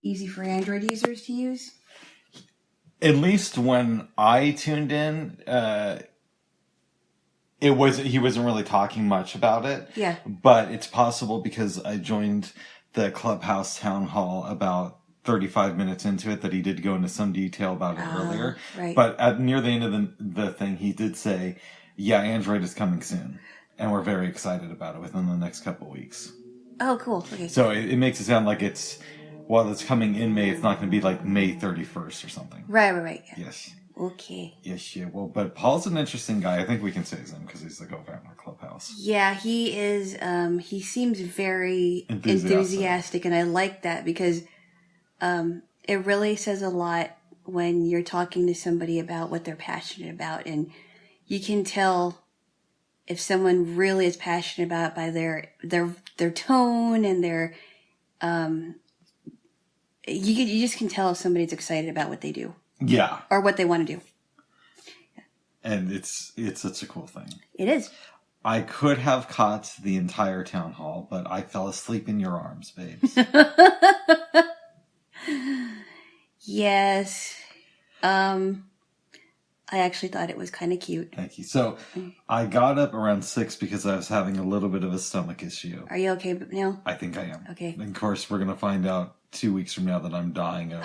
easy for Android users to use? At least when I tuned in, he wasn't really talking much about it. Yeah. But it's possible because I joined the Clubhouse Townhall about 35 minutes into it that he did go into some detail about it earlier. Right. But near the end of the thing, he did say, yeah, Android is coming soon. And we're very excited about it within the next couple of weeks. Oh, cool. Okay. So it makes it sound like while it's coming in May, it's not going to be like May 31st or something. Right. Yeah. Yes. Okay. Yes, yeah. Well, but Paul's an interesting guy. I think we can say his name because he's the co-founder of Clubhouse. Yeah, he is. He seems very enthusiastic, and I like that because it really says a lot when you're talking to somebody about what they're passionate about, and you can tell if someone really is passionate about it by their tone and their you just can tell if somebody's excited about what they do. Yeah. Or what they want to do. And it's such a cool thing. It is. I could have caught the entire town hall, but I fell asleep in your arms, babes. Yes. I actually thought it was kind of cute. Thank you. So I got up around 6 because I was having a little bit of a stomach issue. Are you okay now? I think I am. Okay. And of course, we're going to find out 2 weeks from now that I'm dying of...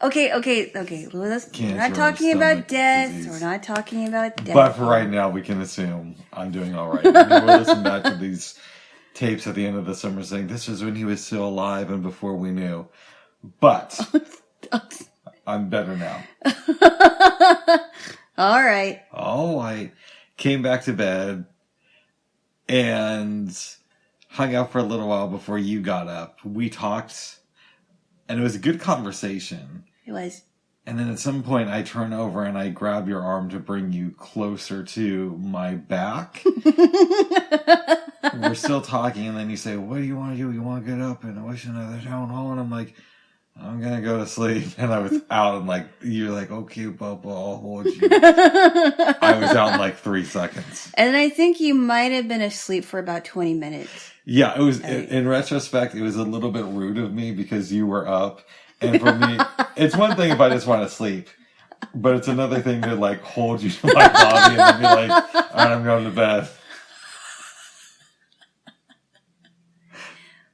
Okay. We're not talking about death. Disease. We're not talking about death. But for right now, we can assume I'm doing all right. We'll listen back to these tapes at the end of the summer saying, this was when he was still alive and before we knew. But I'm better now. All right. Oh, I came back to bed and hung out for a little while before you got up. We talked, and it was a good conversation. It was. And then at some point, I turn over and I grab your arm to bring you closer to my back. We're still talking, and then you say, what do you want to do? You want to get up and wish another town hall? And I'm like, I'm going to go to sleep. And I was out, and like, you're like, okay, Bubba, I'll hold you. I was out in like 3 seconds. And I think you might have been asleep for about 20 minutes. Yeah, it was, in retrospect, it was a little bit rude of me because you were up. And for me, it's one thing if I just want to sleep, but it's another thing to like hold you to my body and then be like, all right, I'm going to bed.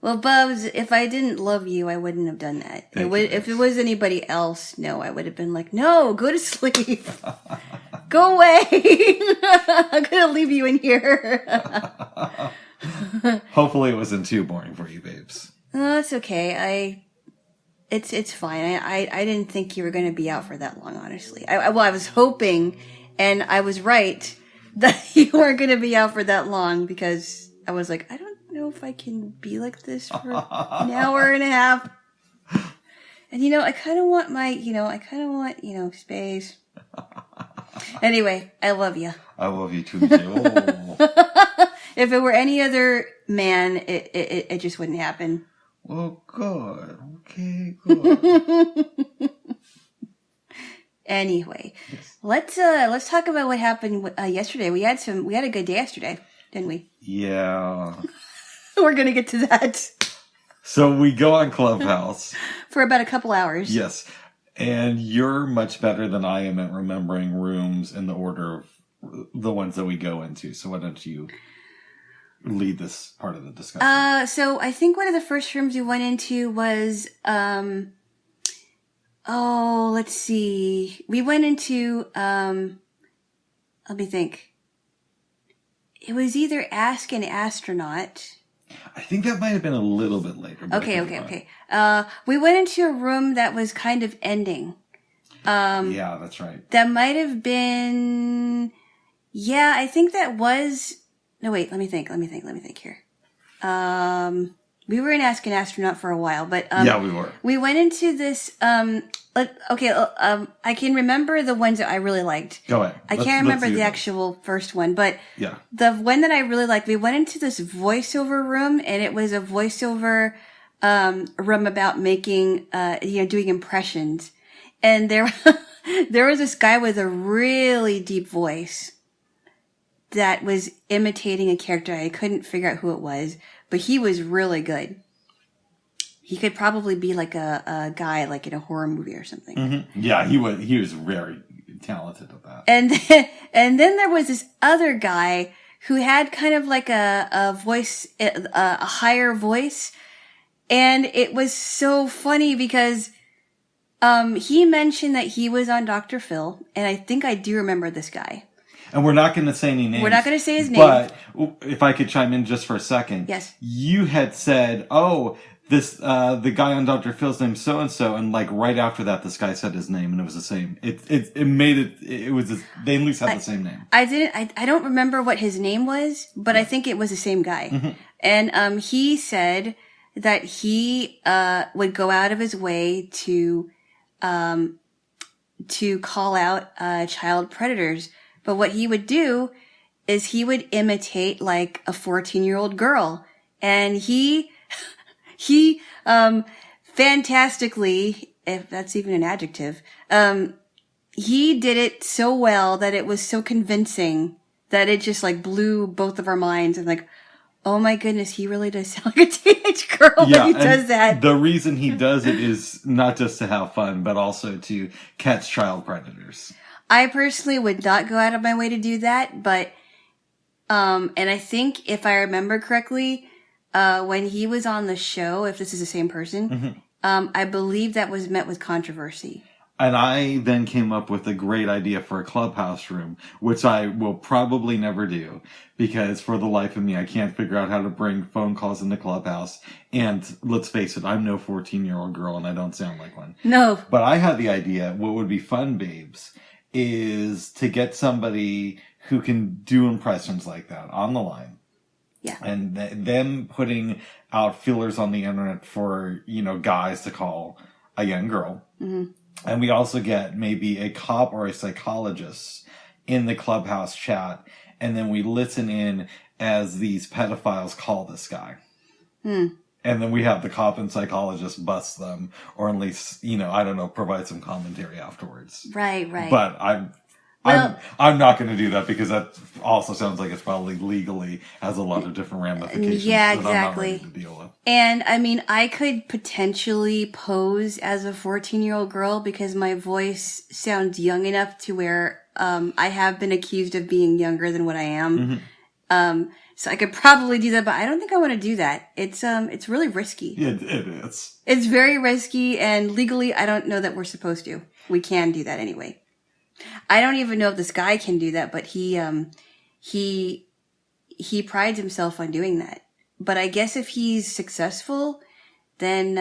Well, Bubs, if I didn't love you, I wouldn't have done that. If it was anybody else, no, I would have been like, no, go to sleep. Go away. I'm going to leave you in here. Hopefully it wasn't too boring for you, babes. No, it's okay. It's fine. I didn't think you were going to be out for that long, honestly. I was hoping, and I was right, that you weren't going to be out for that long because I was like, I don't know if I can be like this for an hour and a half. And, I kind of want space. Anyway, I love you. I love you too, Jaylo. If it were any other man, it just wouldn't happen. Oh, good. Okay, good. Anyway, let's talk about what happened yesterday. We had a good day yesterday, didn't we? Yeah. We're gonna get to that. So we go on Clubhouse for about a couple hours. Yes, and you're much better than I am at remembering rooms in the order of the ones that we go into. So why don't you lead this part of the discussion? So I think one of the first rooms we went into was, let's see. We went into, let me think. It was either Ask an Astronaut. I think that might have been a little bit later. Okay. We went into a room that was kind of ending. Yeah, that's right. That might have been, I think that was, no, wait, let me think here. We were in Ask an Astronaut for a while, but, yeah, we were. We went into this, I can remember the ones that I really liked. Go ahead. I can't remember the actual first one, but yeah, the one that I really liked, we went into this voiceover room, and it was a voiceover, room about making, doing impressions. And there was this guy with a really deep voice that was imitating a character. I couldn't figure out who it was, but he was really good. He could probably be like a guy like in a horror movie or something. Mm-hmm. Yeah, he was very talented at that. And then there was this other guy who had kind of like a voice, a higher voice. And it was so funny because he mentioned that he was on Dr. Phil. And I think I do remember this guy. And we're not going to say any names. We're not going to say his name. But if I could chime in just for a second. Yes. You had said, the guy on Dr. Phil's name so-and-so. And like right after that, this guy said his name and it was the same. They at least had the same name. I don't remember what his name was, but I think it was the same guy. Mm-hmm. And he said that he would go out of his way to call out child predators. But what he would do is he would imitate like a 14-year-old girl. And he fantastically, if that's even an adjective, he did it so well that it was so convincing that it just like blew both of our minds. And like, oh my goodness, he really does sound like a teenage girl when he does that. The reason he does it is not just to have fun, but also to catch child predators. I personally would not go out of my way to do that, but, and I think if I remember correctly, when he was on the show, if this is the same person, I believe that was met with controversy. And I then came up with a great idea for a clubhouse room, which I will probably never do because for the life of me, I can't figure out how to bring phone calls into Clubhouse. And let's face it, I'm no 14-year-old girl and I don't sound like one. No. But I had the idea, what would be fun, babes, is to get somebody who can do impressions like that on the line. Yeah. And them putting out feelers on the internet for, guys to call a young girl. Mm-hmm. And we also get maybe a cop or a psychologist in the Clubhouse chat. And then we listen in as these pedophiles call this guy. And then we have the cop and psychologist bust them, or at least, provide some commentary afterwards. Right. But I'm not going to do that because that also sounds like it's probably legally has a lot of different ramifications. Yeah, that exactly. I'm not ready to deal with. And I mean, I could potentially pose as a 14-year-old girl because my voice sounds young enough to where I have been accused of being younger than what I am. Mm-hmm. So I could probably do that, but I don't think I want to do that. It's really risky. It is. It's very risky, and legally, I don't know that we're supposed to. We can do that anyway. I don't even know if this guy can do that, but he prides himself on doing that. But I guess if he's successful, then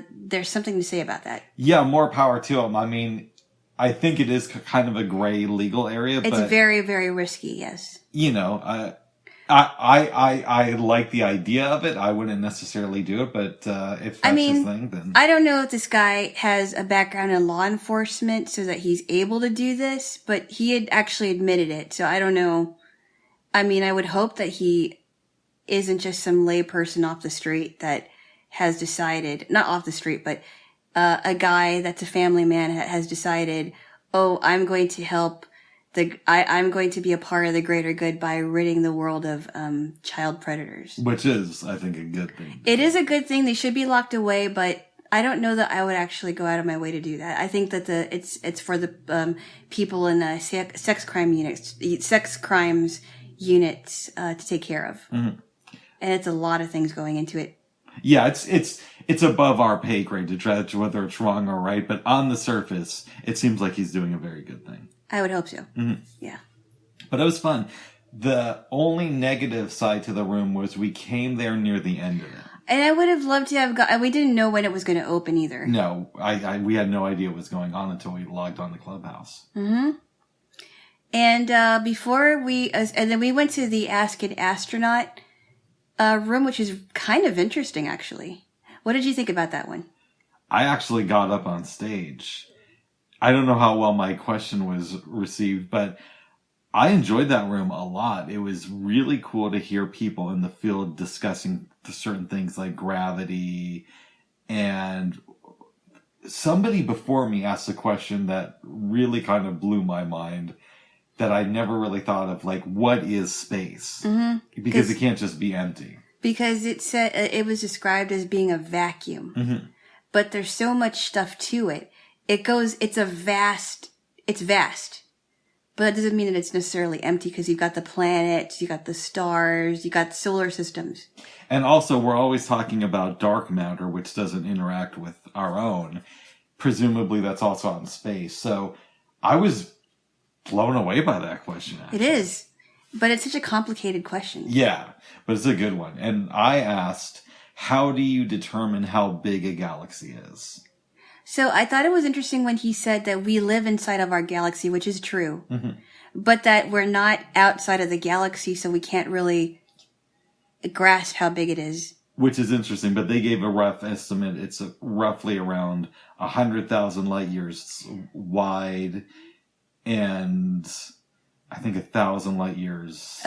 there's something to say about that. Yeah, more power to him. I mean, I think it is kind of a gray legal area. It's very, very risky, yes. I like the idea of it. I wouldn't necessarily do it, but if that's his thing, then... I don't know if this guy has a background in law enforcement so that he's able to do this, but he had actually admitted it, so I don't know. I mean, I would hope that he isn't just some lay person off the street that has decided, not off the street, but a guy that's a family man has decided, I'm going to help I'm going to be a part of the greater good by ridding the world of child predators. Which is, I think, a good thing. It is a good thing. They should be locked away, but I don't know that I would actually go out of my way to do that. I think that it's for the people in the sex crimes units to take care of. Mm-hmm. And it's a lot of things going into it. Yeah, it's above our pay grade to judge whether it's wrong or right, but on the surface, it seems like he's doing a very good thing. I would hope so. Mm-hmm. Yeah. But it was fun. The only negative side to the room was we came there near the end of it. And I would have loved to have and we didn't know when it was going to open either. No, we had no idea what was going on until we logged on the Clubhouse. Mm-hmm. And and then we went to the Ask an Astronaut room, which is kind of interesting, actually. What did you think about that one? I actually got up on stage. I don't know how well my question was received, but I enjoyed that room a lot. It was really cool to hear people in the field discussing certain things like gravity. And somebody before me asked a question that really kind of blew my mind that I never really thought of, like, what is space? Mm-hmm. Because it can't just be empty. because it said it was described as being a vacuum, Mm-hmm. but there's so much stuff to it. It's vast, but that doesn't mean that it's necessarily empty because you've got the planets, you got the stars, you got solar systems. And also, we're always talking about dark matter, which doesn't interact with our own. Presumably, that's also out in space. So, I was blown away by that question. Actually. It is, but it's such a complicated question. Yeah, but it's a good one. And I asked, how do you determine how big a galaxy is? So I thought it was interesting when he said that we live inside of our galaxy, which is true, but that we're not outside of the galaxy, so we can't really grasp how big it is. Which is interesting, but they gave a rough estimate. It's roughly around 100,000 light years wide, and I think 1,000 light years.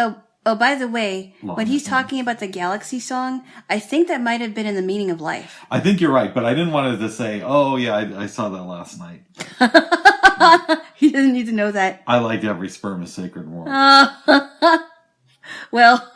Oh, by the way, long. when he's talking about the Galaxy song, I think that might have been in The Meaning of Life. I think you're right, but I didn't want to say, oh yeah, I saw that last night. He doesn't need to know that. I like every sperm is sacred war. Well,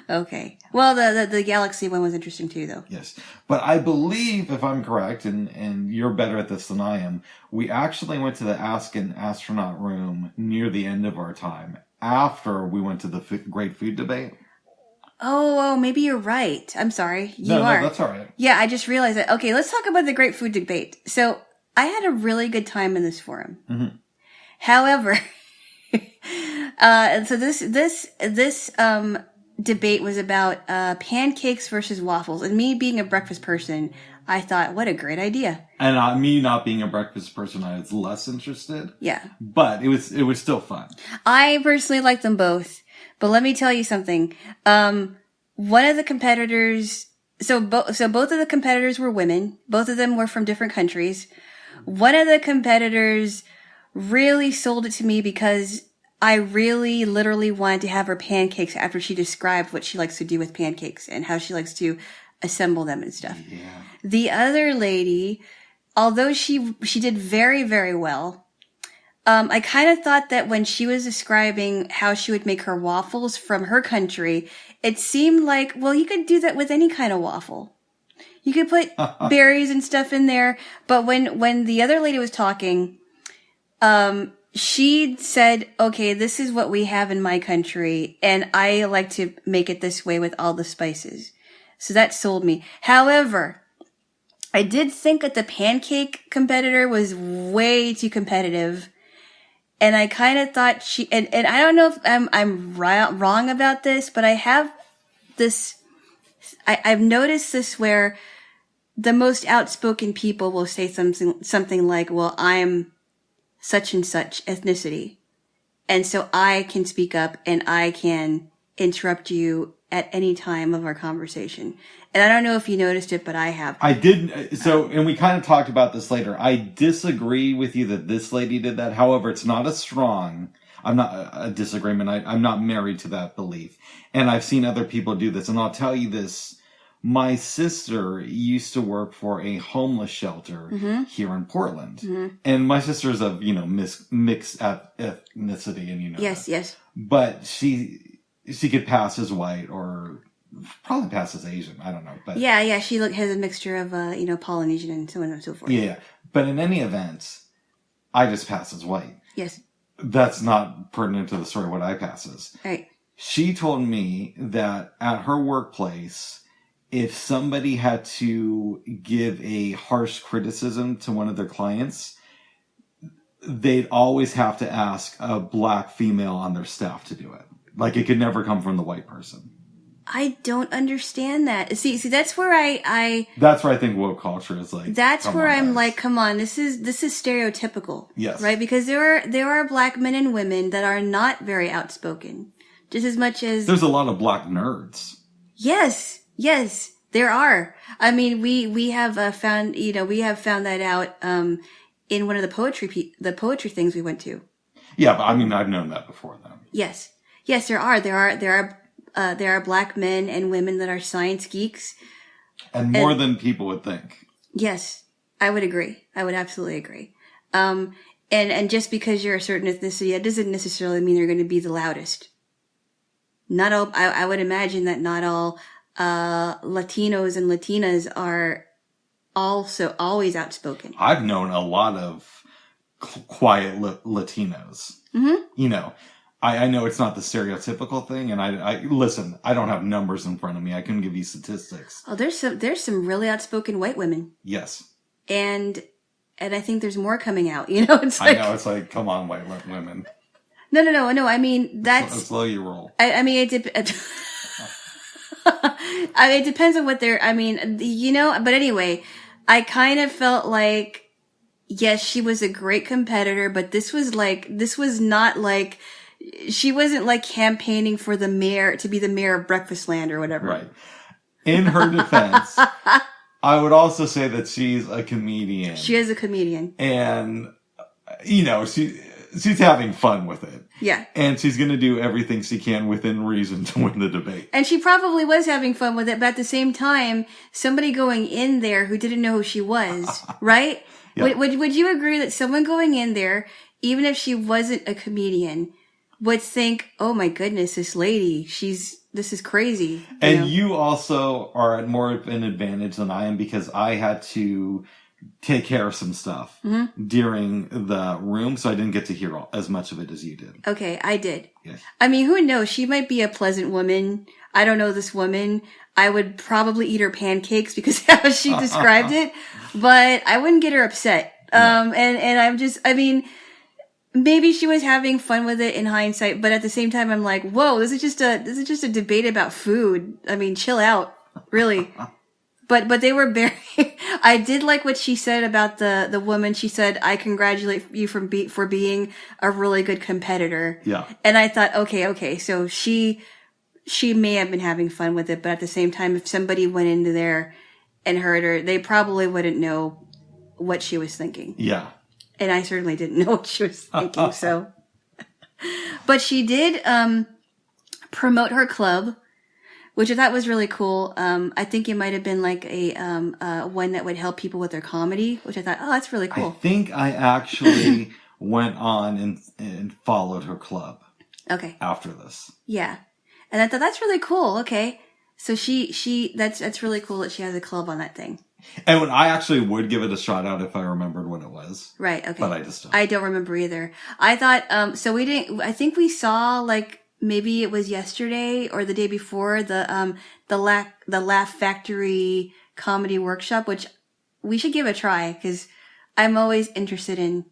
okay. Well, the Galaxy one was interesting too, though. Yes. But I believe, if I'm correct, and you're better at this than I am, we actually went to the Ask an Astronaut room near the end of our time, after we went to the Great Food Debate. Oh, maybe you're right. I'm sorry. You are. No, that's all right. Yeah, I just realized that. Okay, let's talk about the Great Food Debate. So, I had a really good time in this forum. Mm-hmm. However, so this debate was about pancakes versus waffles. And me being a breakfast person, I thought, what a great idea. And me not being a breakfast person, I was less interested. Yeah. But it was still fun. I personally like them both. But let me tell you something. One of the competitors, so both of the competitors were women. Both of them were from different countries. One of the competitors really sold it to me because I really literally wanted to have her pancakes after she described what she likes to do with pancakes and how she likes to assemble them and stuff. Yeah. The other lady, although she did very, very well, I kind of thought that when she was describing how she would make her waffles from her country, it seemed like, well, you could do that with any kind of waffle. You could put berries and stuff in there. But when the other lady was talking, she said, okay, this is what we have in my country, and I like to make it this way with all the spices. So that sold me. However, I did think that the pancake competitor was way too competitive. And I kind of thought and I don't know if I'm wrong about this, but I have this, I've noticed this where the most outspoken people will say something like, well, I'm such and such ethnicity, and so I can speak up and I can interrupt you at any time of our conversation. And I don't know if you noticed it, but I have. I did. So, and we kind of talked about this later. I disagree with you that this lady did that. However, it's not as strong. I'm not a disagreement. I'm not married to that belief. And I've seen other people do this. And I'll tell you this. My sister used to work for a homeless shelter here in Portland. Mm-hmm. And my sister's of, mixed ethnicity and Yes. But she could pass as white or probably pass as Asian. I don't know. But yeah. She has a mixture of, Polynesian and so on and so forth. Yeah. But in any event, I just pass as white. Yes. That's not pertinent to the story what I pass as. Right. She told me that at her workplace, if somebody had to give a harsh criticism to one of their clients, they'd always have to ask a black female on their staff to do it. Like, it could never come from the white person. I don't understand that. See, that's where That's where I think woke culture is like. That's where I'm like, come on, this is stereotypical. Yes. Right? Because there are black men and women that are not very outspoken. Just as much as there's a lot of black nerds. Yes, there are. I mean, we have found that out in one of the poetry things we went to. Yeah, but I mean, I've known that before then. Yes, there are black men and women that are science geeks, and more than people would think. Yes, I would agree. I would absolutely agree. And just because you're a certain ethnicity, that doesn't necessarily mean you're going to be the loudest. not all, I would imagine that not all Latinos and Latinas are also always outspoken. I've known a lot of quiet Latinos. Mm-hmm. You know, I know it's not the stereotypical thing, and I listen, I don't have numbers in front of me. I couldn't give you statistics. Oh, there's some really outspoken white women. Yes. And I think there's more coming out. You know, it's like, I know, it's like, come on, white women. No. I mean, that's slow you roll. I mean, it depends on what they're. I mean, you know. But anyway, I kind of felt like, yes, she was a great competitor, but this was not like, she wasn't like campaigning for the mayor to be the mayor of Breakfastland or whatever. Right. In her defense, I would also say that she's a comedian. She is a comedian, and you know, she's having fun with it. Yeah. And she's going to do everything she can within reason to win the debate. And she probably was having fun with it, but at the same time, somebody going in there who didn't know who she was, right? Yeah. Would you agree that someone going in there, even if she wasn't a comedian, would think, oh my goodness, this lady, this is crazy. And you also are at more of an advantage than I am, because I had to take care of some stuff during the room, so I didn't get to hear as much of it as you did. Okay, I did. Yes. I mean, who knows? She might be a pleasant woman. I don't know this woman. I would probably eat her pancakes because how she described it, but I wouldn't get her upset. No. And I'm just, I mean, maybe she was having fun with it in hindsight, but at the same time, I'm like, whoa, this is just a debate about food. I mean, chill out, really. But they were very, I did like what she said about the woman. She said, I congratulate you for being a really good competitor. Yeah. And I thought, okay. So she may have been having fun with it, but at the same time, if somebody went into there and heard her, they probably wouldn't know what she was thinking. Yeah. And I certainly didn't know what she was thinking, so. But she did, promote her club, which I thought was really cool. I think it might have been like a one that would help people with their comedy, which I thought, oh, that's really cool. I think I actually went on and followed her club. Okay. After this. Yeah. And I thought, that's really cool. Okay. So that's really cool that she has a club on that thing. And when I actually would give it a shout out if I remembered what it was. Right. Okay. But I just don't. I don't remember either. I thought, so we didn't, I think we saw like, maybe it was yesterday or the day before the Laugh Factory comedy workshop, which we should give a try because I'm always interested in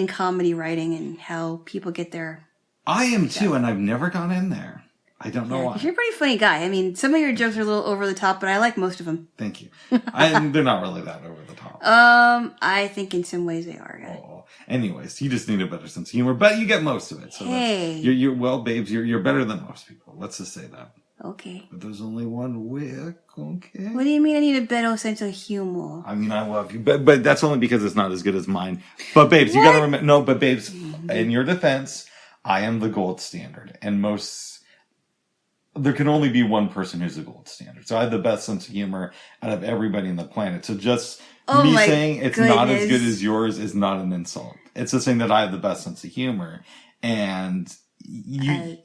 comedy writing and how people get their. I am too, and I've never gone in there. I don't know why. You're a pretty funny guy. I mean, some of your jokes are a little over the top, but I like most of them. Thank you. They're not really that over the top. I think in some ways they are. Yeah. Oh, anyways, you just need a better sense of humor, but you get most of it. So hey, you're well, babes. You're better than most people. Let's just say that. Okay. But there's only one wick. Okay. What do you mean? I need a better sense of humor. I mean, I love you, but that's only because it's not as good as mine. But babes, you gotta remember. No, but babes, in your defense, I am the gold standard, and there can only be one person who's the gold standard. So I have the best sense of humor out of everybody on the planet. So just me saying it's not as good as yours is not an insult. It's just saying that I have the best sense of humor, and you're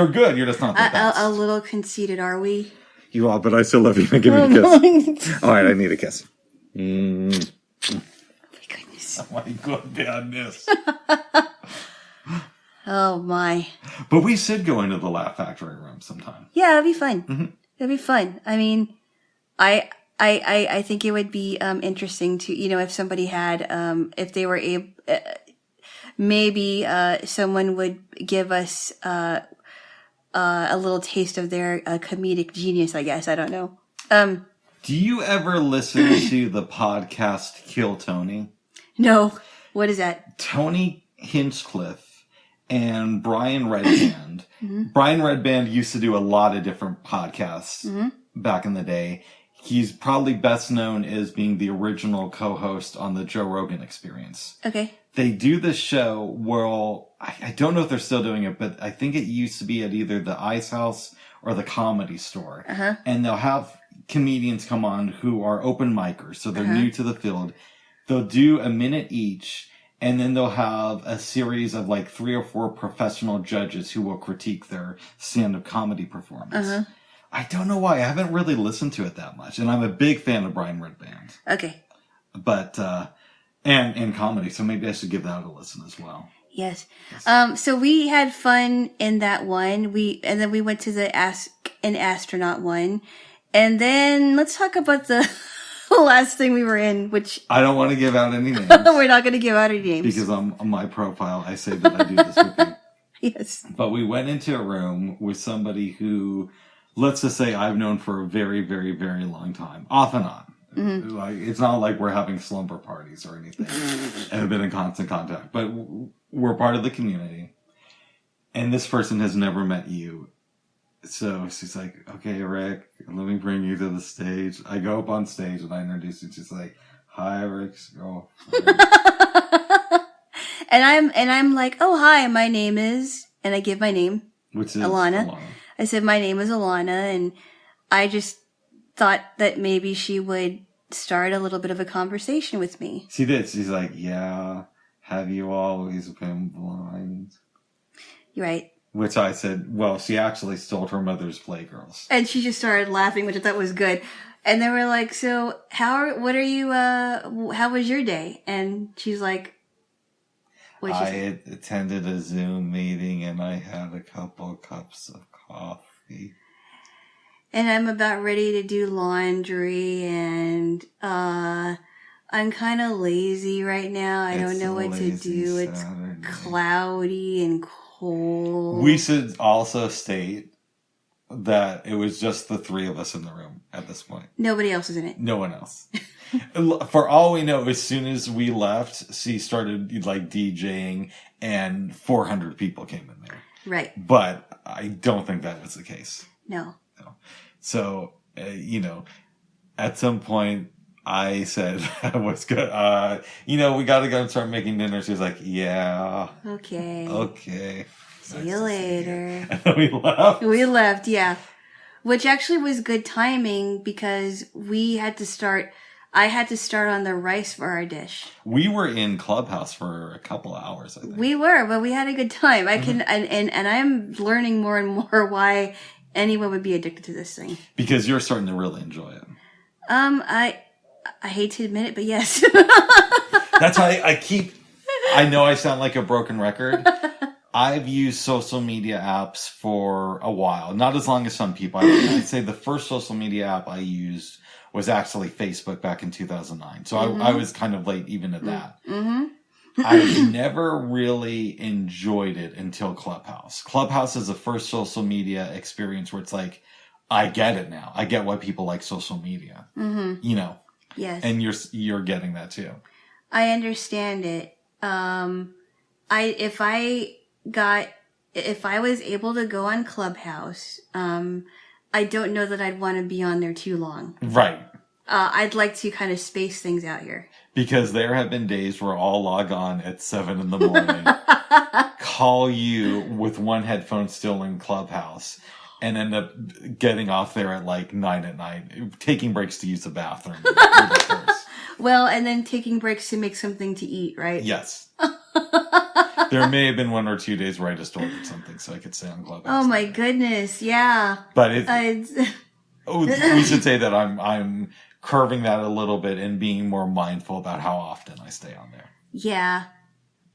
good. You're just not the best. A little conceited, are we? You are, but I still love you. Give me a kiss. All right, I need a kiss. Oh my goodness. Oh my goodness. Oh my. But we should go into the Laugh Factory room sometime. Yeah, it'd be fun. Mm-hmm. It'd be fun. I mean, I think it would be interesting to, if somebody had, if they were able, maybe someone would give us a little taste of their comedic genius, I guess. I don't know. Do you ever listen to the podcast Kill Tony? No. What is that? Tony Hinchcliffe and Brian Redband. Mm-hmm. Brian Redband used to do a lot of different podcasts back in the day. He's probably best known as being the original co-host on the Joe Rogan Experience. Okay. They do this show where, I don't know if they're still doing it, but I think it used to be at either the Ice House or the Comedy Store. Uh-huh. And they'll have comedians come on who are open micers, so they're new to the field. They'll do a minute each, And then they'll have a series of like 3 or 4 professional judges who will critique their stand-up comedy performance. Uh-huh. I don't know why. I haven't really listened to it that much. And I'm a big fan of Brian Redband. Okay. But, and comedy. So maybe I should give that a listen as well. Yes. So we had fun in that one. And then we went to the Ask an Astronaut one. And then let's talk about the last thing we were in, which I don't want to give out any names. we're not going to give out any names. Because on my profile, I say that I do this with you. Yes. But we went into a room with somebody who, let's just say I've known for a very, very, very long time. Off and on. Mm-hmm. Like, it's not like we're having slumber parties or anything. And have been in constant contact. But we're part of the community. And this person has never met you. So she's like, okay, Rick, let me bring you to the stage. I go up on stage and I introduce you. She's like, hi, Rick's girlfriend. and I'm like, oh, hi, my name is, and I give my name. Which is Alana. I said, my name is Alana. And I just thought that maybe she would start a little bit of a conversation with me. She did. She's like, yeah, have you always been blind? You're right. Which I said, well, she actually stole her mother's Playgirls. And she just started laughing, which I thought was good. And they were like, so how was your day? And she's like, I had attended a Zoom meeting and I had a couple cups of coffee. And I'm about ready to do laundry and, I'm kind of lazy right now. I don't know what to do. It's cloudy and cold. We should also state that it was just the 3 of us in the room at this point. Nobody else is in it. No one else. For all we know, as soon as we left, she started like DJing and 400 people came in there. Right. But I don't think that was the case. No. So, at some point I said, what's good? We got to go and start making dinner. She was like, yeah. Okay. See you later. And then we left. We left, yeah. Which actually was good timing because I had to start on the rice for our dish. We were in Clubhouse for a couple of hours, I think. We were, but we had a good time. I can, and I'm learning more and more why anyone would be addicted to this thing. Because you're starting to really enjoy it. I hate to admit it, but yes. That's why I know I sound like a broken record. I've used social media apps for a while. Not as long as some people. I'd say the first social media app I used was actually Facebook back in 2009. So I was kind of late even at that. Mm-hmm. I've never really enjoyed it until Clubhouse. Clubhouse is the first social media experience where it's like, I get it now. I get why people like social media. Mm-hmm. Yes. And you're getting that too. I understand it. If I was able to go on Clubhouse, I don't know that I'd want to be on there too long. Right. I'd like to kind of space things out here. Because there have been days where I'll log on at 7 a.m, call you with one headphone still in Clubhouse, and end up getting off there at like 9 p.m, taking breaks to use the bathroom. Well, and then taking breaks to make something to eat, right? Yes. There may have been 1 or 2 days where I just ordered something so I could stay on Clubhouse. Oh my goodness, yeah. But we should say that I'm curving that a little bit and being more mindful about how often I stay on there. Yeah.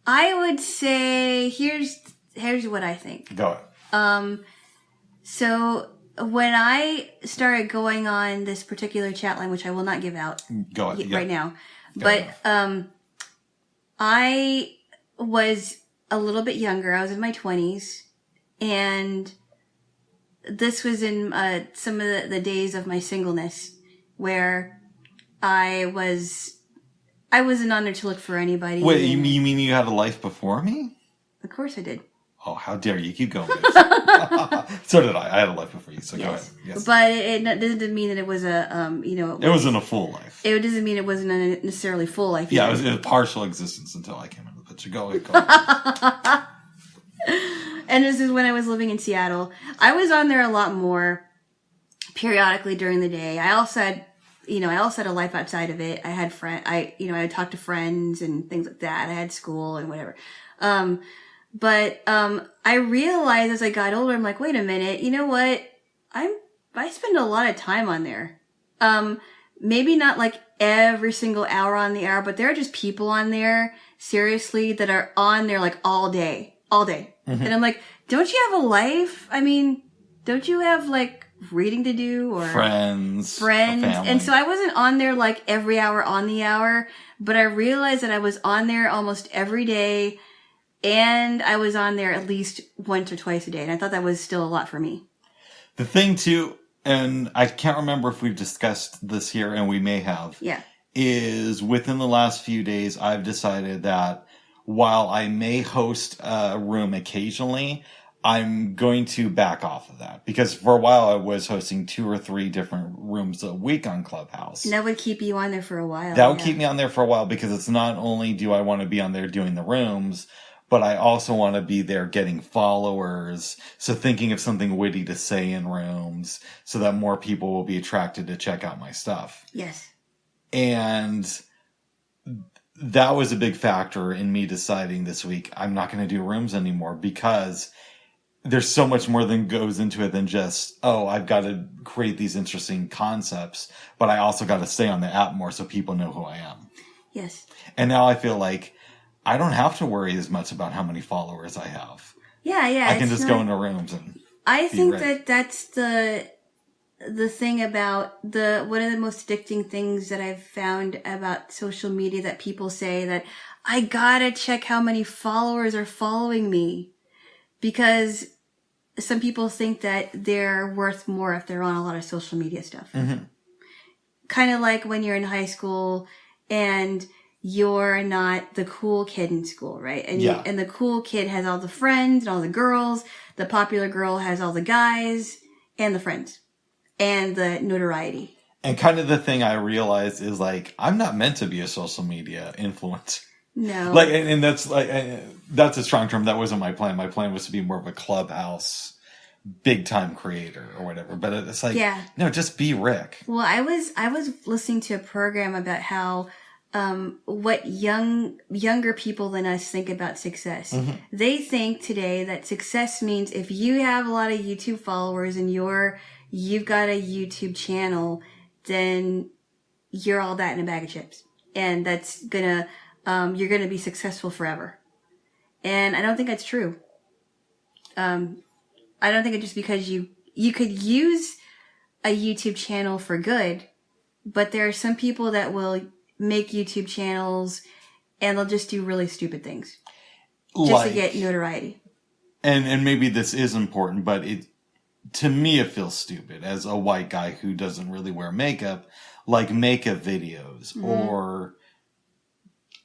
I would say here's what I think. Go ahead. So when I started going on this particular chat line, which I will not give out right now, but I was a little bit younger. I was in my 20s, and this was in some of the days of my singleness where I wasn't on there to look for anybody. Wait, you mean you had a life before me? Of course I did. Oh, how dare you. Keep going. So did I. I had a life before you, so go ahead. Yes. But it doesn't mean that it was a, it wasn't a full life. It doesn't mean it wasn't a necessarily full life. Yeah, it was a partial existence until I came into the picture. Go ahead. And this is when I was living in Seattle. I was on there a lot more periodically during the day. I also had, I also had a life outside of it. I had I talked to friends and things like that. I had school and whatever. But I realized as I got older, I'm like, wait a minute, you know what? I spend a lot of time on there. Maybe not like every single hour on the hour, but there are just people on there, seriously, that are on there like all day. Mm-hmm. And I'm like, don't you have a life? I mean, don't you have like reading to do or friends? And so I wasn't on there like every hour on the hour, but I realized that I was on there almost every day, and I was on there at least once or twice a day. And I thought that was still a lot for me. The thing too, and I can't remember if we've discussed this here, and we may have. Yeah. Is within the last few days, I've decided that while I may host a room occasionally, I'm going to back off of that. Because for a while I was hosting 2 or 3 different rooms a week on Clubhouse. And that would keep you on there for a while. That would keep me on there for a while, because it's not only do I want to be on there doing the rooms, but I also want to be there getting followers. So thinking of something witty to say in rooms so that more people will be attracted to check out my stuff. Yes. And that was a big factor in me deciding this week I'm not going to do rooms anymore, because there's so much more than goes into it than just, I've got to create these interesting concepts, but I also got to stay on the app more so people know who I am. Yes. And now I feel like I don't have to worry as much about how many followers I have. Yeah. I can just go into rooms and I think that's the thing about one of the most addicting things that I've found about social media, that people say that I gotta check how many followers are following me, because some people think that they're worth more if they're on a lot of social media stuff. Mm-hmm. Kind of like when you're in high school and you're not the cool kid in school, right? And and the cool kid has all the friends and all the girls. The popular girl has all the guys and the friends and the notoriety. And kind of the thing I realized is like, I'm not meant to be a social media influencer. No. Like, and that's like, that's a strong term. That wasn't my plan. My plan was to be more of a Clubhouse big time creator or whatever. But it's like, no, just be Rick. Well, I was listening to a program about how, what younger people than us think about success. Mm-hmm. They think today that success means if you have a lot of YouTube followers and you've got a YouTube channel, then you're all that in a bag of chips. And that's you're gonna be successful forever. And I don't think that's true. I don't think it's just because you could use a YouTube channel for good, but there are some people that will make YouTube channels and they'll just do really stupid things just to get notoriety. And maybe this is important, but to me, it feels stupid as a white guy who doesn't really wear makeup, like makeup videos. Mm-hmm. Or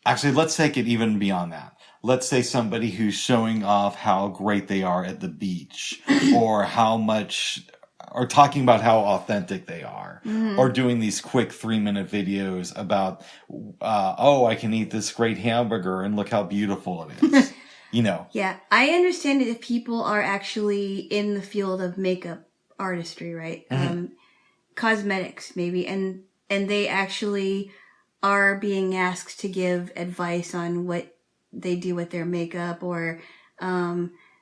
actually, let's take it even beyond that. Let's say somebody who's showing off how great they are at the beach or or talking about how authentic they are, mm-hmm. or doing these quick 3-minute videos about, I can eat this great hamburger and look how beautiful it is. Yeah, I understand it if people are actually in the field of makeup artistry, right? Mm-hmm. Cosmetics, maybe. And they actually are being asked to give advice on what they do with their makeup, or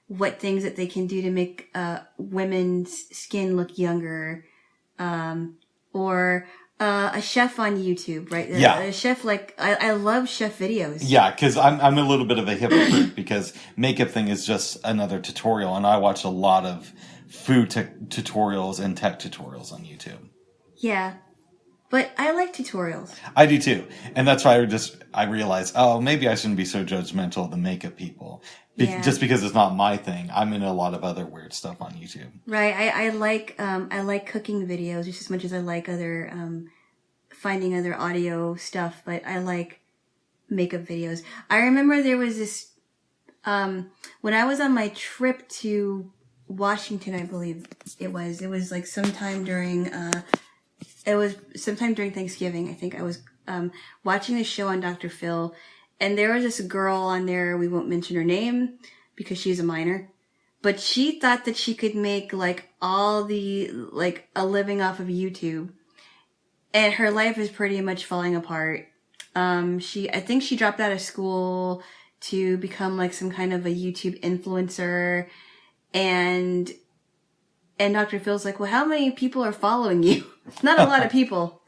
what things that they can do to make women's skin look younger, or a chef on YouTube, right? A chef, like, I love chef videos. Yeah, because I'm a little bit of a hypocrite because makeup thing is just another tutorial, and I watch a lot of food tutorials and tech tutorials on YouTube. Yeah. But I like tutorials. I do too. And that's why I realized, maybe I shouldn't be so judgmental of the makeup people. Just because it's not my thing. I'm in a lot of other weird stuff on YouTube. Right. I like cooking videos just as much as I like other, finding other audio stuff, but I like makeup videos. I remember there was this, when I was on my trip to Washington, I believe it was like sometime during Thanksgiving. I think I was watching the show on Dr. Phil, and there was this girl on there. We won't mention her name because she's a minor, but she thought that she could make like a living off of YouTube. and her life is pretty much falling apart. I think she dropped out of school to become like some kind of a YouTube influencer, and Dr. Phil's like, well, how many people are following you? Not a lot of people.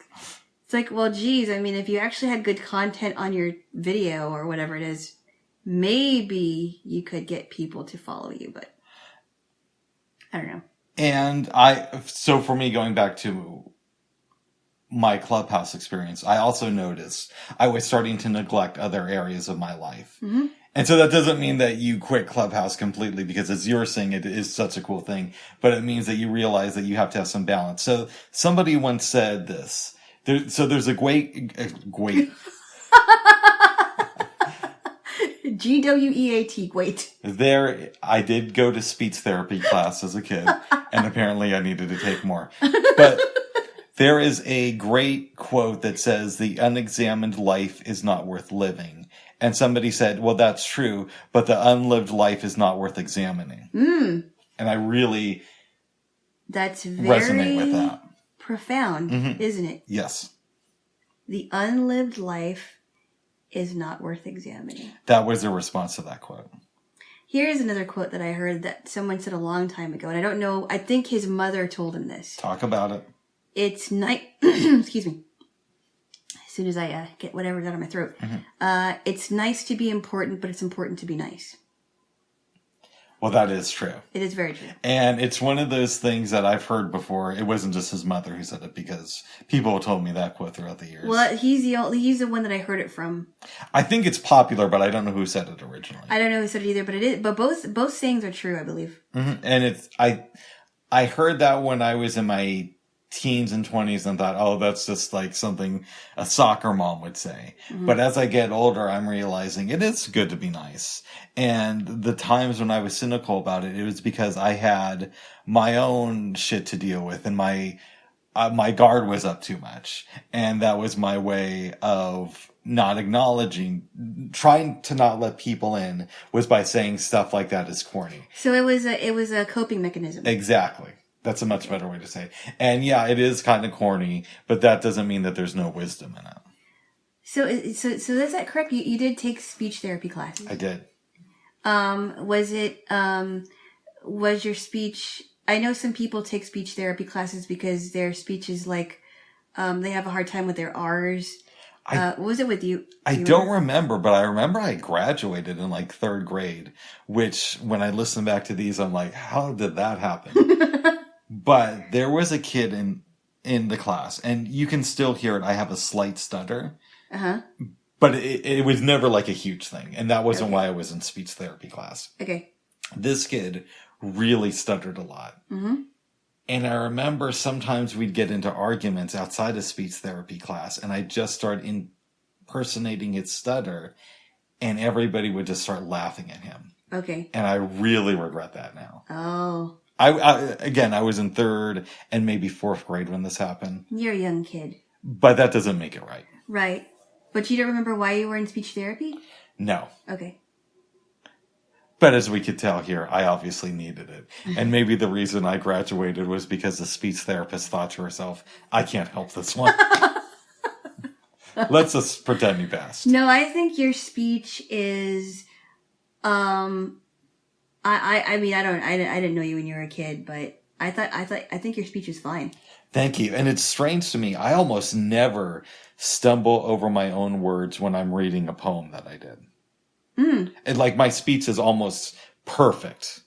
It's like, well, geez, I mean, if you actually had good content on your video or whatever it is, maybe you could get people to follow you, but I don't know. And so for me, going back to my Clubhouse experience, I also noticed I was starting to neglect other areas of my life. Mm-hmm. And so that doesn't mean that you quit Clubhouse completely, because as you're saying, it is such a cool thing, but it means that you realize that you have to have some balance. So somebody once said this. There's a great GWEAT, wait. I did go to speech therapy class as a kid, and apparently I needed to take more. But there is a great quote that says, the unexamined life is not worth living. And somebody said, well, that's true, but the unlived life is not worth examining. Mm. And I really That's very resonate with that. Profound, isn't it? Yes. The unlived life is not worth examining. That was the response to that quote. Here's another quote that I heard that someone said a long time ago, and I don't know, I think his mother told him this. Talk about it. It's excuse me. As soon as I get whatever's out of my throat. It's nice to be important, but it's important to be nice. Well, that is true. It is very true. And it's one of those things that I've heard before. It wasn't just his mother who said it, because people told me that quote throughout the years. Well, he's the one that I heard it from. I think it's popular, but I don't know who said it originally. I don't know who said it either, but it is. But both sayings are true, I believe. And I heard that when I was in my teens and 20s and thought, oh, that's just like something a soccer mom would say. But as I get older, I'm realizing it is good to be nice. And the times when I was cynical about it, it was because I had my own shit to deal with, and my guard was up too much. And that was my way of not acknowledging, trying to not let people in, was by saying stuff like that is corny. So it was a coping mechanism. Exactly. That's a much better way to say it. And yeah, it is kind of corny, but that doesn't mean that there's no wisdom in it. So is that correct? You did take speech therapy classes. I did. Was your speech, I know some people take speech therapy classes because their speech is like, they have a hard time with their R's. What was it with you? I don't remember, but I remember I graduated in like 3rd grade, which when I listen back to these, I'm like, how did that happen? But there was a kid in the class, and you can still hear it. I have a slight stutter. But it was never like a huge thing. And that wasn't why I was in speech therapy class. Okay. This kid really stuttered a lot. And I remember sometimes we'd get into arguments outside of speech therapy class, and I'd just start impersonating his stutter, and everybody would just start laughing at him. Okay. And I really regret that now. Oh. I was in 3rd and maybe 4th grade when this happened. You're a young kid. But that doesn't make it right. Right. But you don't remember why you were in speech therapy? No. Okay. But as we could tell here, I obviously needed it. And maybe the reason I graduated was because the speech therapist thought to herself, I can't help this one. Let's just pretend he passed. No, I think your speech is, I mean, I didn't know you when you were a kid, but I think your speech is fine. Thank you. And it's strange to me. I almost never stumble over my own words when I'm reading a poem that I did. And like my speech is almost perfect.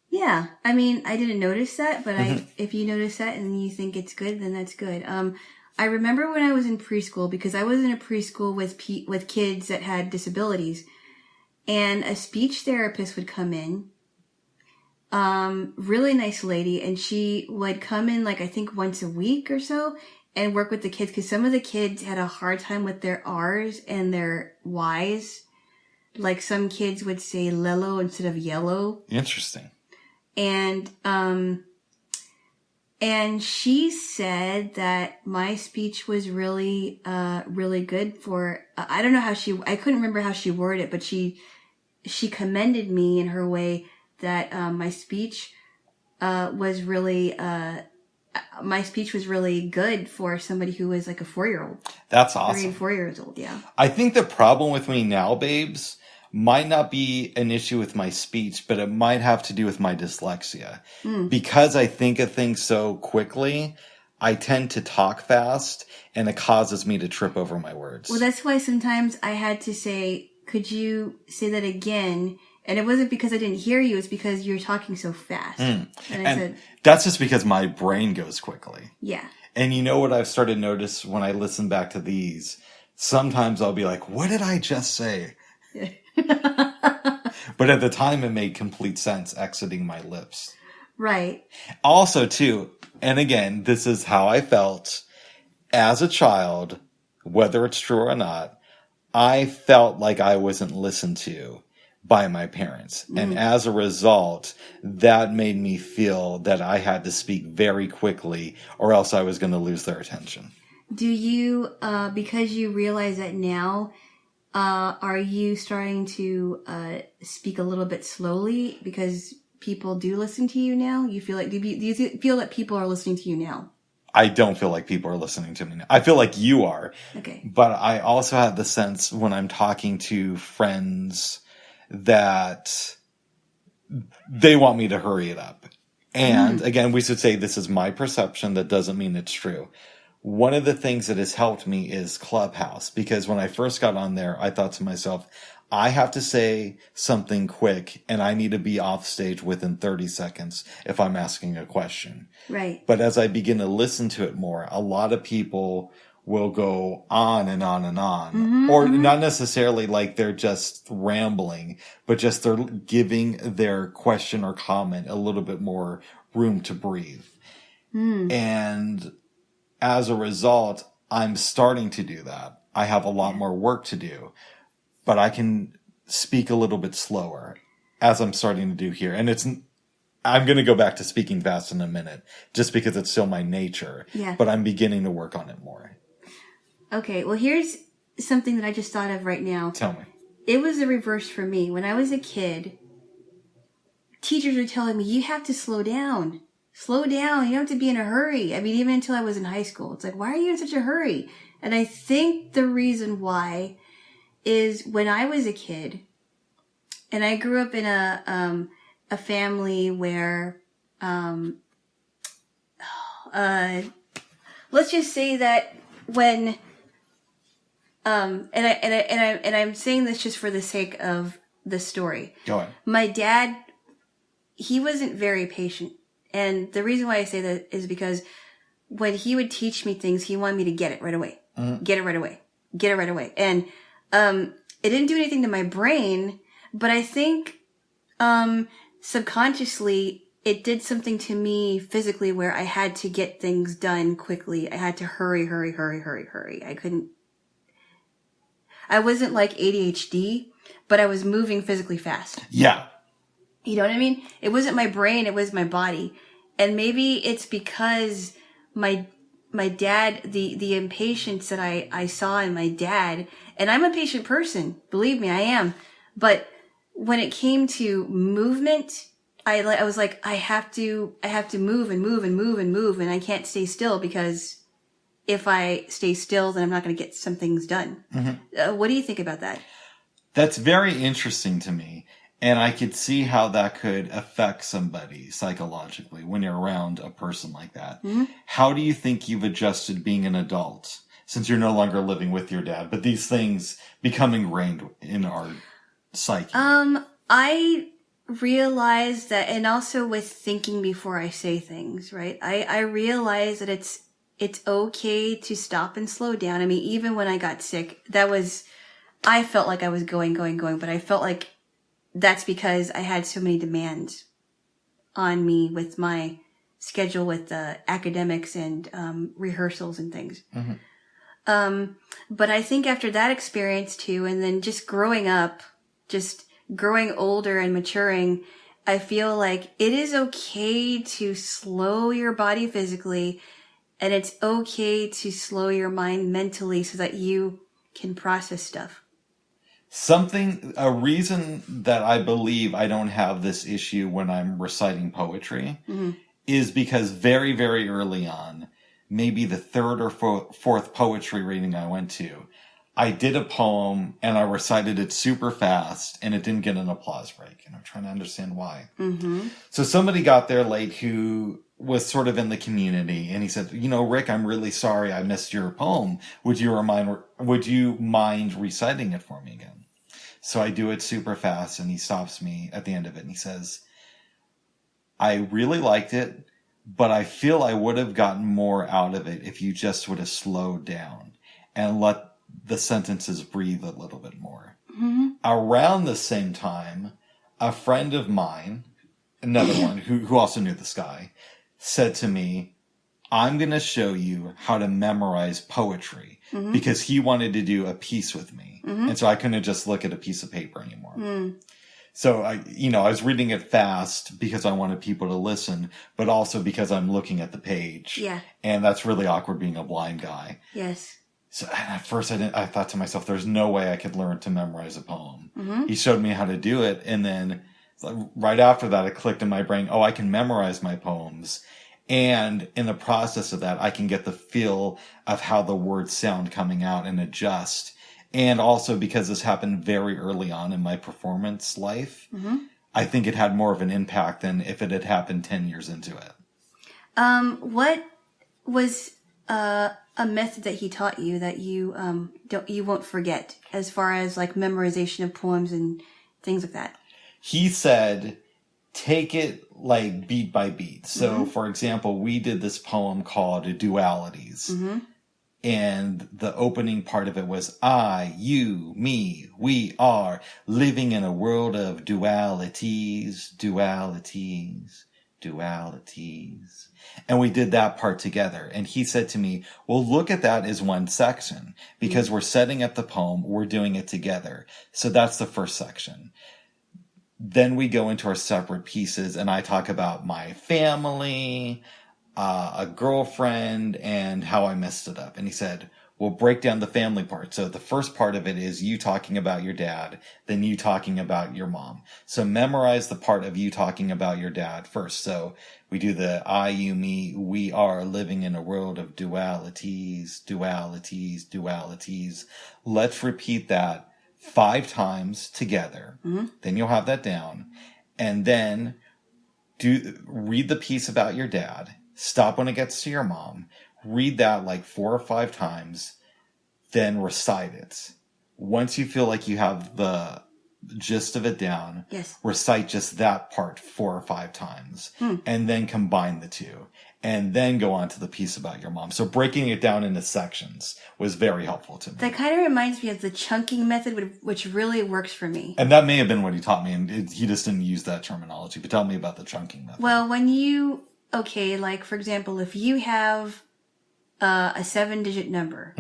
Yeah. I mean, I didn't notice that, but if you notice that and you think it's good, then that's good. I remember when I was in preschool, because I was in a preschool with kids that had disabilities, and a speech therapist would come in. Really nice lady, and she would come in like I think once a week or so and work with the kids, because some of the kids had a hard time with their R's and their Y's. Like some kids would say lello instead of yellow. Interesting. And she said that my speech was really, really good for, I don't know how I couldn't remember how she worded it, but she commended me in her way that, my speech, was really, my speech was really good for somebody who was like a 4-year-old. That's awesome. 3 and 4 years old, yeah. I think the problem with me now, babes, might not be an issue with my speech, but it might have to do with my dyslexia. Because I think of things so quickly, I tend to talk fast, and it causes me to trip over my words. Well, that's why sometimes I had to say, could you say that again? And it wasn't because I didn't hear you, it's because you're talking so fast. And I said, that's just because my brain goes quickly. yeah. And you know what I've started to notice when I listen back to these? Sometimes I'll be like, what did I just say? But at the time, it made complete sense exiting my lips. Right. Also, too, and again, this is how I felt as a child, whether it's true or not, I felt like I wasn't listened to by my parents. And as a result, that made me feel that I had to speak very quickly or else I was going to lose their attention. Do you, because you realize that now, are you starting to speak a little bit slowly because people do listen to you now? You feel like, do you feel that people are listening to you now? I don't feel like people are listening to me now. I feel like you are. Okay. But I also have the sense when I'm talking to friends that they want me to hurry it up. And again, we should say this is my perception. That doesn't mean it's true. One of the things that has helped me is Clubhouse, because when I first got on there, I thought to myself, I have to say something quick and I need to be off stage within 30 seconds if I'm asking a question. Right. But as I begin to listen to it more, a lot of people will go on and on and on. Or not necessarily like they're just rambling, but just they're giving their question or comment a little bit more room to breathe. And as a result, I'm starting to do that. I have a lot more work to do, but I can speak a little bit slower as I'm starting to do here. And I'm going to go back to speaking fast in a minute just because it's still my nature, but I'm beginning to work on it more. Okay. Well, here's something that I just thought of right now. Tell me. It was the reverse for me. When I was a kid, teachers were telling me, you have to slow down. Slow down. You don't have to be in a hurry. I mean, even until I was in high school, it's like, why are you in such a hurry? And I think the reason why is when I was a kid, and I grew up in a family where, let's just say that when, and I'm saying this just for the sake of the story. Go ahead. My dad, he wasn't very patient. And the reason why I say that is because when he would teach me things, he wanted me to get it right away. Get it right away. Get it right away. And it didn't do anything to my brain, but I think subconsciously it did something to me physically where I had to get things done quickly. I had to hurry. I wasn't like ADHD, but I was moving physically fast. Yeah. You know what I mean? It wasn't my brain, it was my body. And maybe it's because my dad, the impatience that I saw in my dad, and I'm a patient person, believe me, I am. But when it came to movement, I was like, I have to move and I can't stay still because if I stay still, then I'm not going to get some things done. What do you think about that? That's very interesting to me. And I could see how that could affect somebody psychologically when you're around a person like that. How do you think you've adjusted being an adult since you're no longer living with your dad, but these things become ingrained in our psyche? I realized that, and also with thinking before I say things, right? I realized that it's okay to stop and slow down. I mean, even when I got sick, I felt like I was going, but I felt like that's because I had so many demands on me with my schedule with academics and rehearsals and things. But I think after that experience too, and then just growing up, just growing older and maturing, I feel like it is okay to slow your body physically, and it's okay to slow your mind mentally so that you can process stuff. A reason that I believe I don't have this issue when I'm reciting poetry is because very, very early on, maybe the third or fourth poetry reading I went to, I did a poem and I recited it super fast and it didn't get an applause break. And I'm trying to understand why. Mm-hmm. So somebody got there late who was sort of in the community and he said, Rick, I'm really sorry I missed your poem. Would you mind reciting it for me again? So I do it super fast and he stops me at the end of it and he says, I really liked it, but I feel I would have gotten more out of it if you just would have slowed down and let the sentences breathe a little bit more. Mm-hmm. Around the same time, a friend of mine, another one who also knew this guy, said to me, I'm going to show you how to memorize poetry because he wanted to do a piece with me. Mm-hmm. And so I couldn't just look at a piece of paper anymore. Mm. So I was reading it fast because I wanted people to listen, but also because I'm looking at the page. Yeah. And that's really awkward being a blind guy. Yes. So at first I thought to myself, there's no way I could learn to memorize a poem. Mm-hmm. He showed me how to do it. And then right after that, it clicked in my brain, I can memorize my poems. And in the process of that, I can get the feel of how the words sound coming out and adjust. And also because this happened very early on in my performance life, I think it had more of an impact than if it had happened 10 years into it. What was a method that he taught you that you won't forget as far as like memorization of poems and things like that? He said, take it like beat by beat. So, for example, we did this poem called Dualities. Mm-hmm. And the opening part of it was I, you, me, we are living in a world of dualities. And we did that part together. And he said to me, well, look at that as one section because we're setting up the poem. We're doing it together. So that's the first section. Then we go into our separate pieces and I talk about my family, a girlfriend, and how I messed it up. And he said, we'll break down the family part. So the first part of it is you talking about your dad, then you talking about your mom. So memorize the part of you talking about your dad first. So we do the I, you, me, we are living in a world of dualities. Let's repeat that 5 times together. Mm-hmm. Then you'll have that down. And then read the piece about your dad. Stop when it gets to your mom. Read that like 4 or 5 times. Then recite it. Once you feel like you have the gist of it down, yes, recite just that part 4 or 5 times. And then combine the two. And then go on to the piece about your mom. So breaking it down into sections was very helpful to me. That kind of reminds me of the chunking method, which really works for me. And that may have been what he taught me. And he just didn't use that terminology. But tell me about the chunking method. Well, like for example, if you have a 7-digit number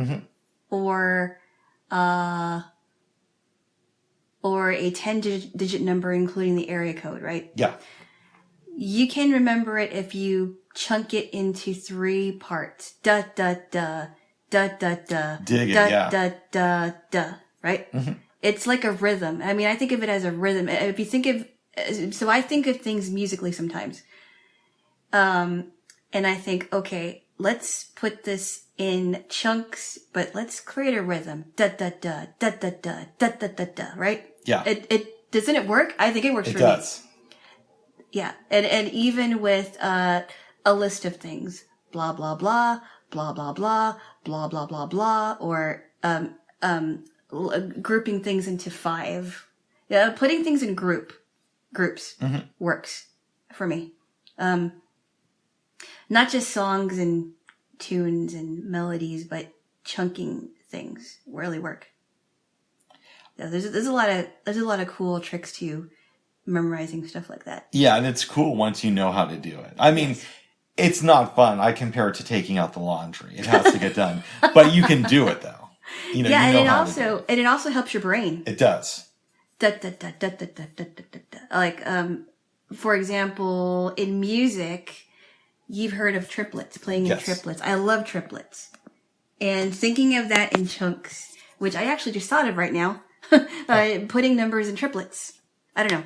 or a 10-digit number, including the area code, right? Yeah. You can remember it if you chunk it into 3 parts. Da, da, da, da, da, da. Dig it, da, yeah. da, da, da, right? Mm-hmm. It's like a rhythm. I mean, I think of it as a rhythm. If you think so I think of things musically sometimes. And I think, okay, let's put this in chunks, but let's create a rhythm. Da, da, da, da, da, da, da, da, da, da, right? Yeah. It doesn't it work? I think it works for me. It does. Yeah. And even with, a list of things, blah, blah, blah, blah, blah, blah, blah, blah, blah, blah, or, grouping things into 5. Yeah. Putting things in groups works for me. Not just songs and tunes and melodies, but chunking things really work. Yeah, there's a lot of cool tricks to memorizing stuff like that. Yeah, and it's cool once you know how to do it. I mean, it's not fun. I compare it to taking out the laundry. It has to get done, but you can do it though. It also helps your brain. It does. Da, da, da, da, da, da, da, da, da. Like, for example, in music, you've heard of triplets, playing in triplets. I love triplets. And thinking of that in chunks, which I actually just thought of right now, putting numbers in triplets. I don't know.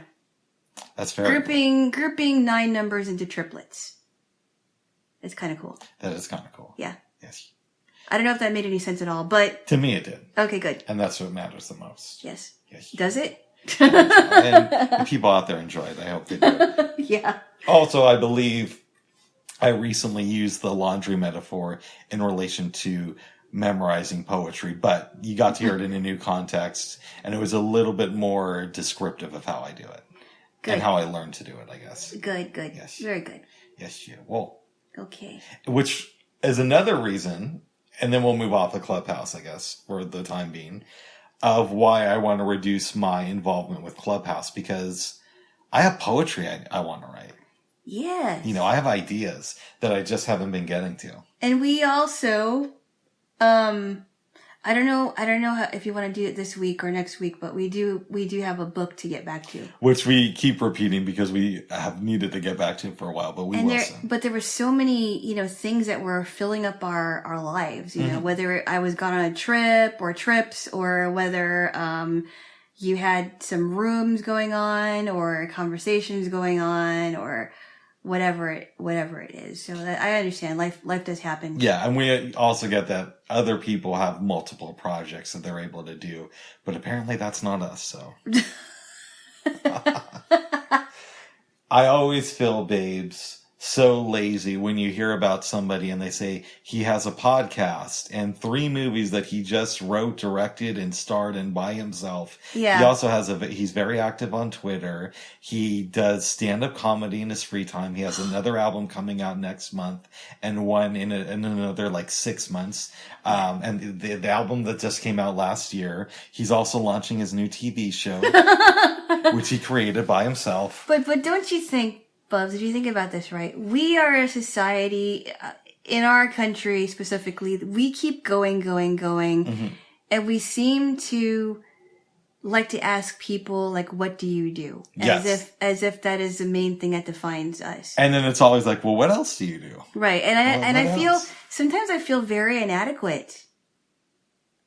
That's fair. Grouping 9 numbers into triplets. It's kind of cool. That is kind of cool. Yeah. Yes. I don't know if that made any sense at all, but... To me, it did. Okay, good. And that's what matters the most. Yes. Yes. Does it? And the people out there enjoy it. I hope they do. Yeah. Also, I believe I recently used the laundry metaphor in relation to memorizing poetry, but you got to hear it in a new context, and it was a little bit more descriptive of how I do it. Good. And how I learned to do it, I guess. Good. Yes. Very good. Yes, yeah. Well. Okay. Which is another reason, and then we'll move off the Clubhouse, I guess, for the time being, of why I want to reduce my involvement with Clubhouse, because I have poetry I want to write. Yes. You know, I have ideas that I just haven't been getting to. And we also, I don't know if you want to do it this week or next week, but we do have a book to get back to. Which we keep repeating because we have needed to get back to for a while, but But there were so many, things that were filling up our lives, know, whether I was gone on a trip or trips, or whether, you had some rooms going on or conversations going on or whatever it is. So that, I understand life does happen. Yeah. And we also get that other people have multiple projects that they're able to do, but apparently that's not us. So I always feel, babes, so lazy when you hear about somebody and they say he has a podcast and 3 movies that he just wrote, directed, and starred in by himself. Yeah. He also has he's very active on Twitter. He does stand-up comedy in his free time. He has another album coming out next month and one in another 6 months. And the album that just came out last year, he's also launching his new TV show, which he created by himself. But don't you think, Bubs, if you think about this, right, we are a society, in our country specifically, we keep going, and we seem to like to ask people, what do you do? Yes. As if that is the main thing that defines us. And then it's always well, what else do you do? Right, and I feel, sometimes I feel very inadequate.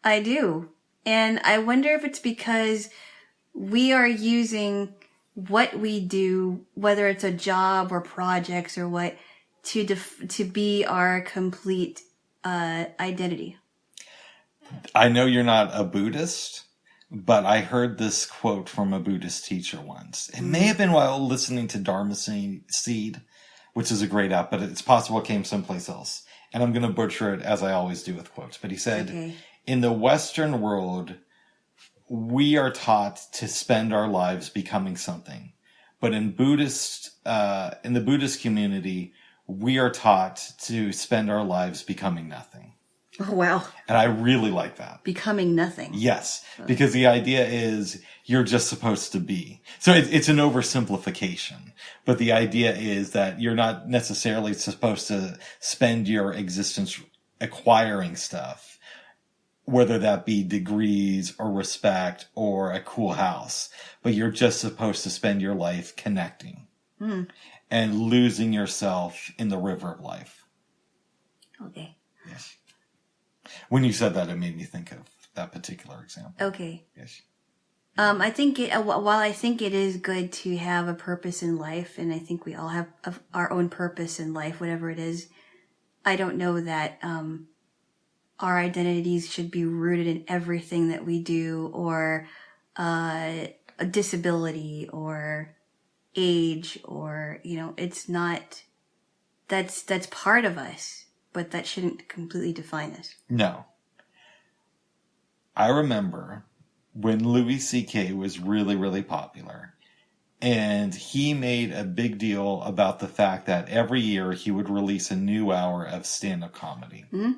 I do. And I wonder if it's because we are using what we do, whether it's a job or projects or what, to be our complete identity. I know you're not a Buddhist, but I heard this quote from a Buddhist teacher once. It may have been while listening to Dharma Seed, which is a great app, but it's possible it came someplace else. And I'm going to butcher it as I always do with quotes. But he said, In the Western world, we are taught to spend our lives becoming something. But in the Buddhist community, we are taught to spend our lives becoming nothing. Oh, wow. And I really like that. Becoming nothing. Yes. Because the idea is you're just supposed to be. So it's an oversimplification. But the idea is that you're not necessarily supposed to spend your existence acquiring stuff, whether that be degrees or respect or a cool house, but you're just supposed to spend your life connecting and losing yourself in the river of life. Okay. Yes. When you said that, it made me think of that particular example. Okay. Yes. I think while I think it is good to have a purpose in life, and I think we all have our own purpose in life, whatever it is, I don't know that, our identities should be rooted in everything that we do, or a disability or age, or it's not. That's part of us, but that shouldn't completely define us. No. I remember when Louis C.K. was really, really popular, and he made a big deal about the fact that every year he would release a new hour of stand-up comedy. Mm-hmm.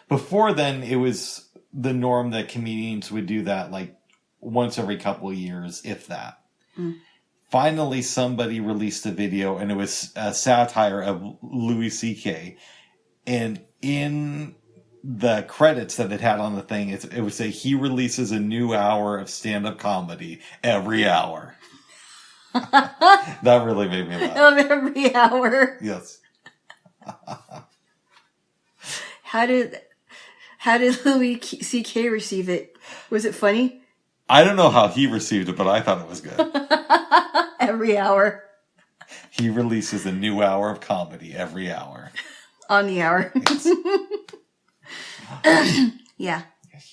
Before then, it was the norm that comedians would do that once every couple of years, if that. Mm. Finally, somebody released a video, and it was a satire of Louis C.K. And in the credits that it had on the thing, it would say he releases a new hour of stand-up comedy every hour. That really made me laugh. Of every hour. Yes. How did Louis C.K. receive it? Was it funny? I don't know how he received it, but I thought it was good. Every hour. He releases a new hour of comedy every hour. On the hour. Yeah.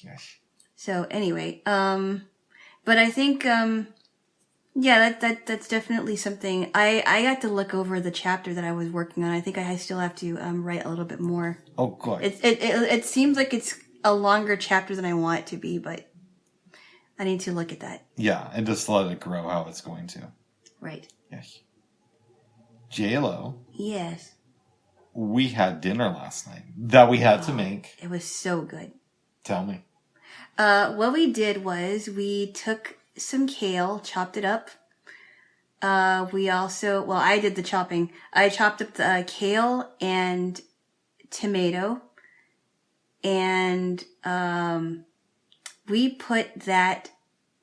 Yes. So anyway, but I think, yeah, that's definitely something. I got to look over the chapter that I was working on. I think I still have to write a little bit more. Oh, good. It seems like it's a longer chapter than I want it to be, but I need to look at that. Yeah, and just let it grow how it's going to. Right. Yes. Jaylo. Yes. We had dinner last night that we had to make. It was so good. Tell me. What we did was we took some kale, chopped it up. We also, well, I did the chopping. I chopped up the kale and tomato, and we put that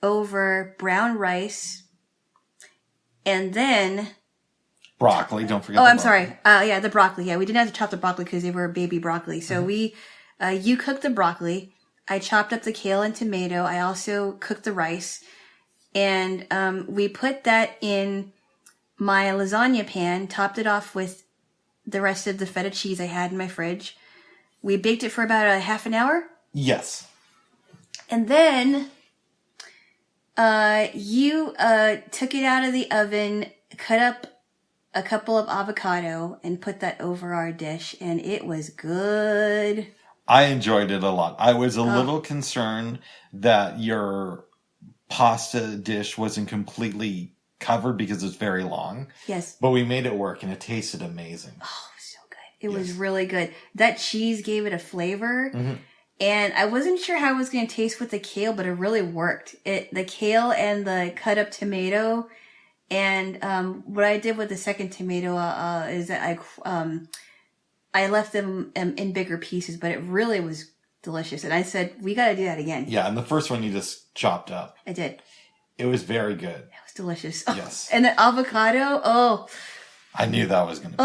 over brown rice, and then broccoli. Don't forget. Oh, I'm sorry. Yeah, the broccoli. Yeah, we didn't have to chop the broccoli because they were baby broccoli. So you cooked the broccoli. I chopped up the kale and tomato. I also cooked the rice. And we put that in my lasagna pan, topped it off with the rest of the feta cheese I had in my fridge. We baked it for about a half an hour. Yes. And then you took it out of the oven, cut up a couple of avocado, and put that over our dish. And it was good. I enjoyed it a lot. I was a little concerned that your pasta dish wasn't completely covered because it's very long. Yes. But we made it work and it tasted amazing. Oh, so good. It was really good. That cheese gave it a flavor. Mm-hmm. And I wasn't sure how it was going to taste with the kale, but it really worked. The kale and the cut up tomato. And what I did with the second tomato is that I left them in bigger pieces, but it really was delicious. And I said, we got to do that again. Yeah, and the first one you just chopped up. I did. It was very good. It was delicious. Yes. And the avocado, I knew that was going to be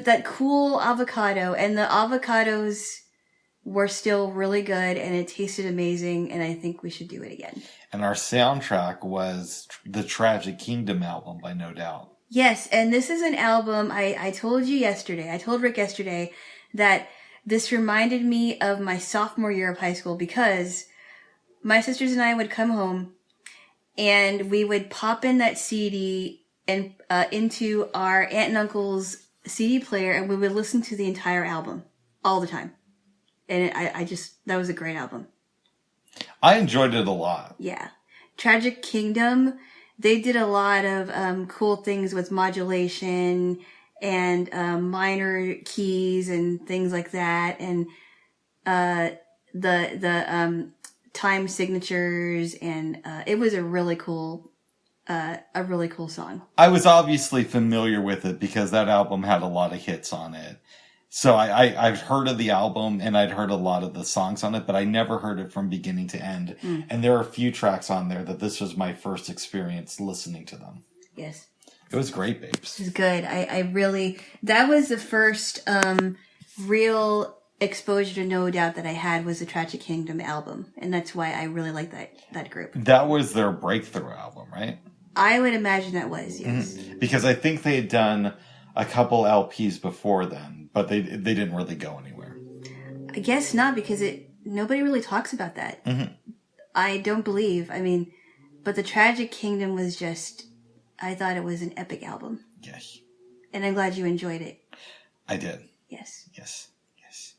that cool avocado. And the avocados were still really good, and it tasted amazing, and I think we should do it again. And our soundtrack was the Tragic Kingdom album by No Doubt. Yes, and this is an album, I told Rick yesterday, that this reminded me of my sophomore year of high school because my sisters and I would come home and we would pop in that CD and into our aunt and uncle's CD player, and we would listen to the entire album all the time. And that was a great album. I enjoyed it a lot. Yeah. Tragic Kingdom, they did a lot of cool things with modulation and minor keys and things like that, and the time signatures, and it was a really cool song. I was obviously familiar with it because that album had a lot of hits on it. So I've heard of the album and I'd heard a lot of the songs on it, but I never heard it from beginning to end. And there are a few tracks on there that this was my first experience listening to them. Yes. It was great, babes. It was good. That was the first real exposure to No Doubt that I had, was the Tragic Kingdom album. And that's why I really like that group. That was their breakthrough album, right? I would imagine that was, yes. Mm-hmm. Because I think they had done a couple LPs before then, but they didn't really go anywhere. I guess not, because nobody really talks about that. Mm-hmm. I don't believe. I mean, but the Tragic Kingdom was just, I thought it was an epic album. Yes. And I'm glad you enjoyed it. I did. Yes. Yes. Yes.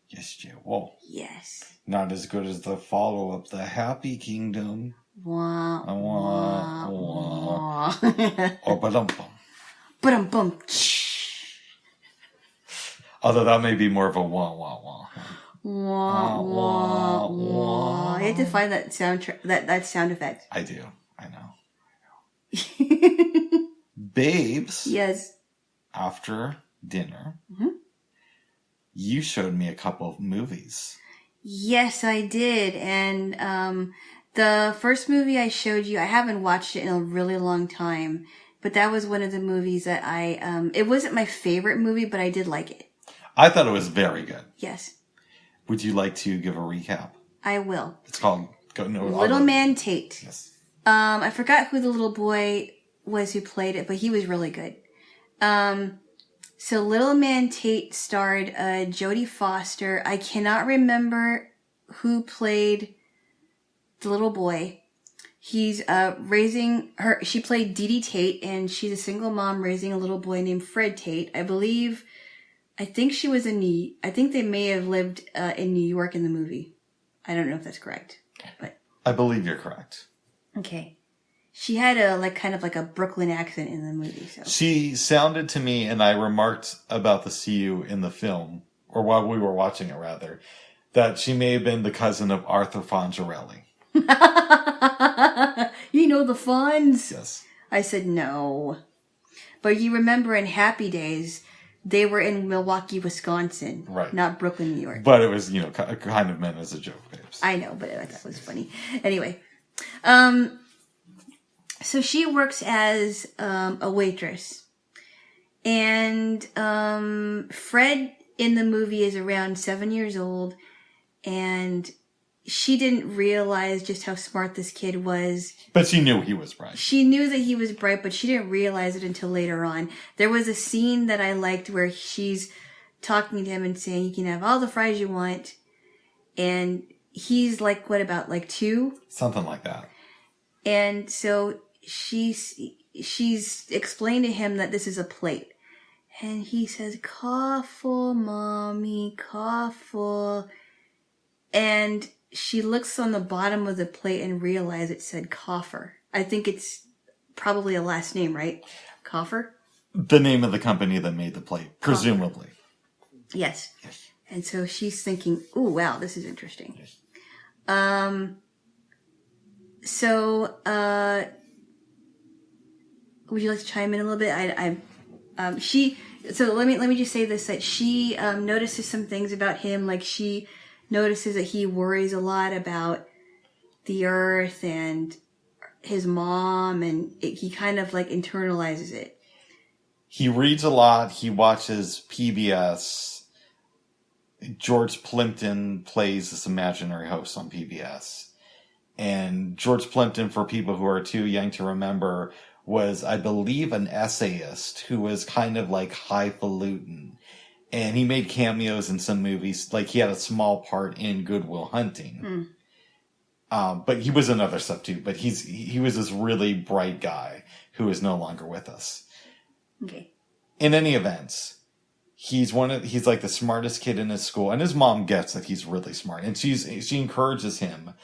Yes, Joe. Whoa. Yes. Not as good as the follow-up, The Happy Kingdom. Wah, Wah, wah. wah. Or ba-dum-bum. Ba-dum-bum. Although that may be more of a wah-wah-wah. Wah, wah, wah. I had to find that that sound effect. I do. I know. Babes. Yes. After dinner, Mm-hmm. you showed me a couple of movies. Yes, I did. And the first movie I showed you, I haven't watched it in a really long time, but that was one of the movies that it wasn't my favorite movie, but I did like it. I thought it was very good. Yes. Would you like to give a recap? I will. It's called Little Man Tate. Yes. I forgot who the little boy was who played it, but he was really good. So Little Man Tate starred Jodie Foster. I cannot remember who played the little boy. He's raising her. She played Dee Dee Tate, and she's a single mom raising a little boy named Fred Tate. I think she was I think they may have lived in New York in the movie. I don't know if that's correct, but I believe you're correct. Okay. She had kind of a Brooklyn accent in the movie. So she sounded to me, and I remarked about the CU in the film, or while we were watching it rather, that she may have been the cousin of Arthur Fonzarelli. You know the Fonz? Yes. I said no. But you remember in Happy Days, they were in Milwaukee, Wisconsin. Right. Not Brooklyn, New York. But it was, kind of meant as a joke, babes. I know, but I thought it was funny. Anyway. So she works as a waitress. And Fred in the movie is around 7 years old. And she didn't realize just how smart this kid was. But she knew he was bright. She knew that he was bright, but she didn't realize it until later on. There was a scene that I liked where she's talking to him and saying, you can have all the fries you want. And he's what about 2? Something like that. And so she's explained to him that this is a plate. And he says, "Careful, mommy, careful." And she looks on the bottom of the plate and realizes it said Coffer. I think it's probably a last name, right? Coffer? The name of the company that made the plate, presumably. Yes. And so she's thinking, "Ooh, wow, this is interesting." So, would you like to chime in a little bit? So let me just say this, that she notices some things about him, like she notices that he worries a lot about the earth and his mom, and he kind of internalizes it. He reads a lot. He watches PBS. George Plimpton plays this imaginary host on PBS. And George Plimpton, for people who are too young to remember, was, I believe, an essayist who was kind of highfalutin. And he made cameos in some movies. He had a small part in Good Will Hunting. But he was in other stuff too. But he was this really bright guy who is no longer with us. Okay. In any event, he's the smartest kid in his school, and his mom gets that he's really smart, and she encourages him,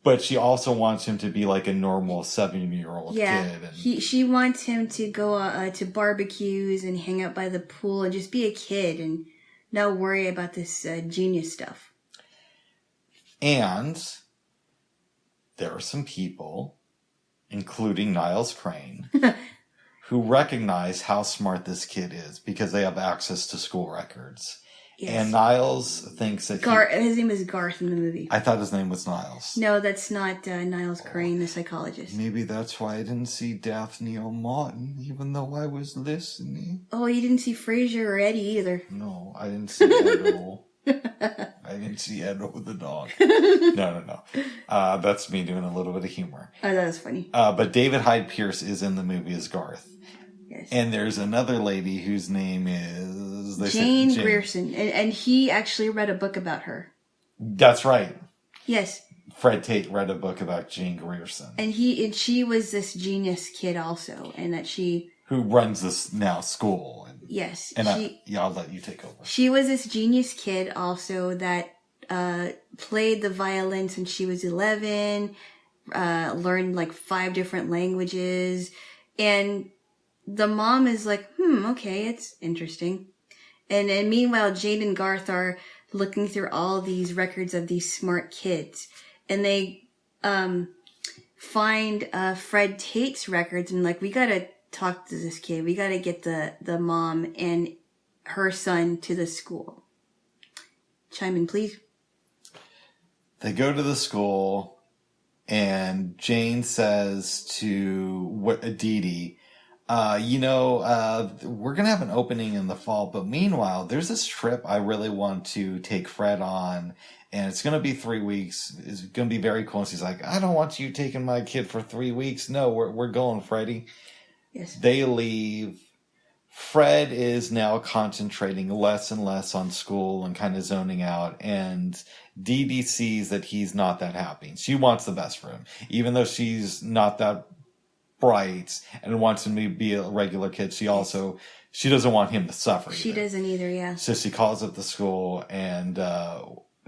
but she also wants him to be a normal 7-year-old kid. And she wants him to go to barbecues and hang out by the pool and just be a kid and not worry about this genius stuff. And there are some people, including Niles Crane, who recognize how smart this kid is because they have access to school records. Yes. And Niles thinks that his name is Garth in the movie. I thought his name was Niles. No, that's not Niles Crane, the psychologist. Maybe that's why I didn't see Daphne or Martin, even though I was listening. Oh, you didn't see Frasier or Eddie either. No, I didn't see Edo. I didn't see Edo the dog. No. That's me doing a little bit of humor. Oh, that was funny. But David Hyde Pierce is in the movie as Garth. Yes. And there's another lady whose name is Jane Grierson. And he actually read a book about her. That's right. Yes. Fred Tate read a book about Jane Grierson. And she was this genius kid also, and that who runs this now school. Yes. And I'll let you take over. She was this genius kid also that played the violin since she was 11, learned 5 different languages, and the mom is okay, it's interesting. And meanwhile, Jane and Garth are looking through all these records of these smart kids. And they find Fred Tate's records and we gotta talk to this kid. We gotta get the mom and her son to the school. Chime in, please. They go to the school, and Jane says to Dee Dee, we're going to have an opening in the fall, but meanwhile, there's this trip I really want to take Fred on, and it's going to be 3 weeks. It's going to be very cool. And she's like, I don't want you taking my kid for 3 weeks. No, we're going, Freddie. Yes. They leave. Fred is now concentrating less and less on school and kind of zoning out. And Dee Dee sees that he's not that happy. She wants the best for him. Even though she's not that bright and wants him to be a regular kid, she doesn't want him to suffer either. She doesn't either, yeah. So she calls up the school, and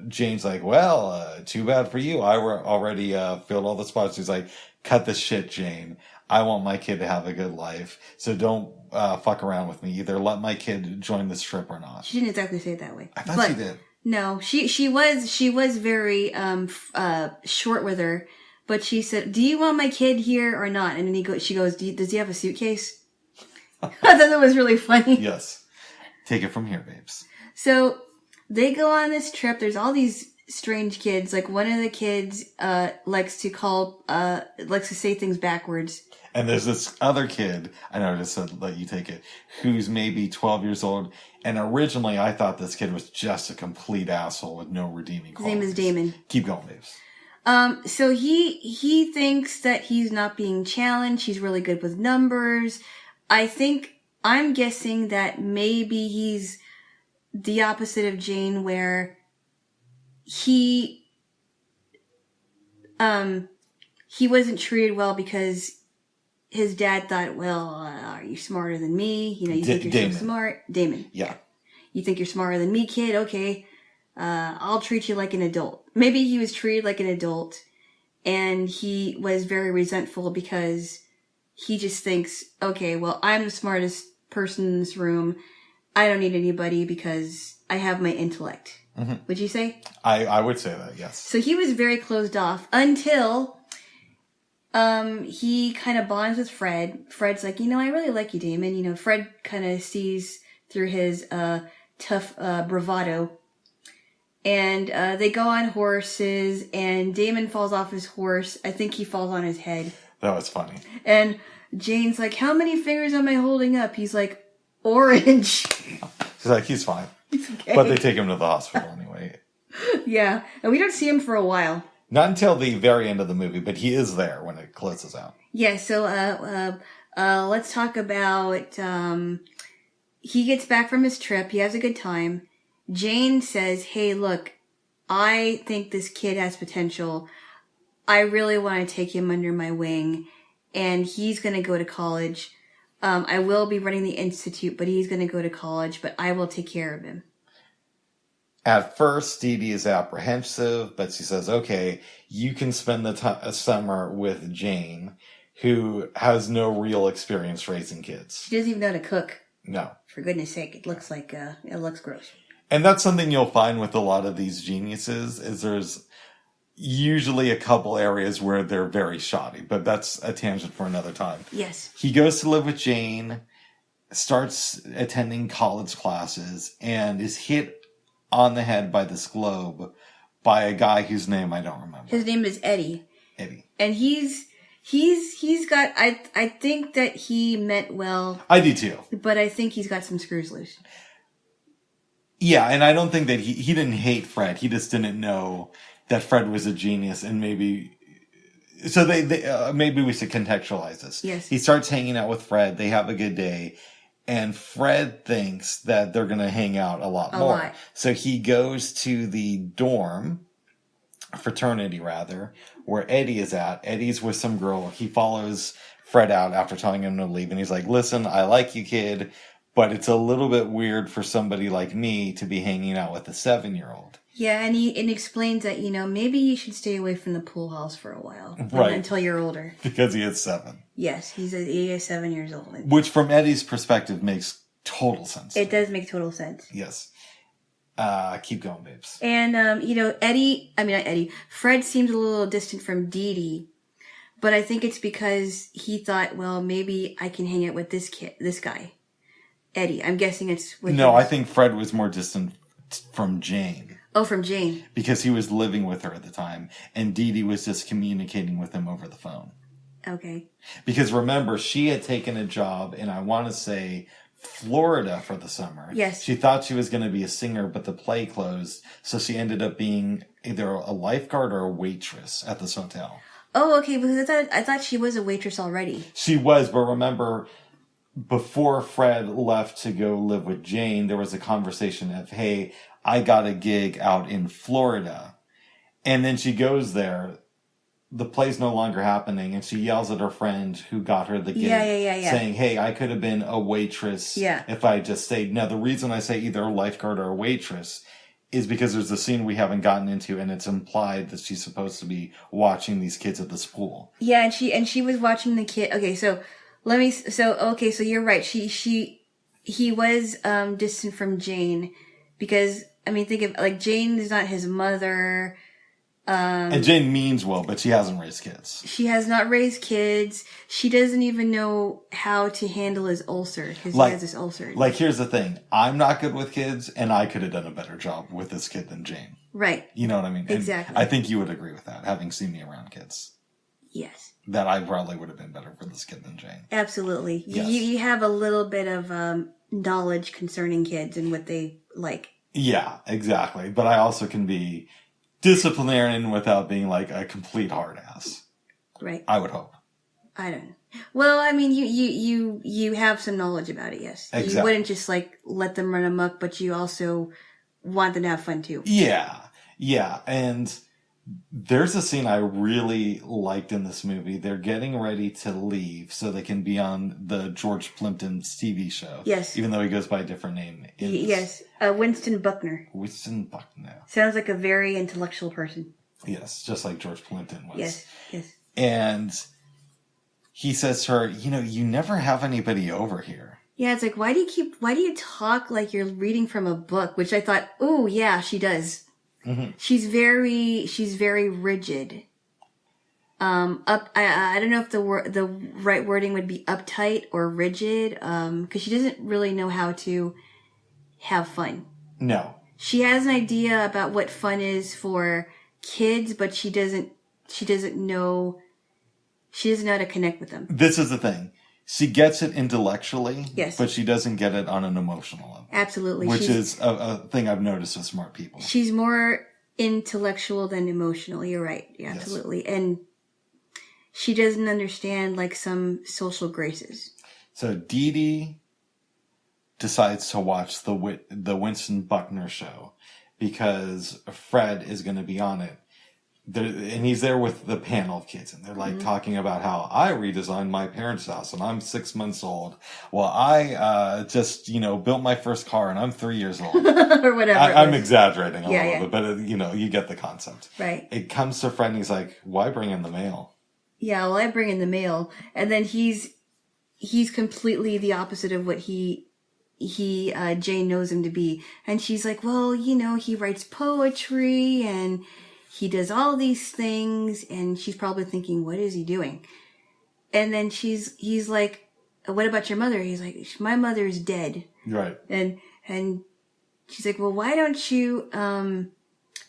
Jane's like, well, too bad for you. I already filled all the spots. She's like, cut this shit, Jane. I want my kid to have a good life. So don't fuck around with me. Either let my kid join this trip or not. She didn't exactly say it that way. I thought she did. No, she was very short with her, but she said, "Do you want my kid here or not?" And then she goes, "Does he have a suitcase?" I thought that was really funny. Yes. Take it from here, babes. So they go on this trip. There's all these strange kids. Like one of the kids likes to say things backwards. And there's this other kid, I know I just said let you take it, who's maybe 12 years old. And originally I thought this kid was just a complete asshole with no redeeming qualities. His name is Damon. Keep going, babes. So he thinks that he's not being challenged. He's really good with numbers. I'm guessing that maybe he's the opposite of Jane, where he wasn't treated well because his dad thought, well, are you smarter than me? You know, you think you're Damon. so smart. Damon. Yeah. You think you're smarter than me, kid? Okay. I'll treat you like an adult. Maybe he was treated like an adult and he was very resentful because he just thinks, okay, well, I'm the smartest person in this room. I don't need anybody because I have my intellect. Mm-hmm. Would you say? I would say that, yes. So he was very closed off until he kind of bonds with Fred. Fred's like, I really like you, Damon. Fred kind of sees through his tough bravado. And they go on horses, and Damon falls off his horse. I think he falls on his head. That was funny. And Jane's like, how many fingers am I holding up? He's like, orange. She's like, he's fine. He's okay. But they take him to the hospital anyway. Yeah. And we don't see him for a while. Not until the very end of the movie, but he is there when it closes out. Yeah, so let's talk about he gets back from his trip. He has a good time. Jane says, hey, look, I think this kid has potential. I really want to take him under my wing, and he's going to go to college. I will be running the institute, but he's going to go to college, but I will take care of him. At first, Dee Dee is apprehensive, but she says, okay, you can spend the summer with Jane, who has no real experience raising kids. She doesn't even know how to cook. No. For goodness sake, it looks gross. And that's something you'll find with a lot of these geniuses, is there's usually a couple areas where they're very shoddy, but that's a tangent for another time. Yes. He goes to live with Jane, starts attending college classes, and is hit on the head by this globe by a guy whose name I don't remember. His name is Eddie. Eddie. And he's got, I think that he meant well. I do too. But I think he's got some screws loose. Yeah, and I don't think that he didn't hate Fred. He just didn't know that Fred was a genius, and maybe... So maybe we should contextualize this. Yes. He starts hanging out with Fred. They have a good day. And Fred thinks that they're going to hang out a lot more. So he goes to the fraternity rather, where Eddie is at. Eddie's with some girl. He follows Fred out after telling him to leave. And he's like, listen, I like you, kid, but it's a little bit weird for somebody like me to be hanging out with a 7-year-old. Yeah, and he explains that, maybe you should stay away from the pool house for a while. Right. Until you're older. Because he is 7. Yes, he is 7 years old. Which, from Eddie's perspective, makes total sense. It does make total sense. Yes. Keep going, babes. And, Fred seems a little distant from Dee Dee. But I think it's because he thought, well, maybe I can hang out with this guy. Eddie. I'm guessing it's with No, I think Fred was more distant from Jane. Oh, from Jane. Because he was living with her at the time. And Dee Dee was just communicating with him over the phone. Okay. Because remember, she had taken a job in, I want to say, Florida for the summer. Yes. She thought she was going to be a singer, but the play closed. So she ended up being either a lifeguard or a waitress at this hotel. Oh, okay, because I thought she was a waitress already. She was, but remember, before Fred left to go live with Jane, there was a conversation of, hey, I got a gig out in Florida. And then she goes there. The play's no longer happening, and she yells at her friend who got her the gig, saying, hey, I could have been a waitress if I had just stayed. Now, the reason I say either a lifeguard or a waitress is because there's a scene we haven't gotten into, and it's implied that she's supposed to be watching these kids at this pool. Yeah, and she was watching the kid. Okay, so so you're right. He was distant from Jane because, I mean, think of, like, Jane is not his mother. And Jane means well, but she hasn't raised kids. She has not raised kids. She doesn't even know how to handle his ulcer because he has this ulcer. Like, here's the thing. I'm not good with kids, and I could have done a better job with this kid than Jane. Right. You know what I mean? Exactly. And I think you would agree with that, having seen me around kids. Yes. That I probably would have been better for this kid than Jane. Absolutely. Yes. You have a little bit of knowledge concerning kids and what they like. Yeah, exactly. But I also can be disciplinarian without being like a complete hard ass. Right. I would hope. I don't know. Well, I mean, you have some knowledge about it, yes. Exactly. You wouldn't just like let them run amok, but you also want them to have fun too. Yeah. Yeah. And there's a scene I really liked in this movie. They're getting ready to leave so they can be on the George Plimpton's TV show. Yes. Even though he goes by a different name. Yes. Winston Buckner. Winston Buckner. Sounds like a very intellectual person. Yes, just like George Plimpton was. Yes, yes. And he says to her, you never have anybody over here. Yeah, it's like, why do you talk like you're reading from a book? Which I thought, oh yeah, she does. Mm-hmm. She's very rigid. I don't know if the right wording would be uptight or rigid. Cause she doesn't really know how to have fun. No. She has an idea about what fun is for kids, but she doesn't know how to connect with them. This is the thing. She gets it intellectually, yes, but she doesn't get it on an emotional level. Absolutely. Which is a thing I've noticed with smart people. She's more intellectual than emotional. You're right. Yeah, absolutely. Yes. And she doesn't understand like some social graces. So Dee Dee decides to watch the Winston Buckner show because Fred is going to be on it. And he's there with the panel of kids, and they're like talking about how I redesigned my parents' house and I'm 6 months old. Well, I just, built my first car and I'm 3 years old. Or whatever. I'm exaggerating a little bit, but you get the concept. Right. It comes to Fred and he's like, why bring in the mail? Yeah, well, I bring in the mail. And then he's completely the opposite of what Jane knows him to be. And she's like, well, he writes poetry and he does all these things, and she's probably thinking, what is he doing? And then he's like, what about your mother? He's like, my mother's dead. Right. And she's like, well, why don't you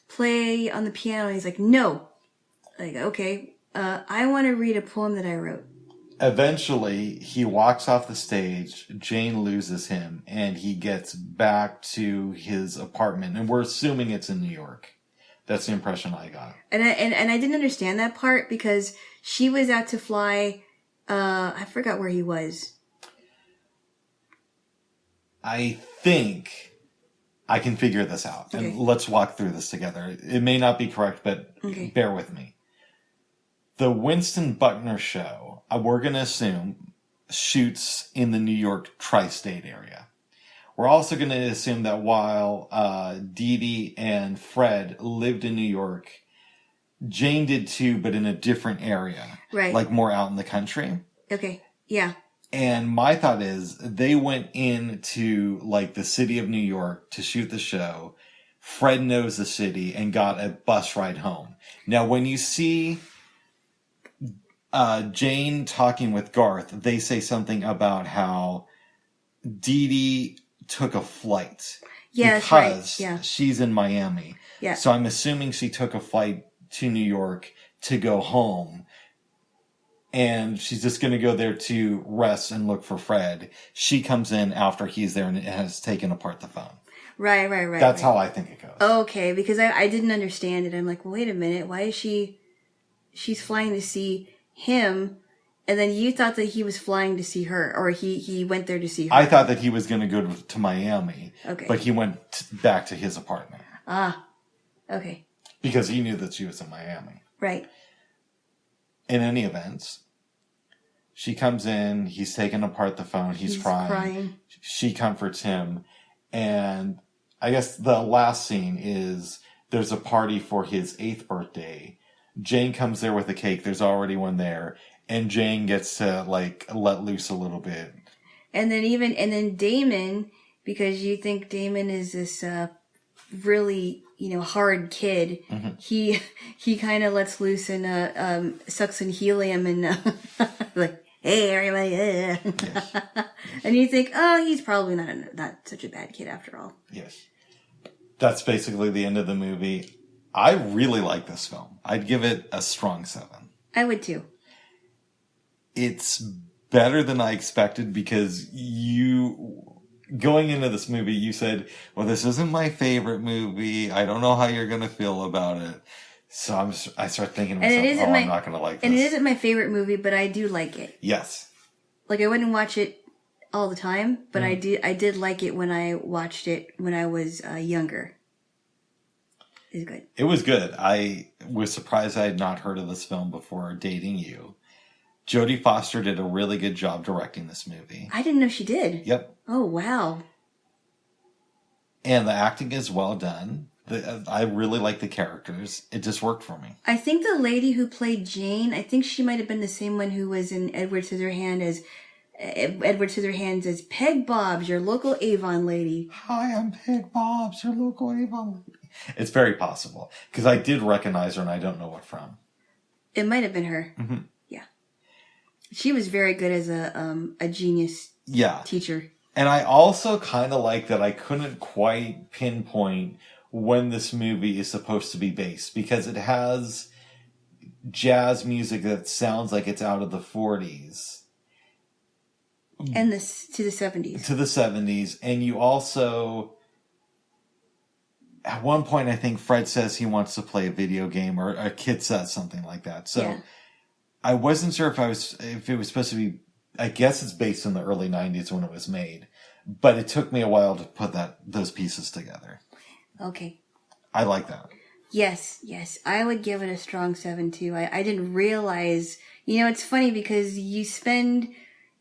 play on the piano? And he's like, no. Like, okay, I want to read a poem that I wrote. Eventually, he walks off the stage, Jane loses him, and he gets back to his apartment, and we're assuming it's in New York. That's the impression I got. And I didn't understand that part because she was out to fly. I forgot where he was. I think I can figure this out. Okay. And let's walk through this together. It may not be correct, but bear with me. The Winston Buckner show, we're going to assume, shoots in the New York tri-state area. We're also going to assume that while Dee Dee and Fred lived in New York, Jane did too, but in a different area. Right. Like more out in the country. Okay. Yeah. And my thought is they went into like the city of New York to shoot the show. Fred knows the city and got a bus ride home. Now, when you see Jane talking with Garth, they say something about how Dee Dee took a flight because she's in Miami. Yeah. So I'm assuming she took a flight to New York to go home. And she's just going to go there to rest and look for Fred. She comes in after he's there and has taken apart the phone. Right. That's how I think it goes. Okay, because I didn't understand it. I'm like, well, wait a minute. Why is she she's flying to see him, and then you thought that he was flying to see her, or he went there to see her. I thought that he was going to go to Miami, Okay. but he went back to his apartment. Ah, okay. Because he knew that she was in Miami. Right. In any event, she comes in, he's taking apart the phone, he's crying. She comforts him, and I guess the last scene is there's a party for his 8th birthday. Jane comes there with a cake, there's already one there, and Jane gets to, like, let loose a little bit. And then Damon, because you think Damon is this really, hard kid, he kind of lets loose and sucks in helium and like, hey everybody, Yes. And you think, oh, he's probably not such a bad kid after all. Yes. That's basically the end of the movie. I really like this film. I'd give it a strong 7. I would too. It's better than I expected because going into this movie, you said, well, this isn't my favorite movie. I don't know how you're going to feel about it. So I start thinking to myself, I'm not going to like this. And it isn't my favorite movie, but I do like it. Yes. Like, I wouldn't watch it all the time, but I did like it when I watched it when I was younger. It was good. It was good. I was surprised I had not heard of this film before dating you. Jodie Foster did a really good job directing this movie. I didn't know she did. Yep. Oh, wow. And the acting is well done. I really like the characters. It just worked for me. I think the lady who played Jane, I think she might have been the same one who was in Edward Scissorhands as Peg Bobs, your local Avon lady. Hi, I'm Peg Bobs, your local Avon lady. It's very possible. Because I did recognize her and I don't know what from. It might have been her. Mm-hmm. Yeah. She was very good as a genius teacher. And I also kind of like that I couldn't quite pinpoint when this movie is supposed to be based. Because it has jazz music that sounds like it's out of the 40s. And to the 70s. To the 70s. And you also... At one point, I think Fred says he wants to play a video game, or a kid says something like that. So I wasn't sure if it was supposed to be. I guess it's based in the early 90s when it was made, but it took me a while to put those pieces together. Okay. I like that. Yes. I would give it a strong 7 too. I didn't realize. It's funny because you spend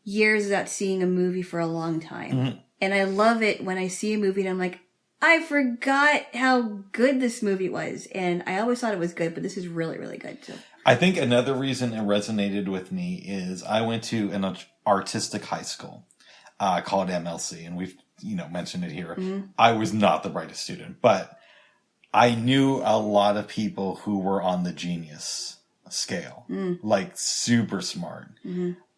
years without seeing a movie for a long time, and I love it when I see a movie and I'm like, I forgot how good this movie was. And I always thought it was good, but this is really, really good too. I think another reason it resonated with me is I went to an artistic high school called MLC, and we've mentioned it here. Mm-hmm. I was not the brightest student, but I knew a lot of people who were on the genius scale, like super smart,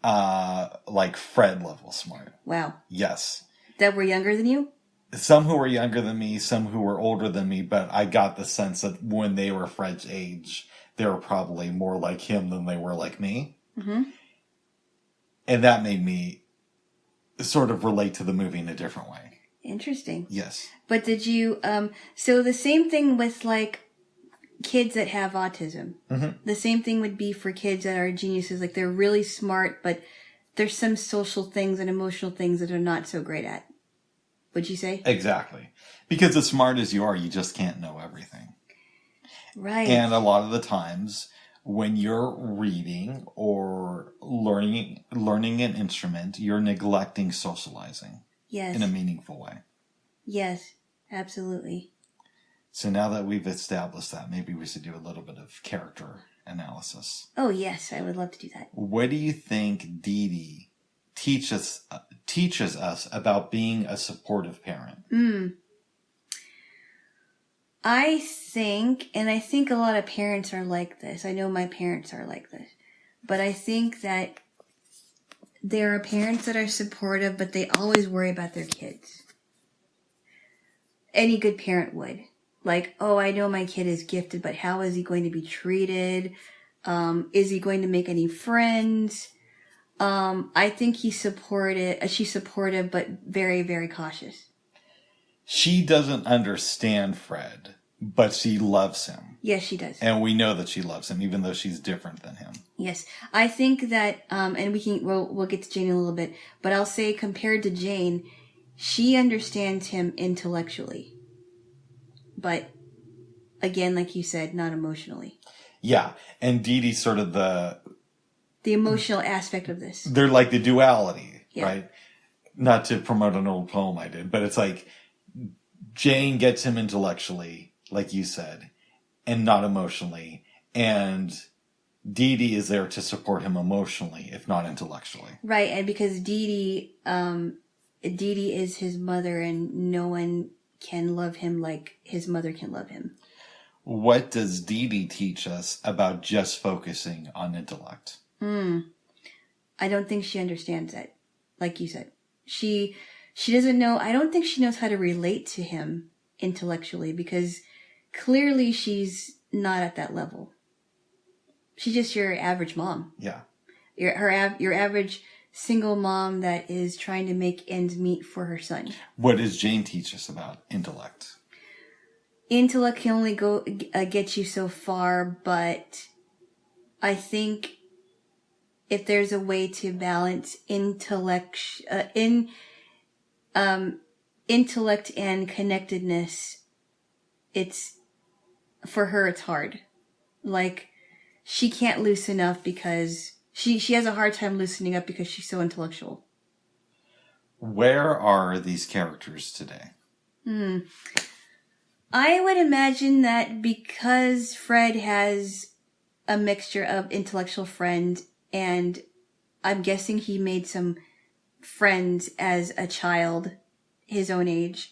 like Fred level smart. Wow. Yes. That were younger than you? Some who were younger than me, some who were older than me, but I got the sense that when they were Fred's age, they were probably more like him than they were like me. Mm-hmm. And that made me sort of relate to the movie in a different way. Interesting. Yes. But did you, so the same thing with like kids that have autism. Mm-hmm. The same thing would be for kids that are geniuses. Like they're really smart, but there's some social things and emotional things that they're not so great at. Would you say? Exactly. Because as smart as you are, you just can't know everything. Right. And a lot of the times when you're reading or learning an instrument, you're neglecting socializing. Yes. In a meaningful way. Yes, absolutely. So now that we've established that, maybe we should do a little bit of character analysis. Oh, yes. I would love to do that. What do you think Dee Dee teaches us about being a supportive parent? I think a lot of parents are like this. I know my parents are like this. But I think that there are parents that are supportive, but they always worry about their kids. Any good parent would. Like, oh, I know my kid is gifted, but how is he going to be treated? Is he going to make any friends? I think she's supportive, but very, very cautious. She doesn't understand Fred. But she loves him. Yes, she does. And we know that she loves him, even though she's different than him. Yes. I think that, and we'll get to Jane in a little bit, but I'll say compared to Jane, she understands him intellectually. But, again, like you said, not emotionally. Yeah. And Dee Dee's sort of the emotional aspect of this. They're like the duality, yeah. right? Not to promote an old poem I did, but it's like Jane gets him intellectually, like you said, and not emotionally. And Dee Dee is there to support him emotionally, if not intellectually. Right, and because Dee Dee is his mother, and no one can love him like his mother can love him. What does Dee Dee teach us about just focusing on intellect? I don't think she understands that, like you said. She doesn't know, I don't think she knows how to relate to him intellectually, because clearly she's not at that level. She's just your average mom. Yeah. Your average single mom that is trying to make ends meet for her son. What does Jane teach us about intellect? Intellect can only get you so far, but I think if there's a way to balance intellect and connectedness, for her it's hard. Like, she can't loosen up because she has a hard time loosening up because she's so intellectual. Where are these characters today? I would imagine that because Fred has a mixture of intellectual friend, and I'm guessing he made some friends as a child, his own age.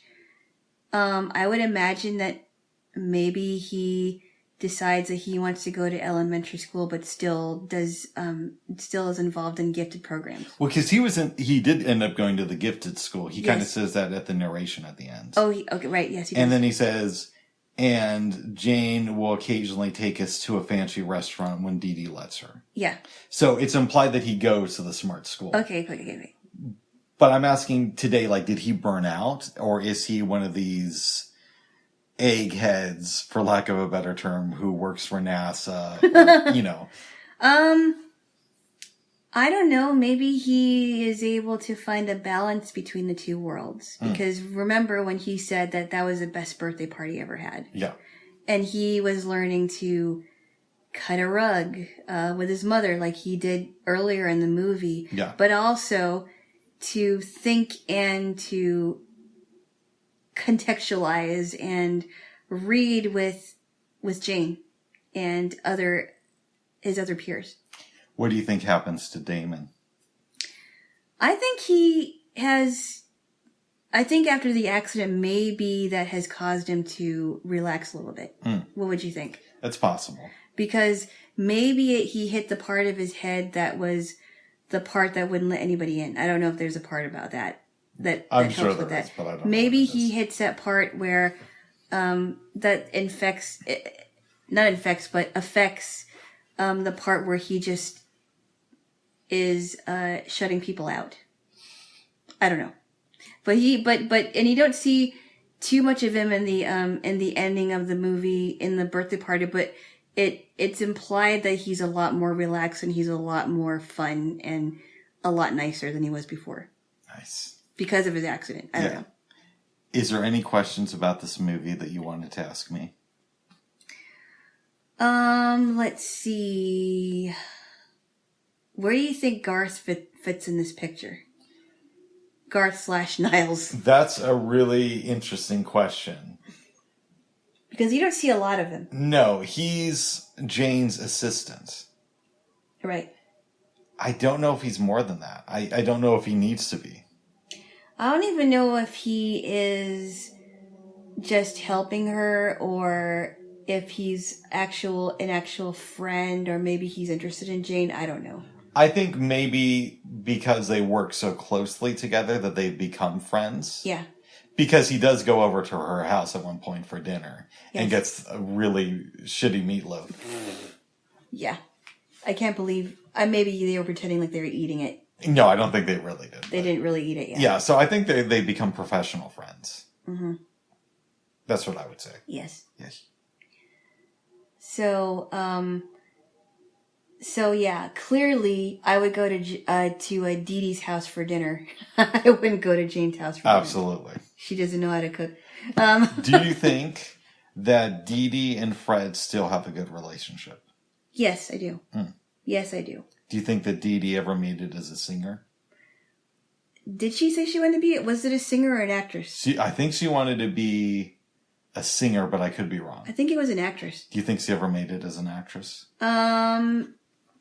I would imagine that maybe he decides that he wants to go to elementary school, but still is involved in gifted programs. Well, because he did end up going to the gifted school. He kind of says that at the narration at the end. Oh, okay, right, yes. And then he says, and Jane will occasionally take us to a fancy restaurant when Dee Dee lets her. Yeah. So it's implied that he goes to the smart school. Okay. But I'm asking today, like, did he burn out? Or is he one of these eggheads, for lack of a better term, who works for NASA? Or, you know. I don't know. Maybe he is able to find a balance between the two worlds. Because remember when he said that was the best birthday party he ever had. Yeah. And he was learning to cut a rug with his mother like he did earlier in the movie. Yeah. But also to think and to contextualize and read with Jane and his other peers. What do you think happens to Damon? I think after the accident, maybe that has caused him to relax a little bit. What would you think? That's possible. Because maybe he hit the part of his head that was the part that wouldn't let anybody in. I don't know if there's a part about that I'm helps sure with there that. is, but I don't Maybe know he hits that part where that affects the part where he just is shutting people out. I don't know, but you don't see too much of him in the ending of the movie in the birthday party. But it's implied that he's a lot more relaxed and he's a lot more fun and a lot nicer than he was before. Nice. Because of his accident. I don't know. Is there any questions about this movie that you wanted to ask me? Let's see. Where do you think Garth fits in this picture? Garth/Niles. That's a really interesting question. Because you don't see a lot of him. No, he's Jane's assistant. Right. I don't know if he's more than that. I don't know if he needs to be. I don't even know if he is just helping her or if he's an actual friend, or maybe he's interested in Jane. I don't know. I think maybe because they work so closely together that they've become friends. Yeah. Because he does go over to her house at one point for dinner and gets a really shitty meatloaf. Yeah. I can't believe... maybe they were pretending like they were eating it. No, I don't think they really did. They didn't really eat it yet. Yeah, so I think they become professional friends. Mm-hmm. That's what I would say. Yes. Yes. So, yeah, clearly I would go to Dee Dee's house for dinner. I wouldn't go to Jane's house for dinner. Absolutely. She doesn't know how to cook. Do you think that Dee Dee and Fred still have a good relationship? Yes, I do. Yes, I do. Do you think that Dee Dee ever made it as a singer? Did she say she wanted to be? Was it a singer or an actress? I think she wanted to be a singer, but I could be wrong. I think it was an actress. Do you think she ever made it as an actress?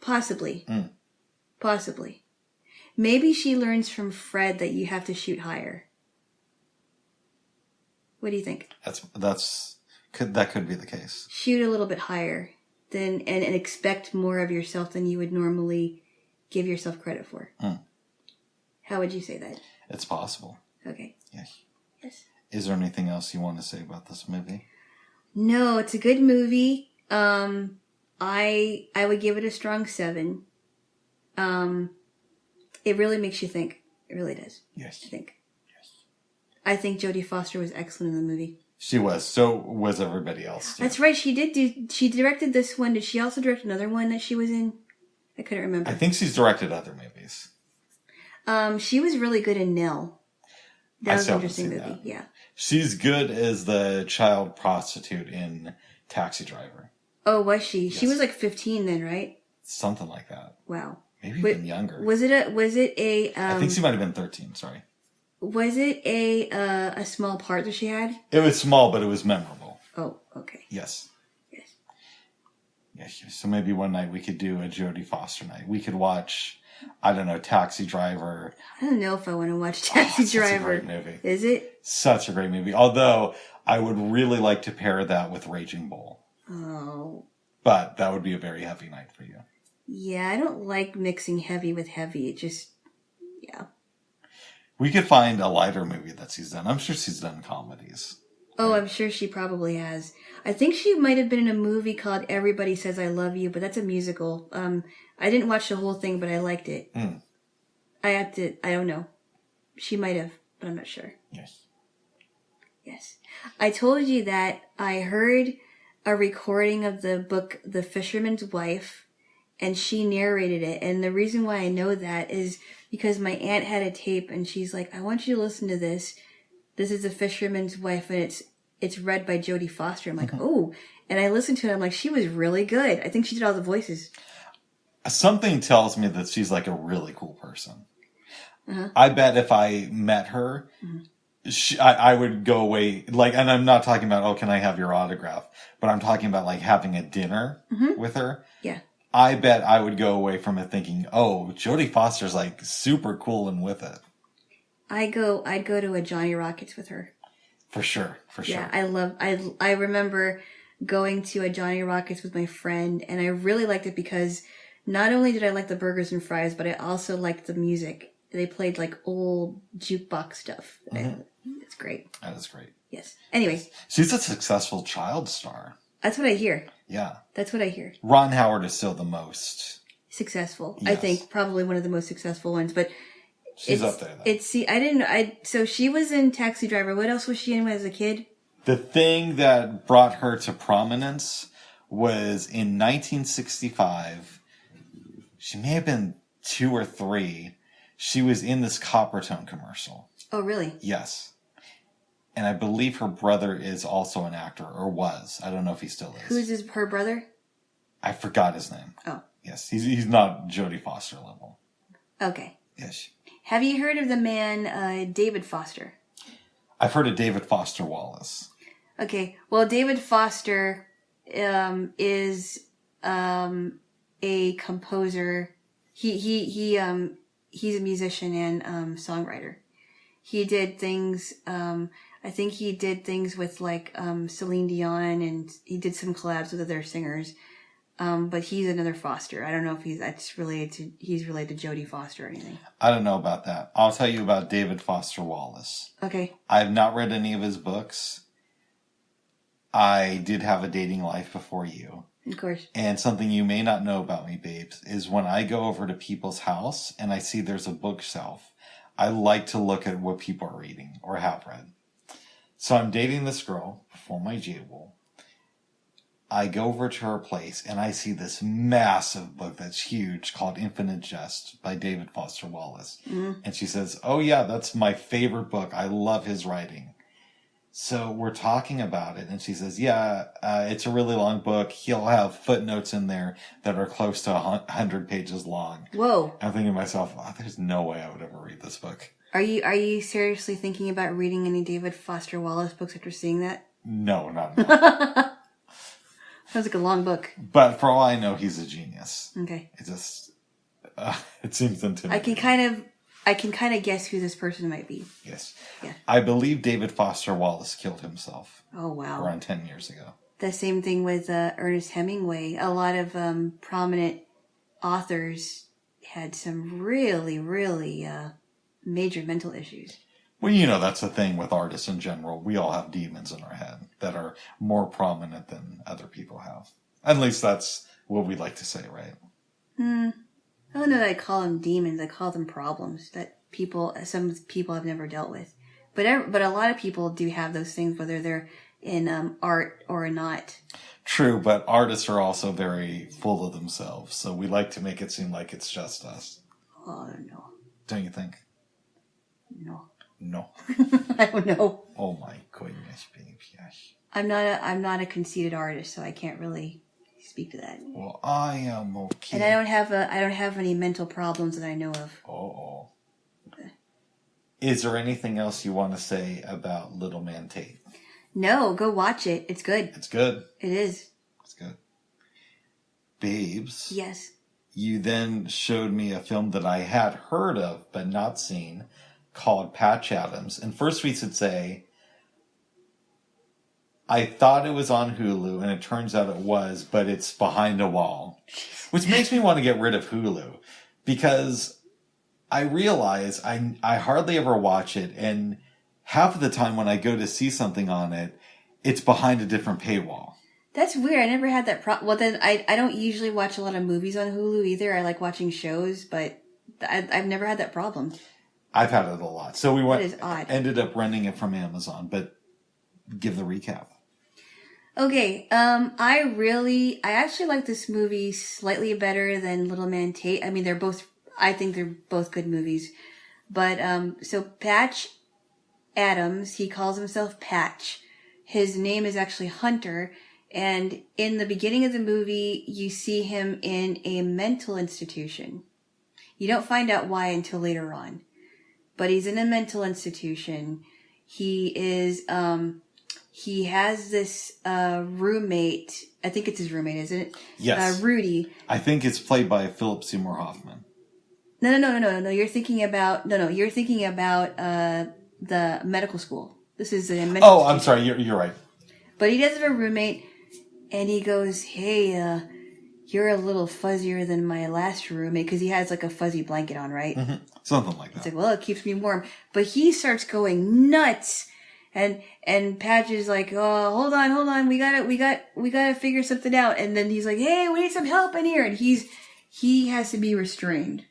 Possibly. Possibly. Maybe she learns from Fred that you have to shoot higher. What do you think? That could be the case. Shoot a little bit higher and expect more of yourself than you would normally give yourself credit for. How would you say that? It's possible. Okay. Yes. Yes. Is there anything else you want to say about this movie? No, it's a good movie. I would give it a strong 7. It really makes you think. It really does. Yes. I think. Yes. I think Jodie Foster was excellent in the movie. She was. So was everybody else, too. That's right. She directed this one. Did she also direct another one that she was in? I couldn't remember. I think she's directed other movies. She was really good in Nell. That was an interesting movie. That. Yeah. She's good as the child prostitute in Taxi Driver. Oh, was she? Yes. She was like 15 then, right? Something like that. Wow. Maybe even younger. Was it a? I think she might have been 13. Sorry. Was it a small part that she had? It was small, but it was memorable. Oh, okay. Yes. Yes. Yes. So maybe one night we could do a Jodie Foster night. We could watch, I don't know, Taxi Driver. I don't know if I want to watch Taxi Driver. It's a great movie. Is it? Such a great movie. Although I would really like to pair that with Raging Bull. Oh. But that would be a very heavy night for you. Yeah, I don't like mixing heavy with heavy. It just, yeah. We could find a lighter movie that she's done. I'm sure she's done comedies. Oh, I'm sure she probably has. I think she might have been in a movie called Everybody Says I Love You, but that's a musical. I didn't watch the whole thing, but I liked it. I don't know. She might have, but I'm not sure. Yes. Yes. I told you that I heard a recording of the book The Fisherman's Wife, and she narrated it. And the reason why I know that is because my aunt had a tape, and she's like, I want you to listen to this. This is The Fisherman's Wife, and it's read by Jodie Foster. I'm like, oh. And I listened to it. I'm like, she was really good. I think she did all the voices. Something tells me that she's like a really cool person. I bet if I met her, I would go away, like, and I'm not talking about, oh, can I have your autograph? But I'm talking about like having a dinner with her. Yeah. I bet I would go away from it thinking, oh, Jodie Foster's like super cool and with it. I'd go to a Johnny Rockets with her. For sure. Yeah, I remember going to a Johnny Rockets with my friend, and I really liked it because not only did I like the burgers and fries, but I also liked the music. They played like old jukebox stuff. It's great. That is great. Yes. Anyways. She's a successful child star. That's what I hear. Yeah. That's what I hear. Ron Howard is still the most successful. Yes. I think probably one of the most successful ones, but she's up there. Though. So she was in Taxi Driver. What else was she in as a kid? The thing that brought her to prominence was in 1965. She may have been 2 or 3. She was in this Coppertone commercial. Oh, really? Yes. And I believe her brother is also an actor, or was. I don't know if he still is. Who's her brother? I forgot his name. Oh. Yes, he's not Jodie Foster level. Okay. Yes. Have you heard of the man David Foster? I've heard of David Foster Wallace. Okay. Well, David Foster is a composer. He's a musician and songwriter. He did things. I think he did things with like Celine Dion, and he did some collabs with other singers. But he's another Foster. I don't know if he's related to Jodie Foster or anything. I don't know about that. I'll tell you about David Foster Wallace. Okay. I've not read any of his books. I did have a dating life before you. Of course. And something you may not know about me, babes, is when I go over to people's house and I see there's a bookshelf, I like to look at what people are reading or have read. So I'm dating this girl before my Jaylo. I go over to her place and I see this massive book that's huge called Infinite Jest by David Foster Wallace. Mm. And she says, oh yeah, that's my favorite book. I love his writing. So we're talking about it and she says, yeah, it's a really long book. He'll have footnotes in there that are close to 100 pages long. Whoa. I'm thinking to myself, oh, there's no way I would ever read this book. Are you seriously thinking about reading any David Foster Wallace books after seeing that? No, not at all. Sounds like a long book. But for all I know, he's a genius. Okay. It just, it seems intimidating. I can kind of guess who this person might be. Yes. Yeah. I believe David Foster Wallace killed himself. Oh, wow. Around 10 years ago. The same thing with Ernest Hemingway. A lot of prominent authors had some really, really major mental issues. Well, you know, that's the thing with artists in general. We all have demons in our head that are more prominent than other people have. At least that's what we like to say, right? I don't know that I call them demons. I call them problems that some people have never dealt with. But a lot of people do have those things, whether they're in art or not. True, but artists are also very full of themselves. So we like to make it seem like it's just us. Oh, no. Don't you think? No. No. I don't know. Oh my goodness, baby. I'm not a conceited artist, so I can't really speak to that. Well, I am okay. And I don't have any mental problems that I know of. Oh. Is there anything else you want to say about Little Man Tate? No, go watch it. It's good. It's good. It is. It's good. Babes. Yes. You then showed me a film that I had heard of but not seen called Patch Adams. And first we should say, I thought it was on Hulu, and it turns out it was, but it's behind a wall. Which makes me want to get rid of Hulu. Because I realize I hardly ever watch it, and half of the time when I go to see something on it, it's behind a different paywall. That's weird. I never had that problem. Well, then I don't usually watch a lot of movies on Hulu either. I like watching shows, but I've never had that problem. I've had it a lot. So That is odd. Ended up renting it from Amazon, but give the recap. Okay, I actually like this movie slightly better than Little Man Tate. I mean, I think they're both good movies. But, so Patch Adams, he calls himself Patch. His name is actually Hunter. And in the beginning of the movie, you see him in a mental institution. You don't find out why until later on. But he's in a mental institution. He is, he has this roommate. I think it's his roommate, isn't it? Yes. Rudy. I think it's played by Philip Seymour Hoffman. No. You're thinking about the medical school. This is a mental. Oh, I'm sorry. You're right. But he does have a roommate, and he goes, "Hey, you're a little fuzzier than my last roommate," because he has like a fuzzy blanket on, right? Mm-hmm. Something like that. It's like, well, it keeps me warm. But he starts going nuts. And Patch is like, oh, hold on, we gotta figure something out. And then he's like, hey, we need some help in here. And he has to be restrained.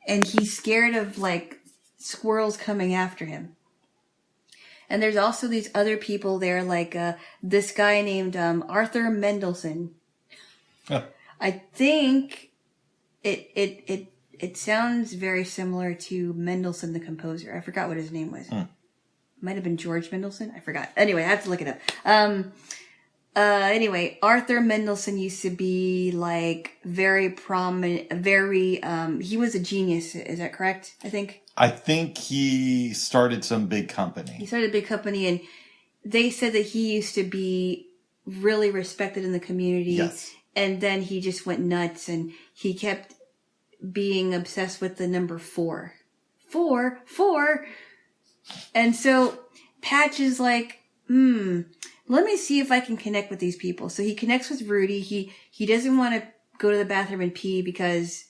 And he's scared of like squirrels coming after him. And there's also these other people there, like this guy named Arthur Mendelsohn. Huh. I think it sounds very similar to Mendelssohn the composer. I forgot what his name was. Might have been George Mendelssohn. I forgot. Anyway, I have to look it up. Anyway, Arthur Mendelssohn used to be like very prominent, he was a genius. Is that correct? I think he started some big company. He started a big company, and they said that he used to be really respected in the community. Yes. And then he just went nuts, and he kept being obsessed with the number 4. 4. And so Patch is like, let me see if I can connect with these people. So he connects with Rudy. He doesn't want to go to the bathroom and pee because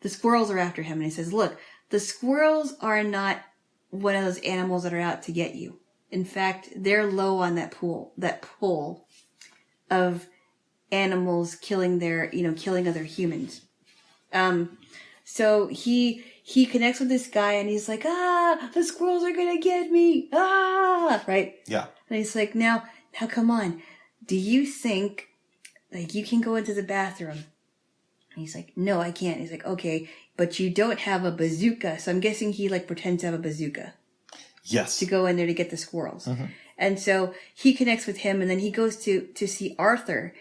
the squirrels are after him. And he says, look, the squirrels are not one of those animals that are out to get you. In fact, they're low on that pull of animals killing other humans. So he he connects with this guy and he's like, the squirrels are going to get me. Right? Yeah. And he's like, now come on. Do you think like you can go into the bathroom? And he's like, no, I can't. He's like, okay, but you don't have a bazooka. So I'm guessing he like pretends to have a bazooka. Yes. To go in there to get the squirrels. Mm-hmm. And so he connects with him and then he goes to see Arthur.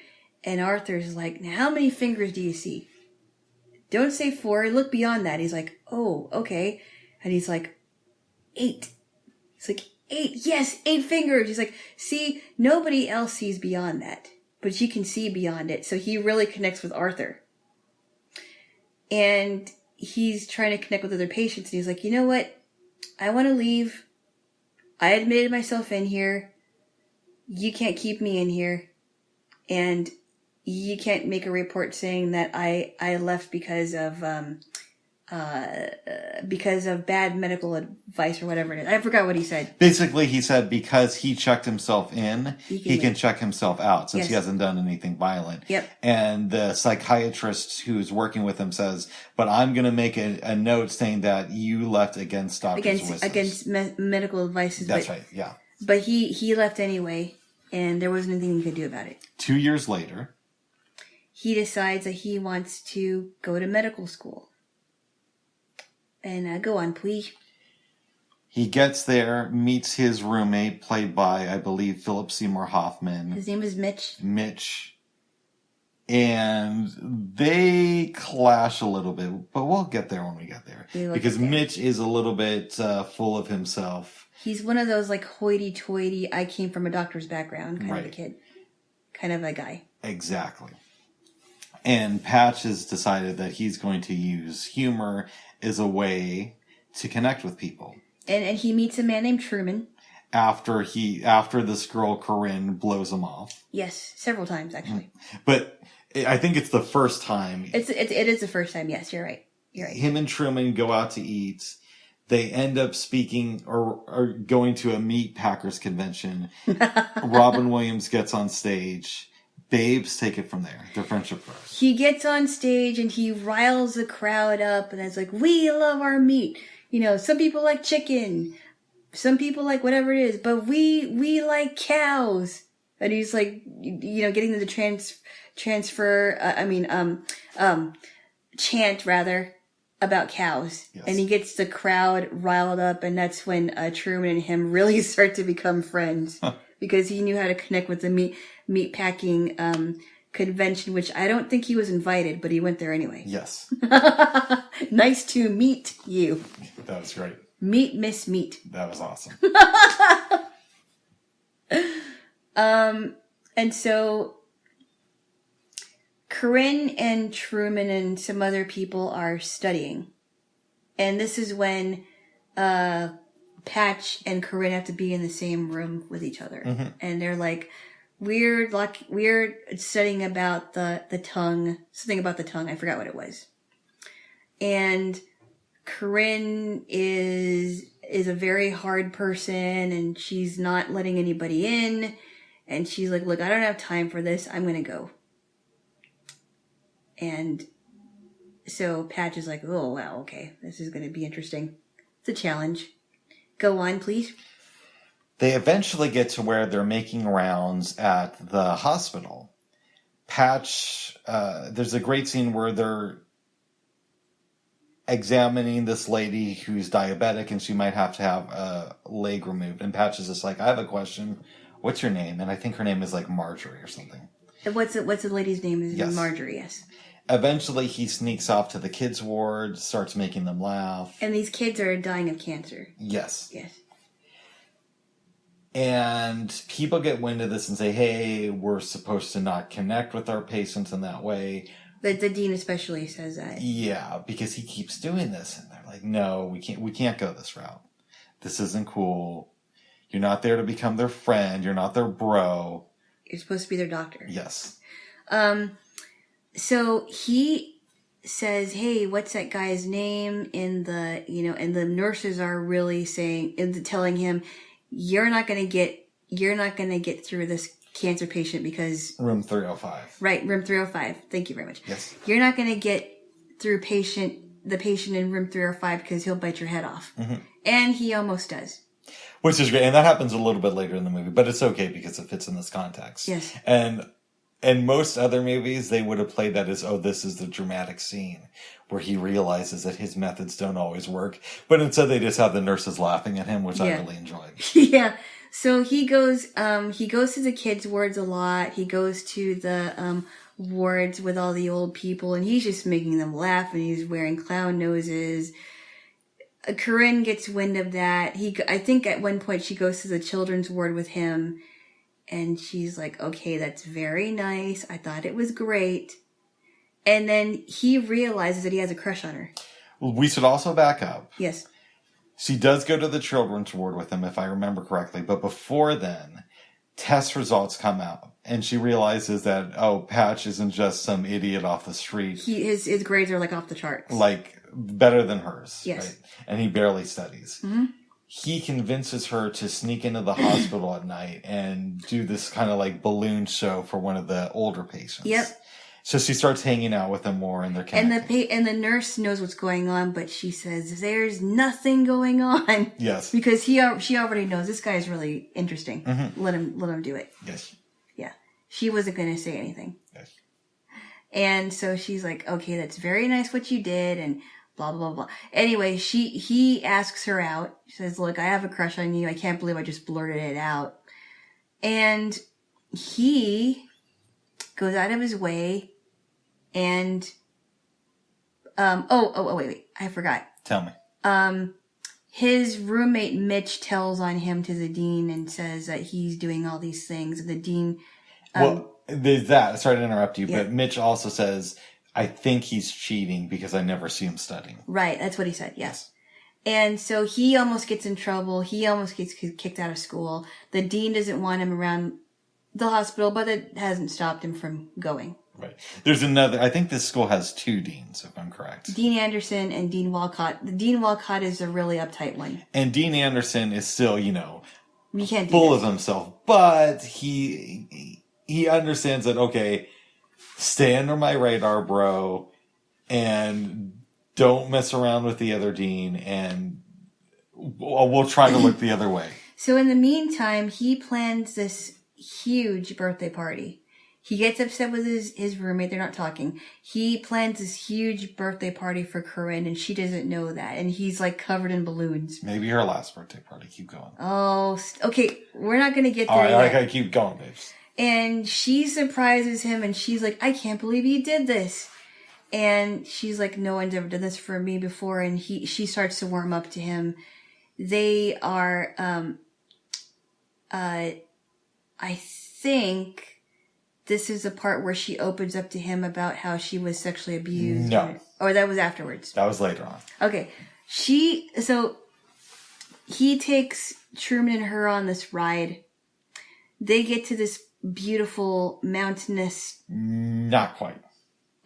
And Arthur's like, now how many fingers do you see? Don't say 4. Look beyond that. He's like, oh, okay. And he's like, 8. He's like, 8. Yes, 8 fingers. He's like, see, nobody else sees beyond that. But you can see beyond it. So he really connects with Arthur. And he's trying to connect with other patients. And he's like, you know what? I want to leave. I admitted myself in here. You can't keep me in here. And you can't make a report saying that I left because of bad medical advice or whatever it is. I forgot what he said. Basically, he said because he checked himself in, he can check himself out since he hasn't done anything violent. Yep. And the psychiatrist who's working with him says, but I'm going to make a note saying that you left against doctor's wishes. Against medical advice. That's right, yeah. But he left anyway, and there wasn't anything he could do about it. 2 years later, he decides that he wants to go to medical school. And go on, please. He gets there, meets his roommate, played by, I believe, Philip Seymour Hoffman. His name is Mitch. And they clash a little bit, but we'll get there when we get there. Because Mitch is a little bit full of himself. He's one of those, like, hoity-toity, I came from a doctor's background kind of a kid. Kind of a guy. Exactly. And Patch has decided that he's going to use humor as a way to connect with people. And he meets a man named Truman. After this girl, Corinne, blows him off. Yes, several times, actually. But I think it's the first time. It is the first time, yes, you're right. Him and Truman go out to eat. They end up speaking or going to a meat packers convention. Robin Williams gets on stage. Babes take it from there. Their friendship grows. He gets on stage and he riles the crowd up and it's like, we love our meat. You know, some people like chicken. Some people like whatever it is, but we like cows. And he's like, you know, getting them to chant rather about cows. Yes. And he gets the crowd riled up and that's when Truman and him really start to become friends. Because he knew how to connect with the meat packing convention, which I don't think he was invited, but he went there anyway. Yes. Nice to meet you. That was great. Meet Miss Meat. That was awesome. And so Corinne and Truman and some other people are studying. And this is when Patch and Corinne have to be in the same room with each other. Mm-hmm. And they're like, we're studying about the tongue, something about the tongue. I forgot what it was. And Corinne is a very hard person and she's not letting anybody in. And she's like, look, I don't have time for this. I'm going to go. And so Patch is like, oh, wow, okay. This is going to be interesting. It's a challenge. Go on, please. They eventually get to where they're making rounds at the hospital. Patch, there's a great scene where they're examining this lady who's diabetic and she might have to have a leg removed. And Patch is just like, I have a question. What's your name? And I think her name is like Marjorie or something. What's the lady's name? Is yes. Marjorie, yes. Eventually, he sneaks off to the kids' ward, starts making them laugh. And these kids are dying of cancer. Yes. Yes. And people get wind of this and say, hey, we're supposed to not connect with our patients in that way. The dean especially says that. Yeah, because he keeps doing this. And they're like, no, we can't go this route. This isn't cool. You're not there to become their friend. You're not their bro. You're supposed to be their doctor. Yes. So he says, hey, what's that guy's name? And the nurses are really telling him, you're not going to get through this cancer patient because room 305. Right. Room 305. Thank you very much. Yes. You're not going to get through patient the patient in room 305 because he'll bite your head off. And he almost does. Which is great. And that happens a little bit later in the movie, but it's okay because it fits in this context. Yes. And in most other movies, they would have played that as, oh, this is the dramatic scene where he realizes that his methods don't always work. But instead they just have the nurses laughing at him, which I really enjoyed. Yeah. So he goes to the kids' wards a lot. He goes to the wards with all the old people, and he's just making them laugh, and he's wearing clown noses. Corinne gets wind of that. I think at one point she goes to the children's ward with him, and she's like, okay, that's very nice. I thought it was great. And then he realizes that he has a crush on her. Well, we should also back up. Yes. She does go to the children's ward with him, if I remember correctly. But before then, test results come out. And she realizes that, oh, Patch isn't just some idiot off the street. His grades are like off the charts. Like, better than hers. Yes. Right? And he barely studies. Mm-hmm. He convinces her to sneak into the hospital at night and do this kind of like balloon show for one of the older patients. Yep. So she starts hanging out with him more, and they're connecting. And the nurse knows what's going on, but she says there's nothing going on. Yes. Because she already knows this guy is really interesting. Mm-hmm. Let him do it. Yes. Yeah. She wasn't going to say anything. Yes. And so she's like, okay, that's very nice what you did, and blah, blah, blah. Anyway, he asks her out. She says, look, I have a crush on you. I can't believe I just blurted it out. And he goes out of his way and, wait, I forgot. Tell me. His roommate Mitch tells on him to the dean and says that he's doing all these things. And the dean, well, there's that. Sorry to interrupt you, but Mitch also says, I think he's cheating because I never see him studying. Right. That's what he said. Yes. And so he almost gets in trouble. He almost gets kicked out of school. The dean doesn't want him around the hospital, but it hasn't stopped him from going. Right. There's another, I think this school has 2 deans, if I'm correct. Dean Anderson and Dean Walcott. The Dean Walcott is a really uptight one. And Dean Anderson is still, you can't full of himself, but he understands that, okay, stay under my radar, bro, and don't mess around with the other dean, and we'll try to look the other way. So in the meantime, he plans this huge birthday party. He gets upset with his roommate. They're not talking. He plans this huge birthday party for Corinne, and she doesn't know that. And he's like covered in balloons. Maybe her last birthday party. Keep going. Oh, okay. We're not going to get there yet. All right, I gotta keep going, babes. And she surprises him, and she's like, I can't believe you did this. And she's like, no one's ever done this for me before. And she starts to warm up to him. They are, I think this is the part where she opens up to him about how she was sexually abused. No. Or that was afterwards. That was later on. Okay. So he takes Truman and her on this ride. They get to this beautiful mountainous. Not quite.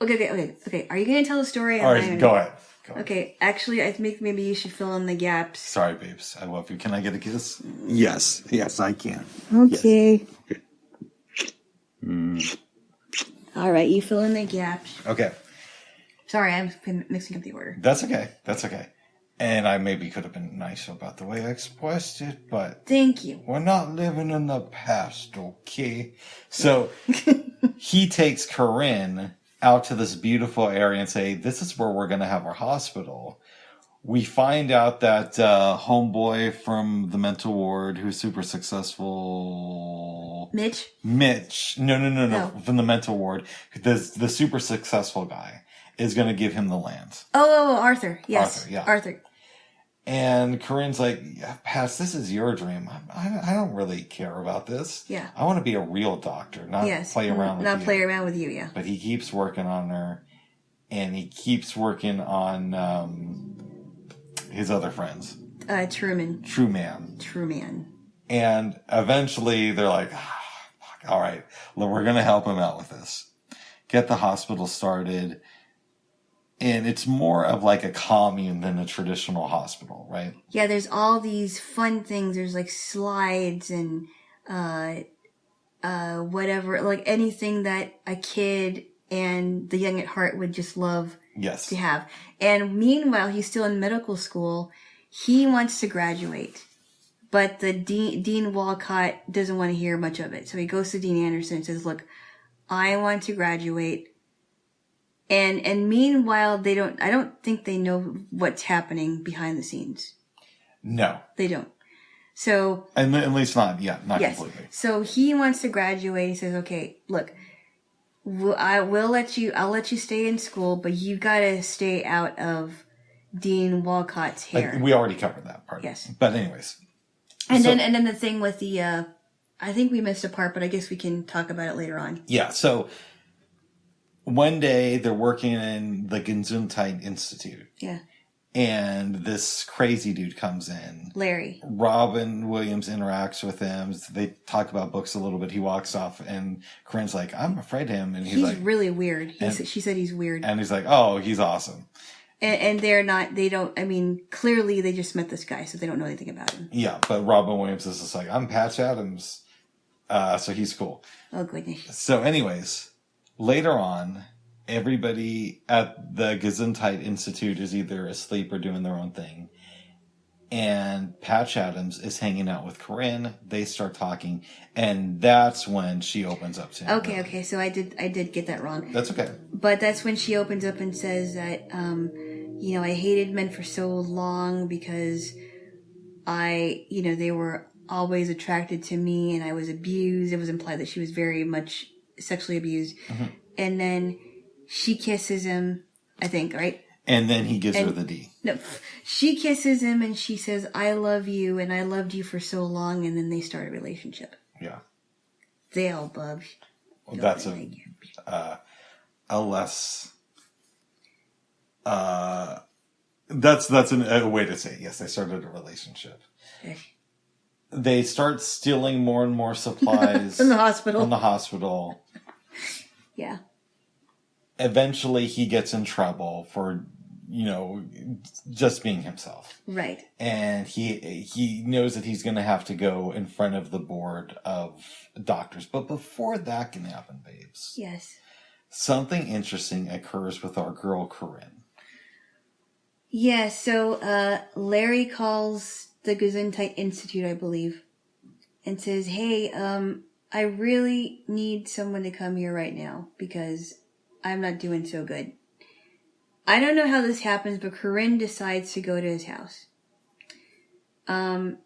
Okay. Are you going to tell the story? All right, go ahead. Okay, actually, I think maybe you should fill in the gaps. Sorry, babes. I love you. Can I get a kiss? Yes, I can. Okay. Yes. All right, you fill in the gaps. Okay. Sorry, I'm mixing up the order. That's okay. And I maybe could have been nicer about the way I expressed it, but... Thank you. We're not living in the past, okay? So, he takes Corinne out to this beautiful area and say, this is where we're going to have our hospital. We find out that homeboy from the mental ward, who's super successful... Mitch? No. From the mental ward. The super successful guy is going to give him the land. Oh, Arthur. Yes. Arthur, yeah. Arthur. And Corinne's like, Pass, this is your dream. I don't really care about this. Yeah. I want to be a real doctor, not play around with you. Not play around with you, yeah. But he keeps working on her, and he keeps working on his other friends. Truman. Truman. And eventually they're like, all right, we're going to help him out with this. Get the hospital started. And it's more of like a commune than a traditional hospital, right? Yeah, there's all these fun things. There's like slides and whatever, like anything that a kid and the young at heart would just love. Yes. to have. And meanwhile, he's still in medical school. He wants to graduate. But the Dean Walcott doesn't want to hear much of it. So he goes to Dean Anderson and says, look, I want to graduate. And meanwhile, I don't think they know what's happening behind the scenes. No. They don't. So. And at least not completely. So he wants to graduate. He says, okay, look, I'll let you stay in school, but you gotta stay out of Dean Walcott's hair. We already covered that part. Yes. But anyways. And then the thing with the, I think we missed a part, but I guess we can talk about it later on. Yeah. So one day they're working in the Gesundheit Institute. Yeah. And this crazy dude comes in. Larry. Robin Williams interacts with him. They talk about books a little bit. He walks off and Corinne's like, I'm afraid of him. And he's like, really weird. She said he's weird. And he's like, oh, he's awesome. And clearly they just met this guy, so they don't know anything about him. Yeah, but Robin Williams is just like, I'm Patch Adams. So he's cool. Oh, goodness. So anyways, later on, everybody at the Gesundheit Institute is either asleep or doing their own thing. And Patch Adams is hanging out with Corinne. They start talking. And that's when she opens up to him. Okay. So I did get that wrong. That's okay. But that's when she opens up and says that, I hated men for so long because they were always attracted to me and I was abused. It was implied that she was very much sexually abused. Mm-hmm. And then she kisses him, I think, right? And then he gives her the D. No, she kisses him and she says, I love you and I loved you for so long. And then they start a relationship. Yeah. They all bub. Well, that's a less... that's a way to say it. Yes, they started a relationship. They start stealing more and more supplies. From the hospital. Yeah. Eventually, he gets in trouble for, just being himself. Right. And he knows that he's going to have to go in front of the board of doctors. But before that can happen, babes. Yes. Something interesting occurs with our girl, Corinne. Yeah, so Larry calls the Gesundheit Institute, I believe, and says, hey, I really need someone to come here right now because I'm not doing so good. I don't know how this happens, but Corinne decides to go to his house.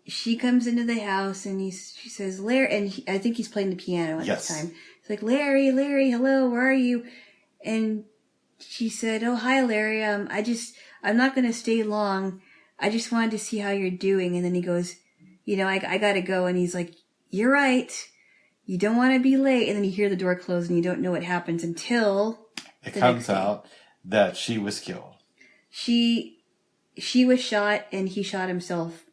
She comes into the house and she says, Larry, and I think he's playing the piano at this time. It's like, Larry, hello, where are you? And she said, oh, hi, Larry. I'm not going to stay long. I just wanted to see how you're doing. And then he goes, I got to go. And he's like, you're right. You don't want to be late. And then you hear the door close and you don't know what happens until it comes out that she was killed. She was shot and he shot himself.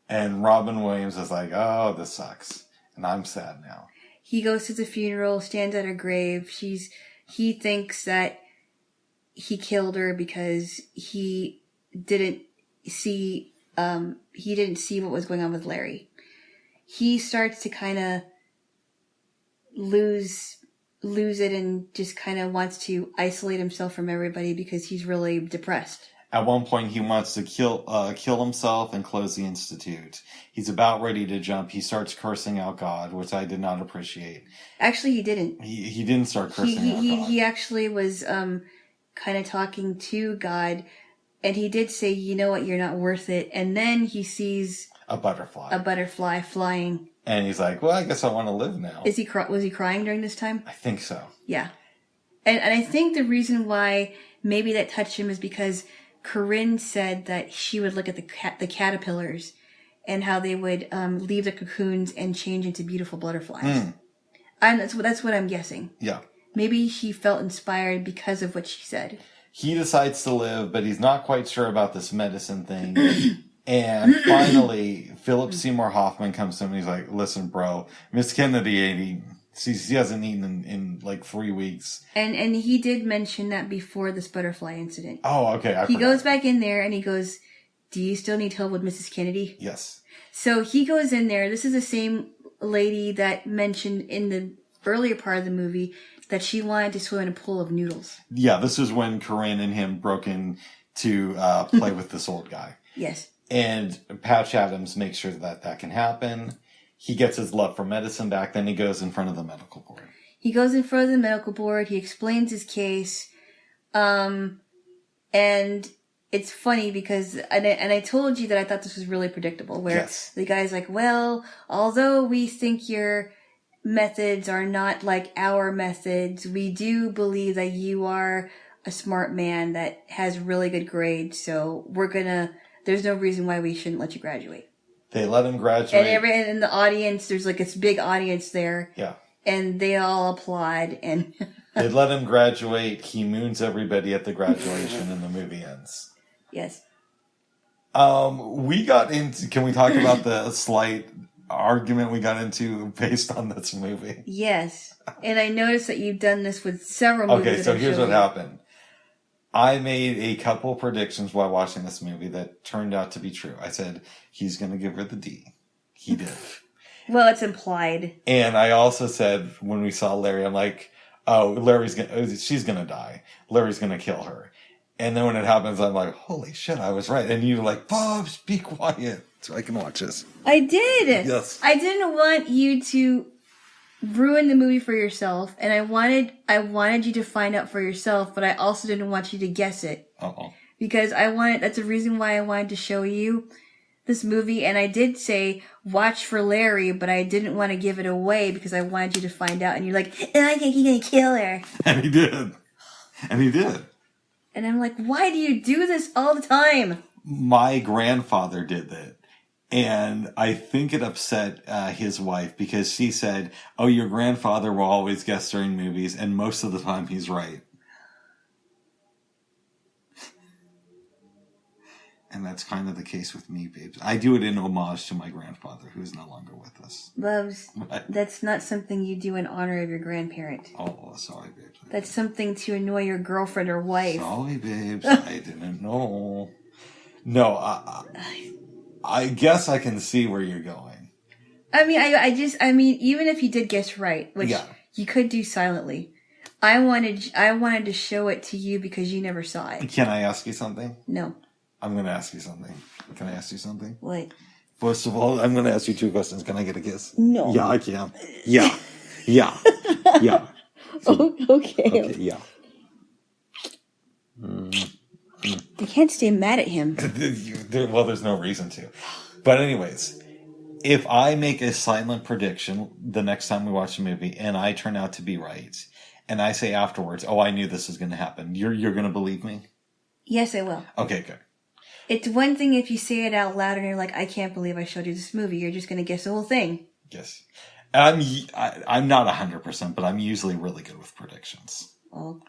And Robin Williams is like, oh, this sucks. And I'm sad now. He goes to the funeral, stands at her grave. He thinks that he killed her because he didn't see what was going on with Larry. He starts to kind of lose it and just kind of wants to isolate himself from everybody because he's really depressed. At one point, he wants to kill himself and close the institute. He's about ready to jump. He starts cursing out God, which I did not appreciate. Actually, he didn't. He didn't start cursing out God. He actually was kind of talking to God, and he did say, you know what, you're not worth it. And then he sees a butterfly flying. And he's like, well, I guess I want to live now. Was he crying during this time? I think so. Yeah. And I think the reason why maybe that touched him is because Corinne said that she would look at the caterpillars and how they would leave the cocoons and change into beautiful butterflies. That's what I'm guessing. Yeah. Maybe he felt inspired because of what she said. He decides to live, but he's not quite sure about this medicine thing. And finally, Philip Seymour Hoffman comes to him and he's like, listen, bro, Miss Kennedy ain't eaten. She hasn't eaten in like 3 weeks. And he did mention that before this butterfly incident. Oh, okay. He goes back in there and he goes, do you still need help with Mrs. Kennedy? Yes. So he goes in there. This is the same lady that mentioned in the earlier part of the movie that she wanted to swim in a pool of noodles. Yeah, this is when Corinne and him broke in to play with this old guy. Yes. And Patch Adams makes sure that can happen. He gets his love for medicine back. Then he goes in front of the medical board. He goes in front of the medical board. He explains his case. And it's funny because, and I told you that I thought this was really predictable, where the guy's like, well, although we think your methods are not like our methods, we do believe that you are a smart man that has really good grades, so there's no reason why we shouldn't let you graduate. They let him graduate. And in the audience, there's like this big audience there. Yeah. And they all applaud, and they let him graduate. He moons everybody at the graduation, and the movie ends. Yes. We got into. Can we talk about the slight argument we got into based on this movie? Yes. And I noticed that you've done this with several movies. Okay, so here's what happened. I made a couple predictions while watching this movie that turned out to be true. I said he's going to give her the D. He did. Well, it's implied. And I also said when we saw Larry, I'm like, oh, she's going to die. Larry's going to kill her. And then when it happens, I'm like, holy shit, I was right. And you're like, Bobs, be quiet so I can watch this. I did. Yes. I didn't want you to ruin the movie for yourself, and I wanted you to find out for yourself, but I also didn't want you to guess it. Uh-oh. Because that's the reason why I wanted to show you this movie, and I did say watch for Larry, but I didn't want to give it away because I wanted you to find out, and you're like, I think he's gonna kill her. And he did. And I'm like, why do you do this all the time? My grandfather did that. And I think it upset his wife because she said, oh, your grandfather will always guess during movies, and most of the time he's right. And that's kind of the case with me, babes. I do it in homage to my grandfather, who is no longer with us. Loves, What? That's not something you do in honor of your grandparent. Oh, sorry, babes. That's something to annoy your girlfriend or wife. Sorry, babes. I didn't know. No, I guess I can see where you're going. I mean, even if you did guess right, which you could do silently, I wanted to show it to you because you never saw it. Can I ask you something? No. I'm going to ask you something. Can I ask you something? What? First of all, I'm going to ask you 2 questions. Can I get a kiss? No. Yeah, I can. Yeah. Yeah. Yeah. Okay. Yeah. I can't stay mad at him. Well, there's no reason to. But anyways, if I make a silent prediction the next time we watch a movie and I turn out to be right, and I say afterwards, oh, I knew this was going to happen, you're going to believe me? Yes, I will. Okay, good. It's one thing if you say it out loud and you're like, I can't believe I showed you this movie. You're just going to guess the whole thing. Yes. I'm not 100%, but I'm usually really good with predictions. Well,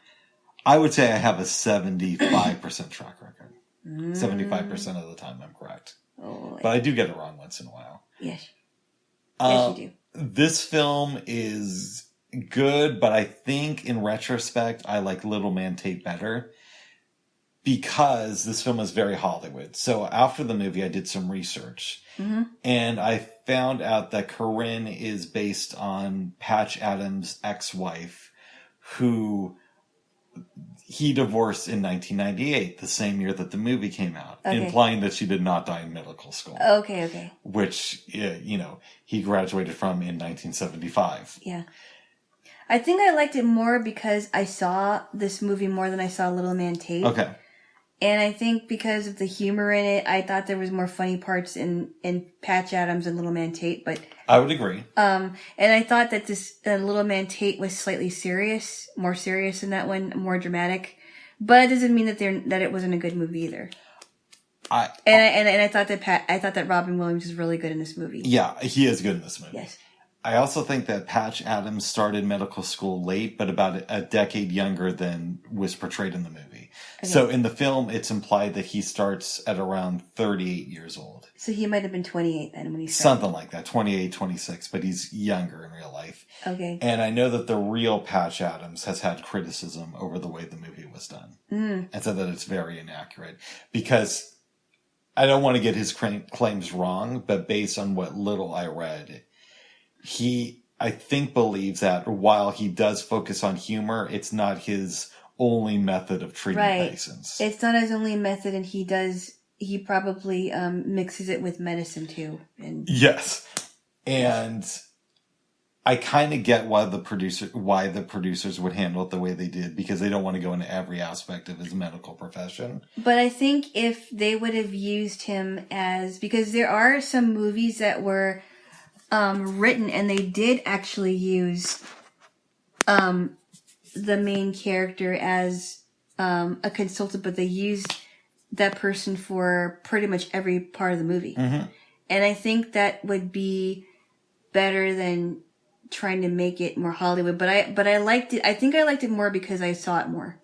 I would say I have a 75% track record. 75% of the time I'm correct. Oh, But I do get it wrong once in a while. yes. Yes, you do. This film is good, but I think in retrospect, I like Little Man Tate better. Because this film is very Hollywood. So after the movie, I did some research. Mm-hmm. And I found out that Corinne is based on Patch Adams' ex-wife, who he divorced in 1998, the same year that the movie came out, implying that she did not die in medical school. Okay. Which, he graduated from in 1975. Yeah. I think I liked it more because I saw this movie more than I saw Little Man Tate. Okay. And I think because of the humor in it, I thought there was more funny parts in Patch Adams and Little Man Tate. But I would agree. And I thought that this Little Man Tate was slightly more serious than that one, more dramatic. But it doesn't mean that it wasn't a good movie either. I thought that Robin Williams is really good in this movie. Yeah, he is good in this movie. Yes. I also think that Patch Adams started medical school late, but about a decade younger than was portrayed in the movie. Okay. So in the film, it's implied that he starts at around 38 years old. So he might have been 28 then when he started. Something like that, 28, 26, but he's younger in real life. Okay. And I know that the real Patch Adams has had criticism over the way the movie was done. And said that it's very inaccurate. Because I don't want to get his claims wrong, but based on what little I read, I think, believes that while he does focus on humor, it's not his only method of treating patients. It's not his only method, and he probably mixes it with medicine too. And yes. And I kind of get why the producers would handle it the way they did, because they don't want to go into every aspect of his medical profession. But I think if they would have used him because there are some movies that were written and they did actually use the main character as a consultant, but they used that person for pretty much every part of the movie. Mm-hmm. And I think that would be better than trying to make it more Hollywood, but I liked it. I think I liked it more because I saw it more.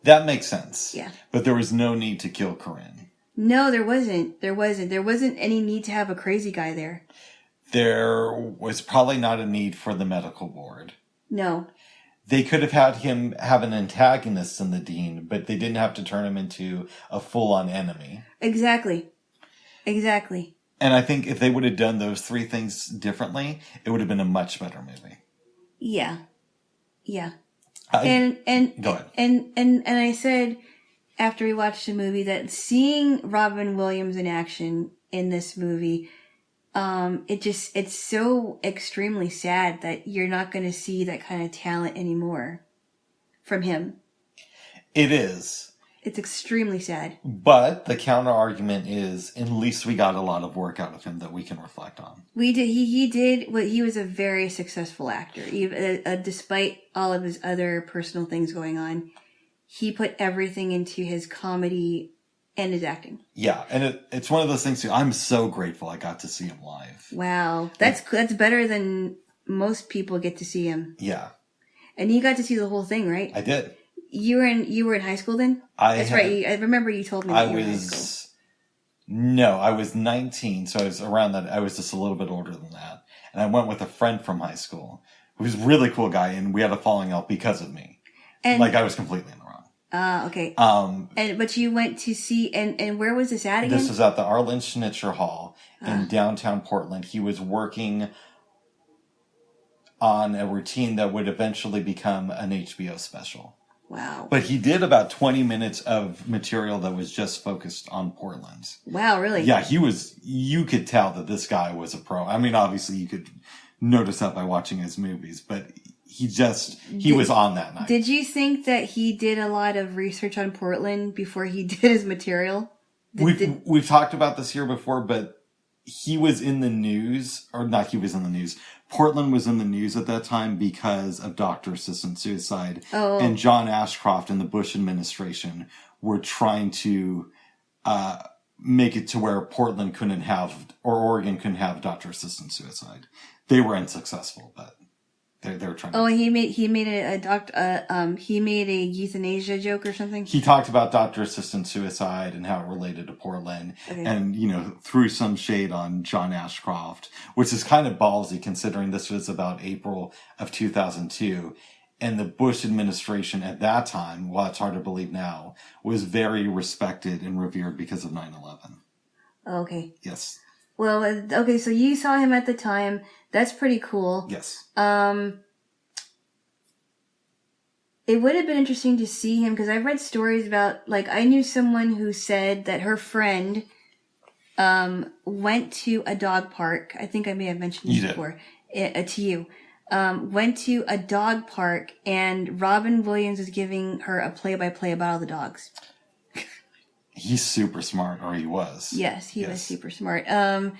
That makes sense. Yeah. But there was no need to kill Corinne. No, there wasn't. There wasn't any need to have a crazy guy there. There was probably not a need for the medical board. No. They could have had him have an antagonist in the dean, but they didn't have to turn him into a full-on enemy. Exactly. And I think if they would have done those three things differently, it would have been a much better movie. Yeah. And go ahead. And I said after we watched the movie that seeing Robin Williams in action in this movie, it's so extremely sad that you're not going to see that kind of talent anymore from him. It is. It's extremely sad. But the counter argument is, at least we got a lot of work out of him that we can reflect on. We did. He did. He was a very successful actor. Despite all of his other personal things going on, he put everything into his comedy and his acting. Yeah, and it's one of those things too. I'm so grateful I got to see him live. Wow, that's better than most people get to see him. Yeah, and you got to see the whole thing, right? I did. You were in high school then? That's right. I remember you told me that you were in high school. No, I was 19, so I was around that. I was just a little bit older than that. And I went with a friend from high school who was a really cool guy, and we had a falling out because of me. And I was completely in the wrong. Okay. But you went to see, and where was this at again? This was at the Arlen Schnitzer Hall in downtown Portland. He was working on a routine that would eventually become an HBO special. Wow. But he did about 20 minutes of material that was just focused on Portland. Wow, really? Yeah, you could tell that this guy was a pro. I mean, obviously you could notice that by watching his movies, but he was on that night. Did you think that he did a lot of research on Portland before he did his material? We've talked about this here before, but he was in the news, or not he was in the news. Portland was in the news at that time because of doctor-assisted suicide. Oh. And John Ashcroft and the Bush administration were trying to make it to where Portland couldn't have, or Oregon couldn't have doctor-assisted suicide. They were unsuccessful, but they were trying to... Oh, he made a euthanasia joke or something? He talked about doctor-assisted suicide and how it related to Portland. Okay. And, threw some shade on John Ashcroft, which is kind of ballsy considering this was about April of 2002. And the Bush administration at that time, while it's hard to believe now, was very respected and revered because of 9/11. Okay. Yes. Well, okay, so you saw him at the time. That's pretty cool. Yes. It would have been interesting to see him because I've read stories about, I knew someone who said that her friend went to a dog park. I think I may have mentioned this before to you. Went to a dog park and Robin Williams was giving her a play-by-play about all the dogs. He's super smart, or he was. Yes, he was super smart. And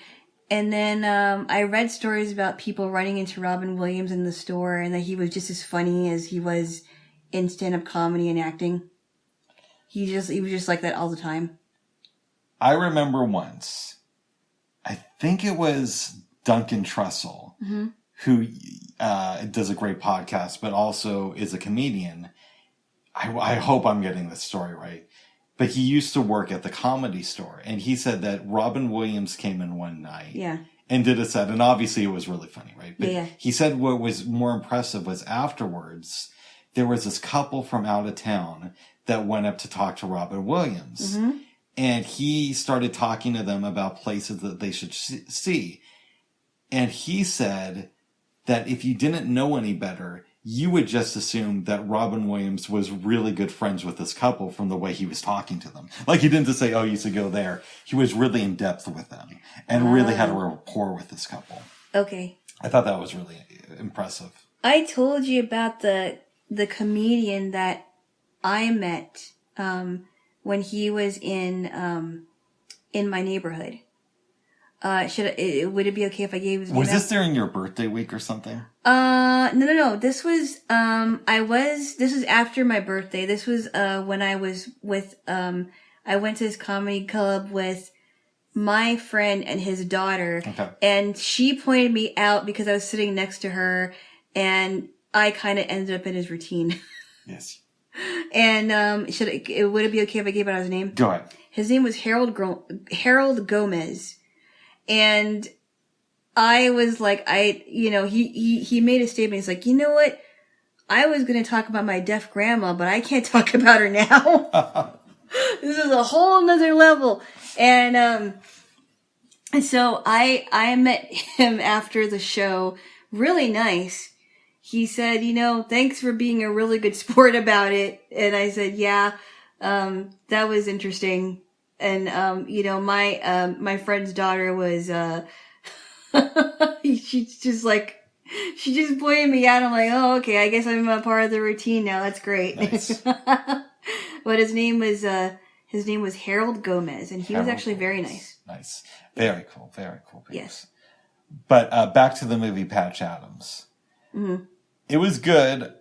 then I read stories about people running into Robin Williams in the store and that he was just as funny as he was in stand-up comedy and acting. He was just like that all the time. I remember once, I think it was Duncan Trussell, who does a great podcast, but also is a comedian. I hope I'm getting this story right. But he used to work at the Comedy Store, and he said that Robin Williams came in one night and did a set, and obviously it was really funny, right? But he said what was more impressive was afterwards, there was this couple from out of town that went up to talk to Robin Williams. And he started talking to them about places that they should see. And he said that if you didn't know any better, you would just assume that Robin Williams was really good friends with this couple from the way he was talking to them. Like, he didn't just say, oh, you should go there. He was really in depth with them and really had a rapport with this couple. Okay. I thought that was really impressive. I told you about the comedian that I met when he was in my neighborhood. Would it be okay if I gave his name? Was this during your birthday week or something? No. This was this was after my birthday. This was when I was with I went to this comedy club with my friend and his daughter. Okay. And she pointed me out because I was sitting next to her, and I kind of ended up in his routine. Yes. And would it be okay if I gave out his name? Go ahead. His name was Harold Gomez. And I was like, he made a statement. He's like, you know what? I was going to talk about my deaf grandma, but I can't talk about her now. This is a whole nother level. And so I met him after the show. Really nice. He said, thanks for being a really good sport about it. And I said, yeah, that was interesting. And, my friend's daughter was, she just pointed me out. I'm like, oh, okay, I guess I'm a part of the routine now. That's great. Nice. But his name was Harold Gomez, and he was actually very nice. Nice. Very cool. Very cool. Yes. But, back to the movie Patch Adams. Mm-hmm. It was good,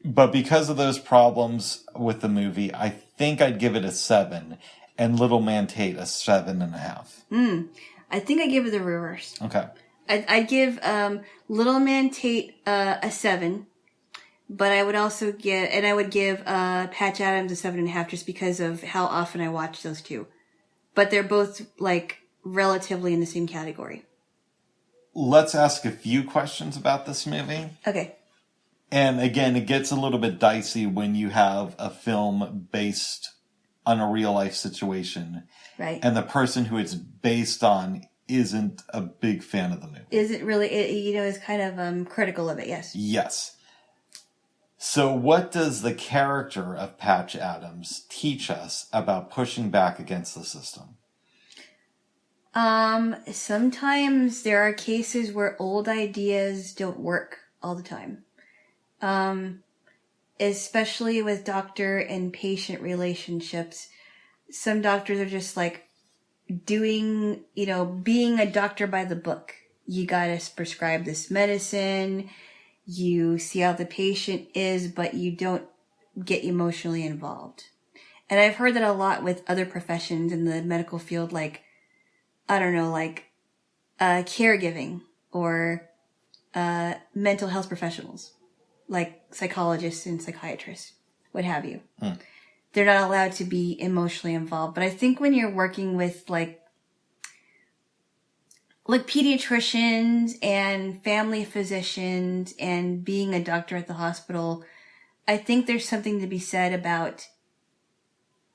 but because of those problems with the movie, I think I'd give it a 7. And Little Man Tate a 7.5. I think I give it the reverse. Okay. I'd give Little Man Tate a 7, but I would also give Patch Adams a 7.5 just because of how often I watch those two. But they're both like relatively in the same category. Let's ask a few questions about this movie. Okay. And again, it gets a little bit dicey when you have a film based on a real life situation. Right. And the person who it's based on isn't a big fan of the movie. Isn't really, is kind of critical of it, yes. Yes. So what does the character of Patch Adams teach us about pushing back against the system? Sometimes there are cases where old ideas don't work all the time. Especially with doctor and patient relationships. Some doctors are just like being a doctor by the book. You gotta prescribe this medicine. You see how the patient is, but you don't get emotionally involved. And I've heard that a lot with other professions in the medical field, like, caregiving or mental health professionals. Like psychologists and psychiatrists, what have you. They're not allowed to be emotionally involved. But I think when you're working with like pediatricians and family physicians and being a doctor at the hospital, I think there's something to be said about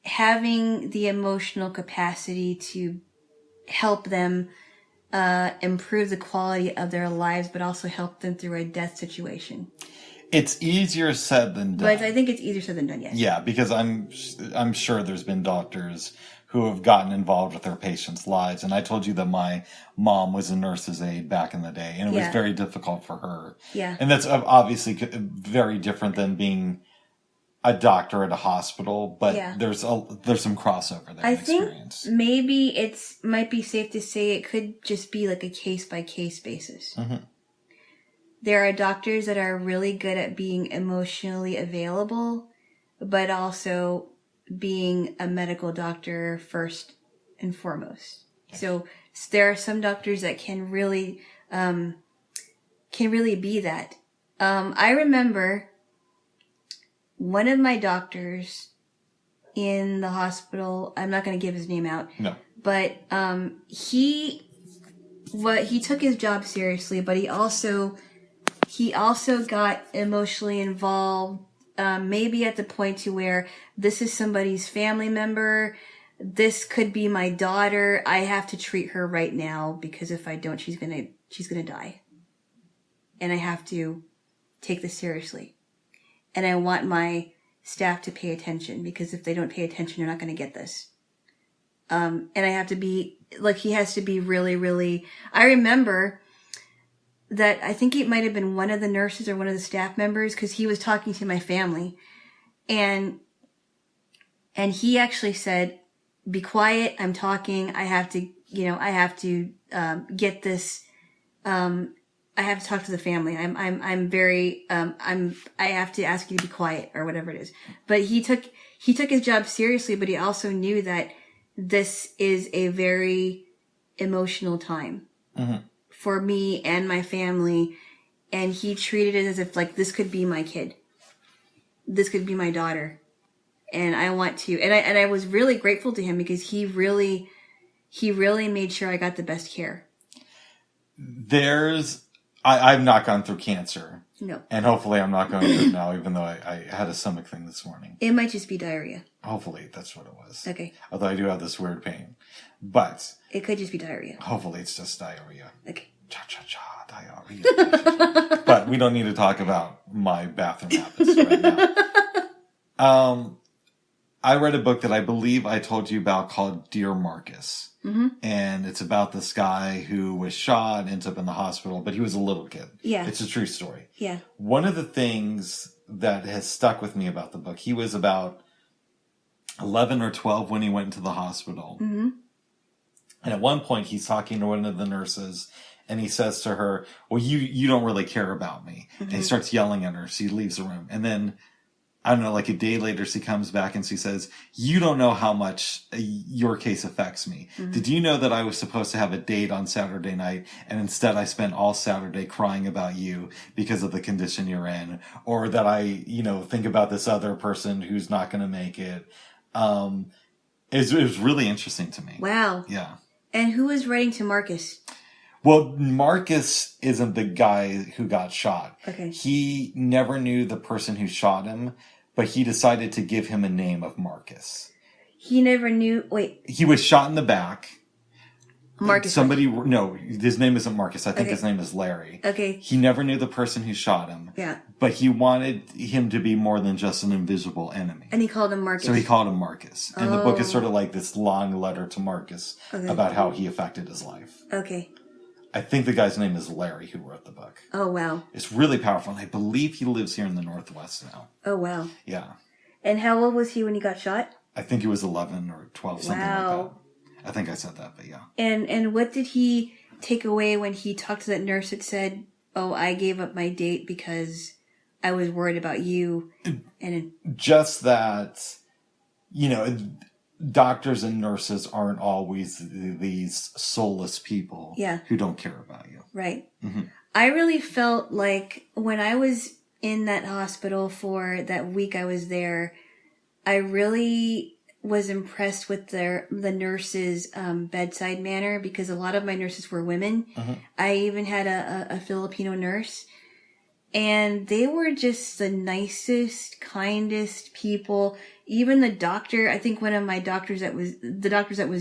having the emotional capacity to help them improve the quality of their lives, but also help them through a death situation. It's easier said than done. But I think it's easier said than done, yes. Yeah, because I'm sure there's been doctors who have gotten involved with their patients' lives. And I told you that my mom was a nurse's aide back in the day, and it was very difficult for her. Yeah. And that's obviously very different than being a doctor at a hospital, but there's some crossover there. I think maybe might be safe to say it could just be like a case-by-case basis. Mm-hmm. There are doctors that are really good at being emotionally available, but also being a medical doctor first and foremost. Yes. So there are some doctors that can really be that. I remember one of my doctors in the hospital, I'm not going to give his name out. No. But he took his job seriously, but he also got emotionally involved, maybe at the point to where this is somebody's family member. This could be my daughter. I have to treat her right now because if I don't, she's gonna die. and I have to take this seriously. And I want my staff to pay attention, because if they don't pay attention, they're not going to get this. And I have to be, like, he has to be really, really, I remember that I think it might have been one of the nurses or one of the staff members, because he was talking to my family, and he actually said, be quiet, I'm talking, I have to get this, I have to talk to the family. I have to ask you to be quiet, or whatever it is. But he took his job seriously, but he also knew that this is a very emotional time for me and my family. And he treated it as if, like, this could be my kid. This could be my daughter. And I want to, and I was really grateful to him, because he really made sure I got the best care. I've not gone through cancer. No. And hopefully I'm not going through it now, even though I had a stomach thing this morning. It might just be diarrhea. Hopefully that's what it was. Okay. Although I do have this weird pain. But it could just be diarrhea. Hopefully it's just diarrhea. Okay. Cha-cha-cha, diarrhea. But we don't need to talk about my bathroom habits right now. I read a book that I believe I told you about called Dear Marcus. Mm-hmm. And it's about this guy who was shot, ends up in the hospital, but he was a little kid. Yeah. It's a true story. Yeah. One of the things that has stuck with me about the book, he was about 11 or 12 when he went into the hospital. Mm-hmm. And at one point he's talking to one of the nurses, and he says to her, well, you don't really care about me. Mm-hmm. And he starts yelling at her. So he leaves the room. And then, I don't know, like a day later, she comes back and she says, you don't know how much your case affects me. Mm-hmm. Did you know that I was supposed to have a date on Saturday night, and instead I spent all Saturday crying about you because of the condition you're in? Or that I, think about this other person who's not going to make it. It was really interesting to me. Wow. Yeah. And who was writing to Marcus? Well, Marcus isn't the guy who got shot. Okay. He never knew the person who shot him, but he decided to give him a name of Marcus. He never knew. Wait. He was shot in the back. Marcus. No, his name isn't Marcus. I think his name is Larry. Okay. He never knew the person who shot him. Yeah. But he wanted him to be more than just an invisible enemy. And he called him Marcus. So he called him Marcus. And the book is sort of like this long letter to Marcus about how he affected his life. Okay. I think the guy's name is Larry who wrote the book. Oh, wow. It's really powerful. And I believe he lives here in the Northwest now. Oh, wow. Yeah. And how old was he when he got shot? I think he was 11 or 12, something like that. I think I said that, but yeah. And what did he take away when he talked to that nurse that said, oh, I gave up my date because I was worried about you? And just that, doctors and nurses aren't always these soulless people who don't care about you. Right. Mm-hmm. I really felt like when I was in that hospital for that week I was there, I really was impressed with the nurses' bedside manner, because a lot of my nurses were women. Mm-hmm. I even had a Filipino nurse, and they were just the nicest, kindest people. Even the doctor, I think one of my doctors that was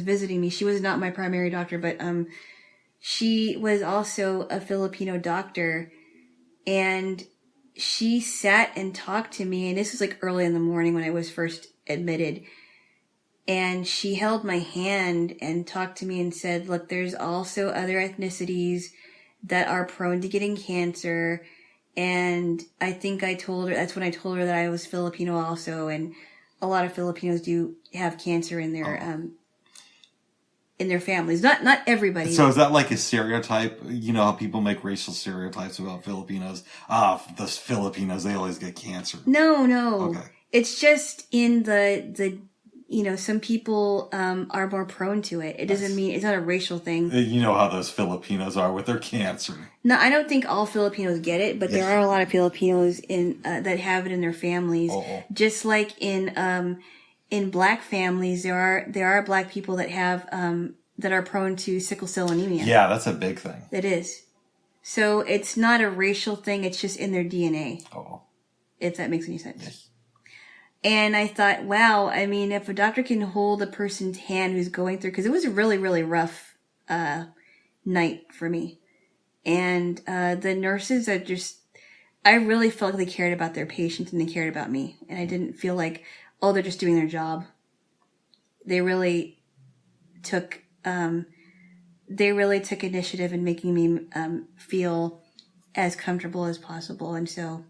visiting me, she was not my primary doctor, but she was also a Filipino doctor, and she sat and talked to me, and this was like early in the morning when I was first admitted. And she held my hand and talked to me and said, look, there's also other ethnicities that are prone to getting cancer. And I think that's when I told her that I was Filipino also. And a lot of Filipinos do have cancer in their families. Not everybody. So is that like a stereotype? You know how people make racial stereotypes about Filipinos? Those Filipinos, they always get cancer. No. Okay. It's just in the some people are more prone to it. It doesn't mean it's not a racial thing. You know how those Filipinos are with their cancer. No, I don't think all Filipinos get it, but there are a lot of Filipinos that have it in their families. Oh. Just like in Black families, there are Black people that have that are prone to sickle cell anemia. Yeah, that's a big thing. It is. So it's not a racial thing. It's just in their DNA. Oh. If that makes any sense. Yes. And I thought, wow, I mean, if a doctor can hold a person's hand who's going through, because it was a really, really rough night for me. And the nurses are just, I really felt like they cared about their patients and they cared about me. And I didn't feel like, oh, they're just doing their job. They really took initiative in making me feel as comfortable as possible. And so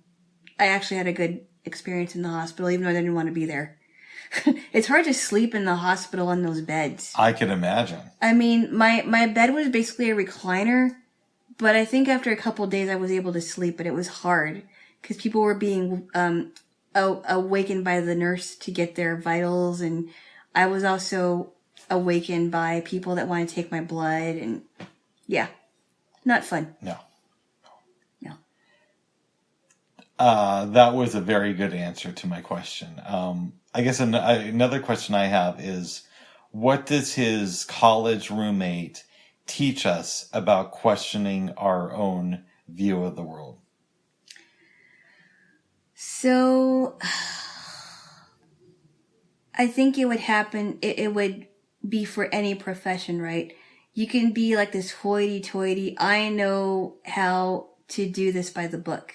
I actually had a good experience in the hospital, even though I didn't want to be there. It's hard to sleep in the hospital on those beds. I can imagine. I mean, my bed was basically a recliner, but I think after a couple of days I was able to sleep, but it was hard because people were being awakened by the nurse to get their vitals, and I was also awakened by people that want to take my blood, and yeah, not fun. No. No. That was a very good answer to my question. I guess another question I have is, what does his college roommate teach us about questioning our own view of the world? So, I think it would happen, it would be for any profession, right? You can be like this hoity-toity, I know how to do this by the book.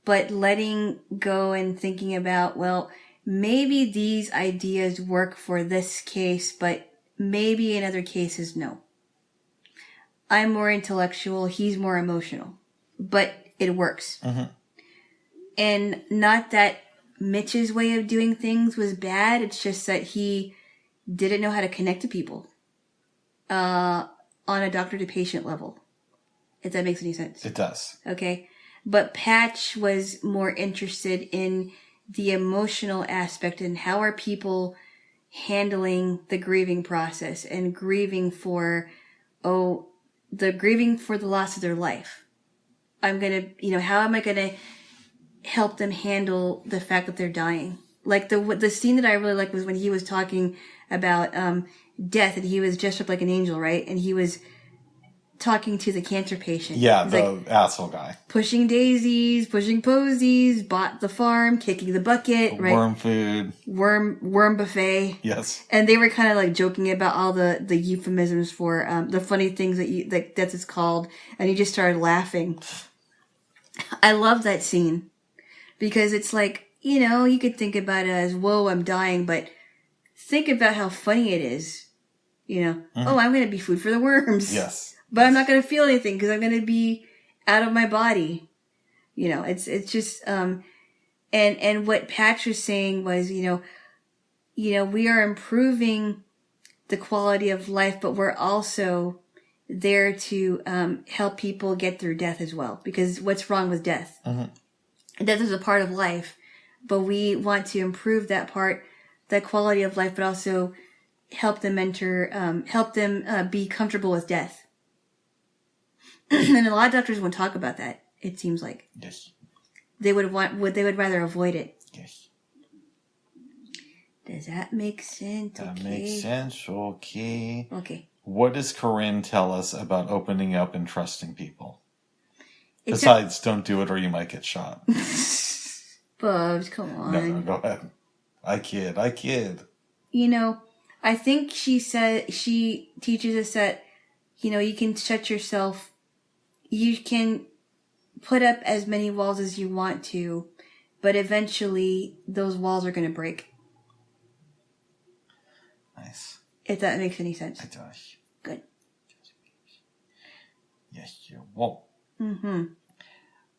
But letting go and thinking about, well, maybe these ideas work for this case, but maybe in other cases, no. I'm more intellectual, he's more emotional, but it works. Mm-hmm. And not that Mitch's way of doing things was bad, it's just that he didn't know how to connect to people on a doctor to patient level, if that makes any sense. It does. Okay. But Patch was more interested in the emotional aspect and how are people handling the grieving process and grieving for, the loss of their life. How am I going to help them handle the fact that they're dying? Like the scene that I really liked was when he was talking about death, and he was dressed up like an angel, right? And he was talking to the cancer patient. Yeah, He's the like, asshole guy. pushing daisies, pushing posies, bought the farm, kicking the bucket, right? Worm food. Worm buffet. Yes. And they were kind of like joking about all the euphemisms for the funny things that's it's called, and he just started laughing. I love that scene because it's like, you could think about it as, whoa, I'm dying, but think about how funny it is. Mm-hmm. Oh, I'm going to be food for the worms. Yes. But I'm not going to feel anything because I'm going to be out of my body. It's just, and what Patch was saying was, we are improving the quality of life, but we're also there to help people get through death as well. Because what's wrong with death? Mm-hmm. Death is a part of life, but we want to improve that quality of life, but also help them be comfortable with death. And a lot of doctors won't talk about that. It seems like. Yes. They would rather avoid it. Yes. Does that make sense? That makes sense. Okay. Okay. What does Corinne tell us about opening up and trusting people? Besides, don't do it or you might get shot. Bubs, come on. No, go ahead. I kid. I think she teaches us that, you can shut yourself. You can put up as many walls as you want to, but eventually those walls are going to break. Nice. If that makes any sense. It does. Good. Yes, you won't. Mm-hmm.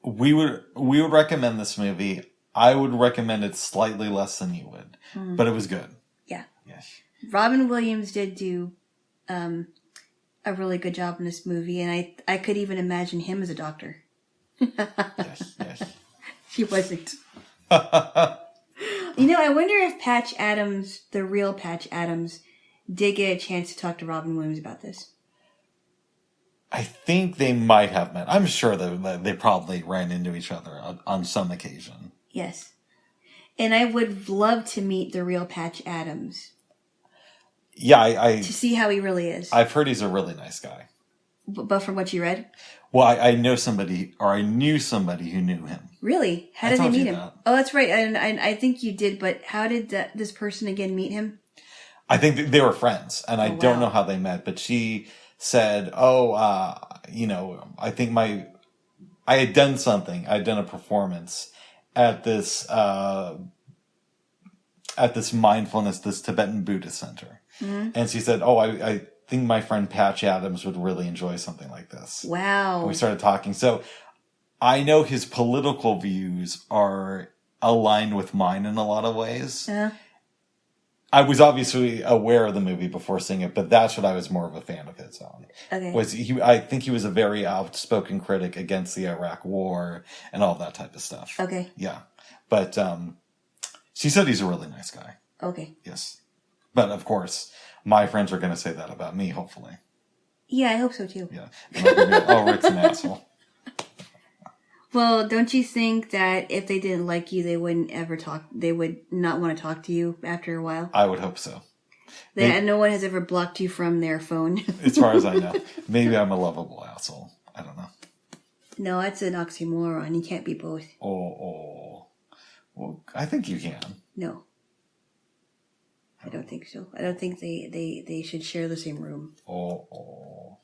We would recommend this movie. I would recommend it slightly less than you would, but it was good. Yeah. Yes. Robin Williams did do a really good job in this movie, and I could even imagine him as a doctor. Yes. She wasn't. I wonder if Patch Adams, the real Patch Adams, did get a chance to talk to Robin Williams about this. I think they might have met. I'm sure that they probably ran into each other on some occasion. Yes. And I would love to meet the real Patch Adams. Yeah, to see how he really is. I've heard he's a really nice guy. But from what you read? Well, I know somebody, or I knew somebody who knew him. Really? How did they meet him? That. Oh, that's right. And I think you did, but how did this person again meet him? I think they were friends, and I don't know how they met, but she said, I think I had done something. I had done a performance at this mindfulness, this Tibetan Buddhist center. Mm-hmm. And she said, I think my friend Patch Adams would really enjoy something like this. Wow. And we started talking. So I know his political views are aligned with mine in a lot of ways. I was obviously aware of the movie before seeing it, but that's what I was more of a fan of his on. Okay. I think he was a very outspoken critic against the Iraq War and all that type of stuff. Okay. Yeah. But she said he's a really nice guy. Okay. Yes. But of course, my friends are going to say that about me, hopefully. Yeah, I hope so too. Yeah. Rick's an asshole. Well, don't you think that if they didn't like you, they wouldn't ever talk? They would not want to talk to you after a while? I would hope so. No one has ever blocked you from their phone. As far as I know. Maybe I'm a lovable asshole. I don't know. No, that's an oxymoron. You can't be both. Oh. Well, I think you can. No. I don't think so. I don't think they should share the same room. Oh.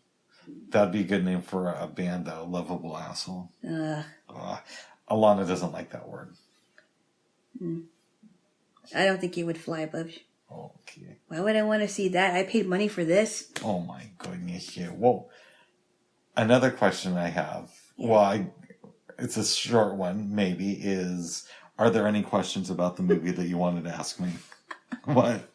That'd be a good name for a band, though. Lovable asshole. Alana doesn't like that word. I don't think it would fly above. Okay. Why would I want to see that? I paid money for this. Oh my goodness. Yeah. Well, another question I have. Yeah. Well, it's a short one, maybe, is, are there any questions about the movie that you wanted to ask me? What?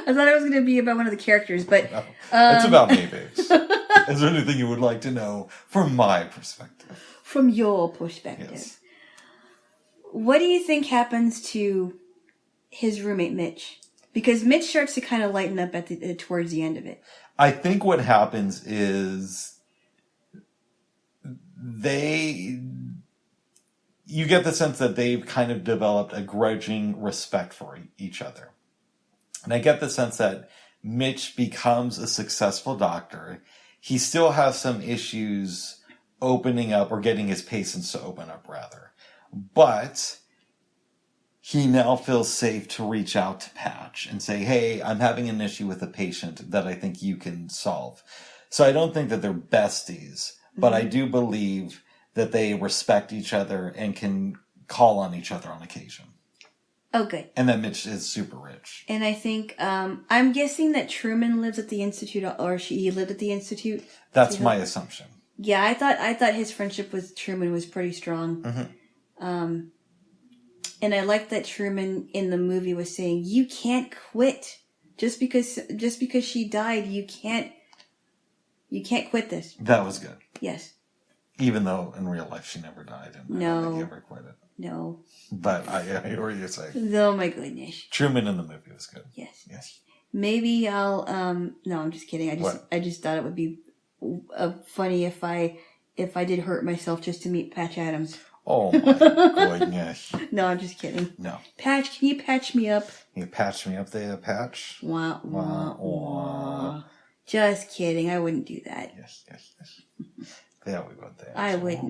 I thought it was going to be about one of the characters, but... No, it's about me, babes. Is there anything you would like to know from my perspective? From your perspective. Yes. What do you think happens to his roommate, Mitch? Because Mitch starts to kind of lighten up towards the end of it. I think what happens is you get the sense that they've kind of developed a grudging respect for each other. And I get the sense that Mitch becomes a successful doctor. He still has some issues opening up or getting his patients to open up, rather. But he now feels safe to reach out to Patch and say, hey, I'm having an issue with a patient that I think you can solve. So I don't think that they're besties, but I do believe that they respect each other and can call on each other on occasion. Oh, good. And that Mitch is super rich. And I think, I'm guessing that Truman lives at the Institute, or he lived at the Institute. That's my assumption. Yeah, I thought his friendship with Truman was pretty strong. Mm-hmm. And I liked that Truman in the movie was saying, you can't quit. Just because she died, you can't quit this. That was good. Yes. Even though in real life she never died. And I don't think he ever quit it. No. But I hear what you're saying. Oh my goodness. Truman in the movie was good. Yes. Maybe I'll, no, I'm just kidding. I just thought it would be funny if I did hurt myself just to meet Patch Adams. Oh my goodness. No, I'm just kidding. No. Patch, can you patch me up? Can you patch me up there, Patch? Wah, wah, wah. Just kidding. I wouldn't do that. Yes. There we go there. I would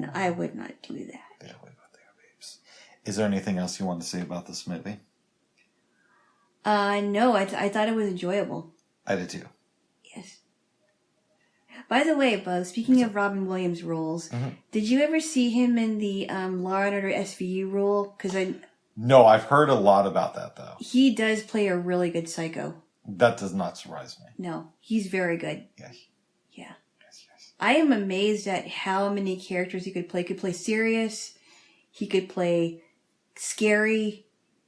not do that. There we go there, babes. Is there anything else you want to say about this movie? No, I thought it was enjoyable. I did too. Yes. By the way, Buzz, speaking of Robin Williams roles, did you ever see him in the Law & Order SVU role? No, I've heard a lot about that, though. He does play a really good psycho. That does not surprise me. No, he's very good. Yes. Yeah. Yes. I am amazed at how many characters he could play. He could play serious. He could play scary.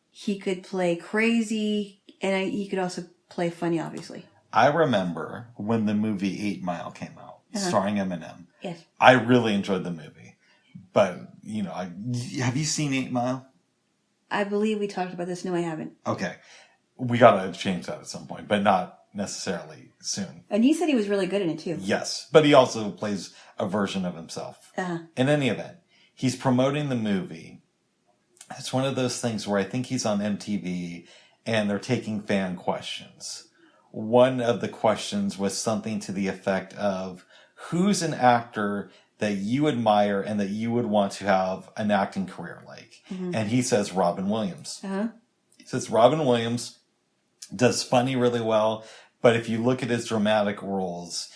He could play crazy. And he could also play funny, obviously. I remember when the movie 8 Mile came out, starring Eminem. Yes. I really enjoyed the movie. But, have you seen 8 Mile? I believe we talked about this. No, I haven't. Okay. We gotta change that at some point, but not necessarily soon. And you said he was really good in it, too. Yes. But he also plays a version of himself. In any event, he's promoting the movie. It's one of those things where I think he's on MTV and they're taking fan questions. One of the questions was something to the effect of, who's an actor that you admire and that you would want to have an acting career like? And he says Robin Williams. He says Robin Williams does funny really well, But if you look at his dramatic roles,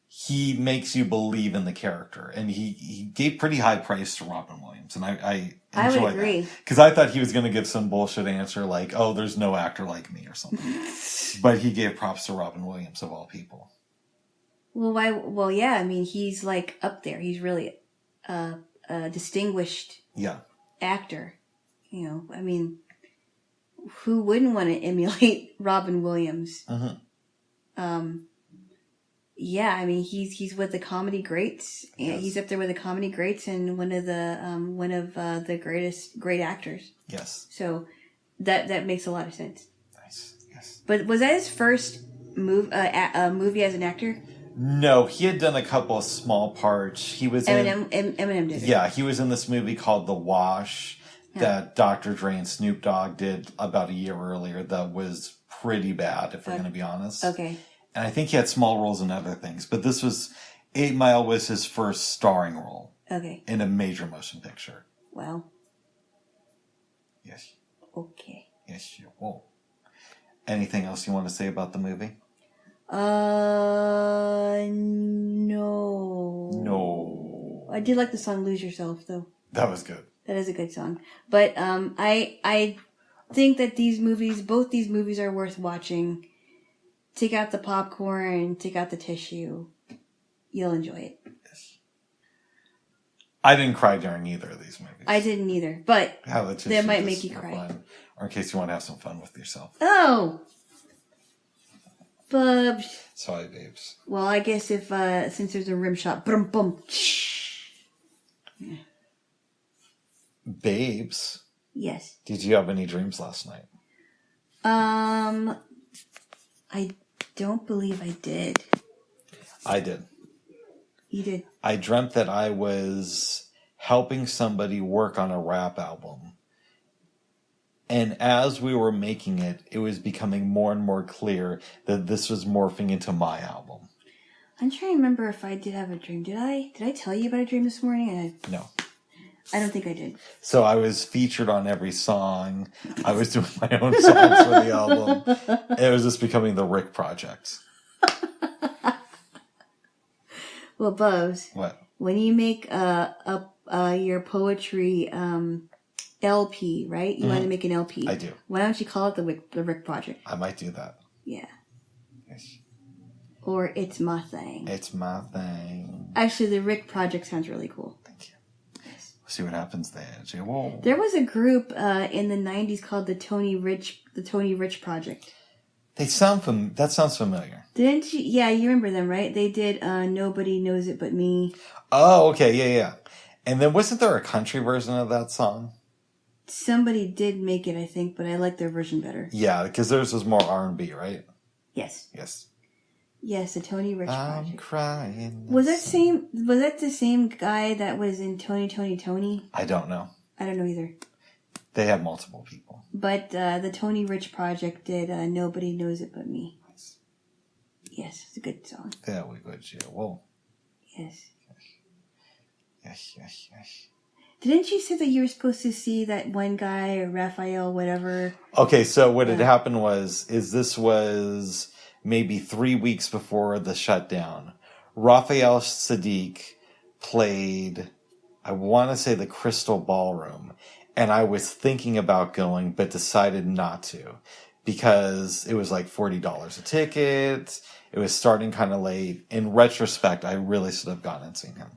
he makes you believe in the character. And he gave pretty high praise to Robin Williams. And I enjoy would agree. that. Because I thought he was going to give some bullshit answer like, oh, there's no actor like me or something. But he gave props to Robin Williams, of all people. Well, why? Well, yeah. I mean, he's like up there. He's really a distinguished actor. You know, I mean, who wouldn't want to emulate Robin Williams? Yeah, I mean, he's with the comedy greats. Yes. He's up there with the comedy greats and one of the great actors. Yes. So that makes a lot of sense. Nice. Yes. But was that his first movie as an actor? No, he had done a couple of small parts. He was Eminem did it. Yeah, he was in this movie called The Wash that Dr. Dre and Snoop Dogg did about a year earlier. That was pretty bad, if we're going to be honest. Okay. And I think he had small roles in other things, but this was 8 Mile was his first starring role. Okay. In a major motion picture. Wow. Yes. Okay. Yes, you will. Anything else you want to say about the movie? No. No. I did like the song "Lose Yourself" though. That was good. That is a good song. But I think that both these movies are worth watching. Take out the popcorn, take out the tissue. You'll enjoy it. Yes. I didn't cry during either of these movies. I didn't either, but that might make you cry. Fun, or in case you want to have some fun with yourself. Oh! Bubs. Sorry, babes. Well, I guess if, since there's a rim shot, brum bum. Yeah. Babes. Yes. Did you have any dreams last night? I don't believe I did. I did. You did? I dreamt that I was helping somebody work on a rap album. And as we were making it, it was becoming more and more clear that this was morphing into my album. I'm trying to remember if I did have a dream. Did I tell you about a dream this morning? No. I don't think I did. So I was featured on every song. I was doing my own songs for the album. It was just becoming the Rick Project. Well, Bubs. What? When you make your poetry LP, right? You want to make an LP. I do. Why don't you call it the Rick Project? I might do that. Yeah. Yes. Or It's My Thing. It's my thing. Actually, the Rick Project sounds really cool. Thank you. Yes. We'll see what happens there. Whoa. There was a group in the 90s called the Tony Rich Project. That sounds familiar. Didn't you? Yeah, you remember them, right? They did Nobody Knows It But Me. Oh, okay. Yeah. And then wasn't there a country version of that song? Somebody did make it, I think, but I like their version better. Yeah, because theirs was more R&B, right? Yes. Yes, the Tony Rich Project. I'm crying. Was that the same guy that was in Tony? I don't know. I don't know either. They had multiple people. But the Tony Rich Project did Nobody Knows It But Me. Nice. Yes, it's a good song. There we go, Jill. Whoa. Yes. Yes. Didn't you say that you were supposed to see that one guy or Raphael, whatever? Okay, so what had happened was this was maybe 3 weeks before the shutdown. Raphael Sadiq played, I want to say, the Crystal Ballroom. And I was thinking about going, but decided not to. Because it was like $40 a ticket. It was starting kind of late. In retrospect, I really should have gone and seen him.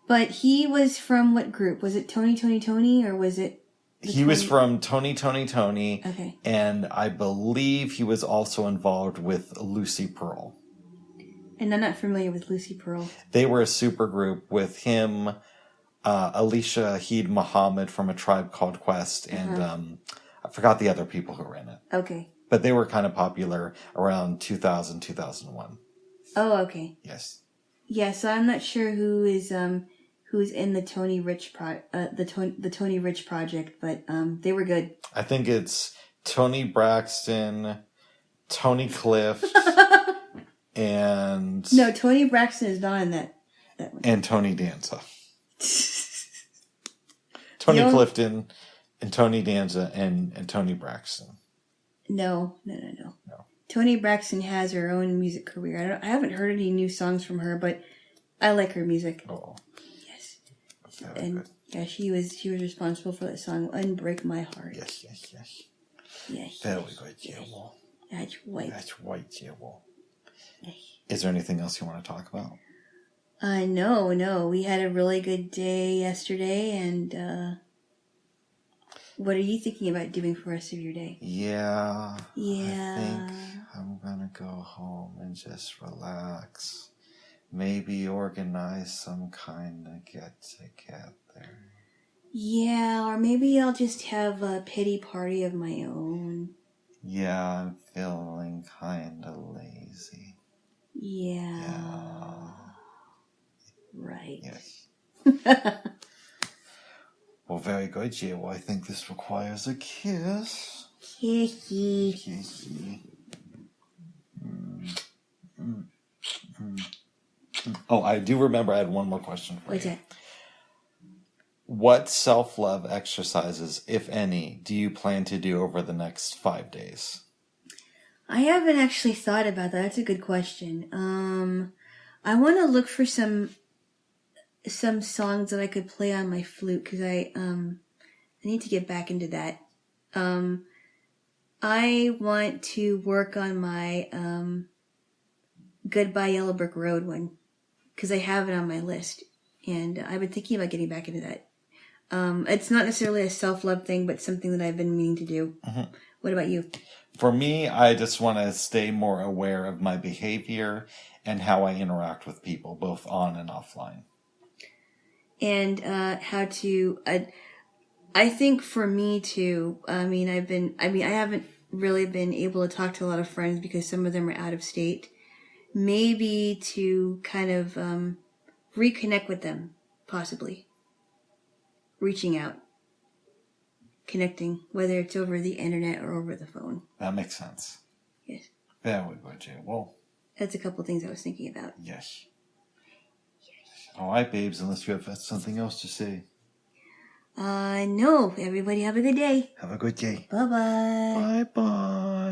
But he was from what group? Was it Tony, or was it... He was from Tony. Okay. And I believe he was also involved with Lucy Pearl. And I'm not familiar with Lucy Pearl. They were a super group with him, Alicia Heed Muhammad from A Tribe Called Quest, and I forgot the other people who were in it. Okay. But they were kind of popular around 2000, 2001. Oh, okay. Yes. Yeah, so I'm not sure who's in the Tony Rich the Tony Rich Project, but they were good. I think it's Tony Braxton, Tony Clift, and... No, Tony Braxton is not in that one. And Tony Danza. Tony Clifton and Tony Danza and Tony Braxton. No. Toni Braxton has her own music career. I haven't heard any new songs from her, but I like her music. Oh. Yes. Very And good. yeah, she was responsible for that song "Unbreak My Heart." Yes. Yes. Very good, Jaylo. That's right. That's right, Jaylo. Yes. Is there anything else you want to talk about? No. We had a really good day yesterday, and what are you thinking about doing for the rest of your day? Yeah. Yeah. I think I'm gonna go home and just relax. Maybe organize some kind of get together. Yeah, or maybe I'll just have a pity party of my own. Yeah, I'm feeling kind of lazy. Yeah. Right. Yes. Well, very good, Jaylo. I think this requires a kiss. Kissy. Kissy. Oh, I do remember I had one more question for What's you. that? What self-love exercises, if any, do you plan to do over the next 5 days? I haven't actually thought about that. That's a good question. I want to look for some songs that I could play on my flute because I need to get back into that. I want to work on my Goodbye Yellow Brick Road one because I have it on my list, and I've been thinking about getting back into that. It's not necessarily a self-love thing, but something that I've been meaning to do. Mm-hmm. What about you? For me, I just want to stay more aware of my behavior and how I interact with people, both on and offline. And how to... I think for me too, I haven't really been able to talk to a lot of friends because some of them are out of state. Maybe to kind of reconnect with them, possibly. Reaching out. Connecting, whether it's over the internet or over the phone. That makes sense. Yes. There we go, Jay. Well, that's a couple things I was thinking about. Yes. All right, babes, unless you have something else to say. No. Everybody have a good day. Have a good day. Bye-bye. Bye-bye.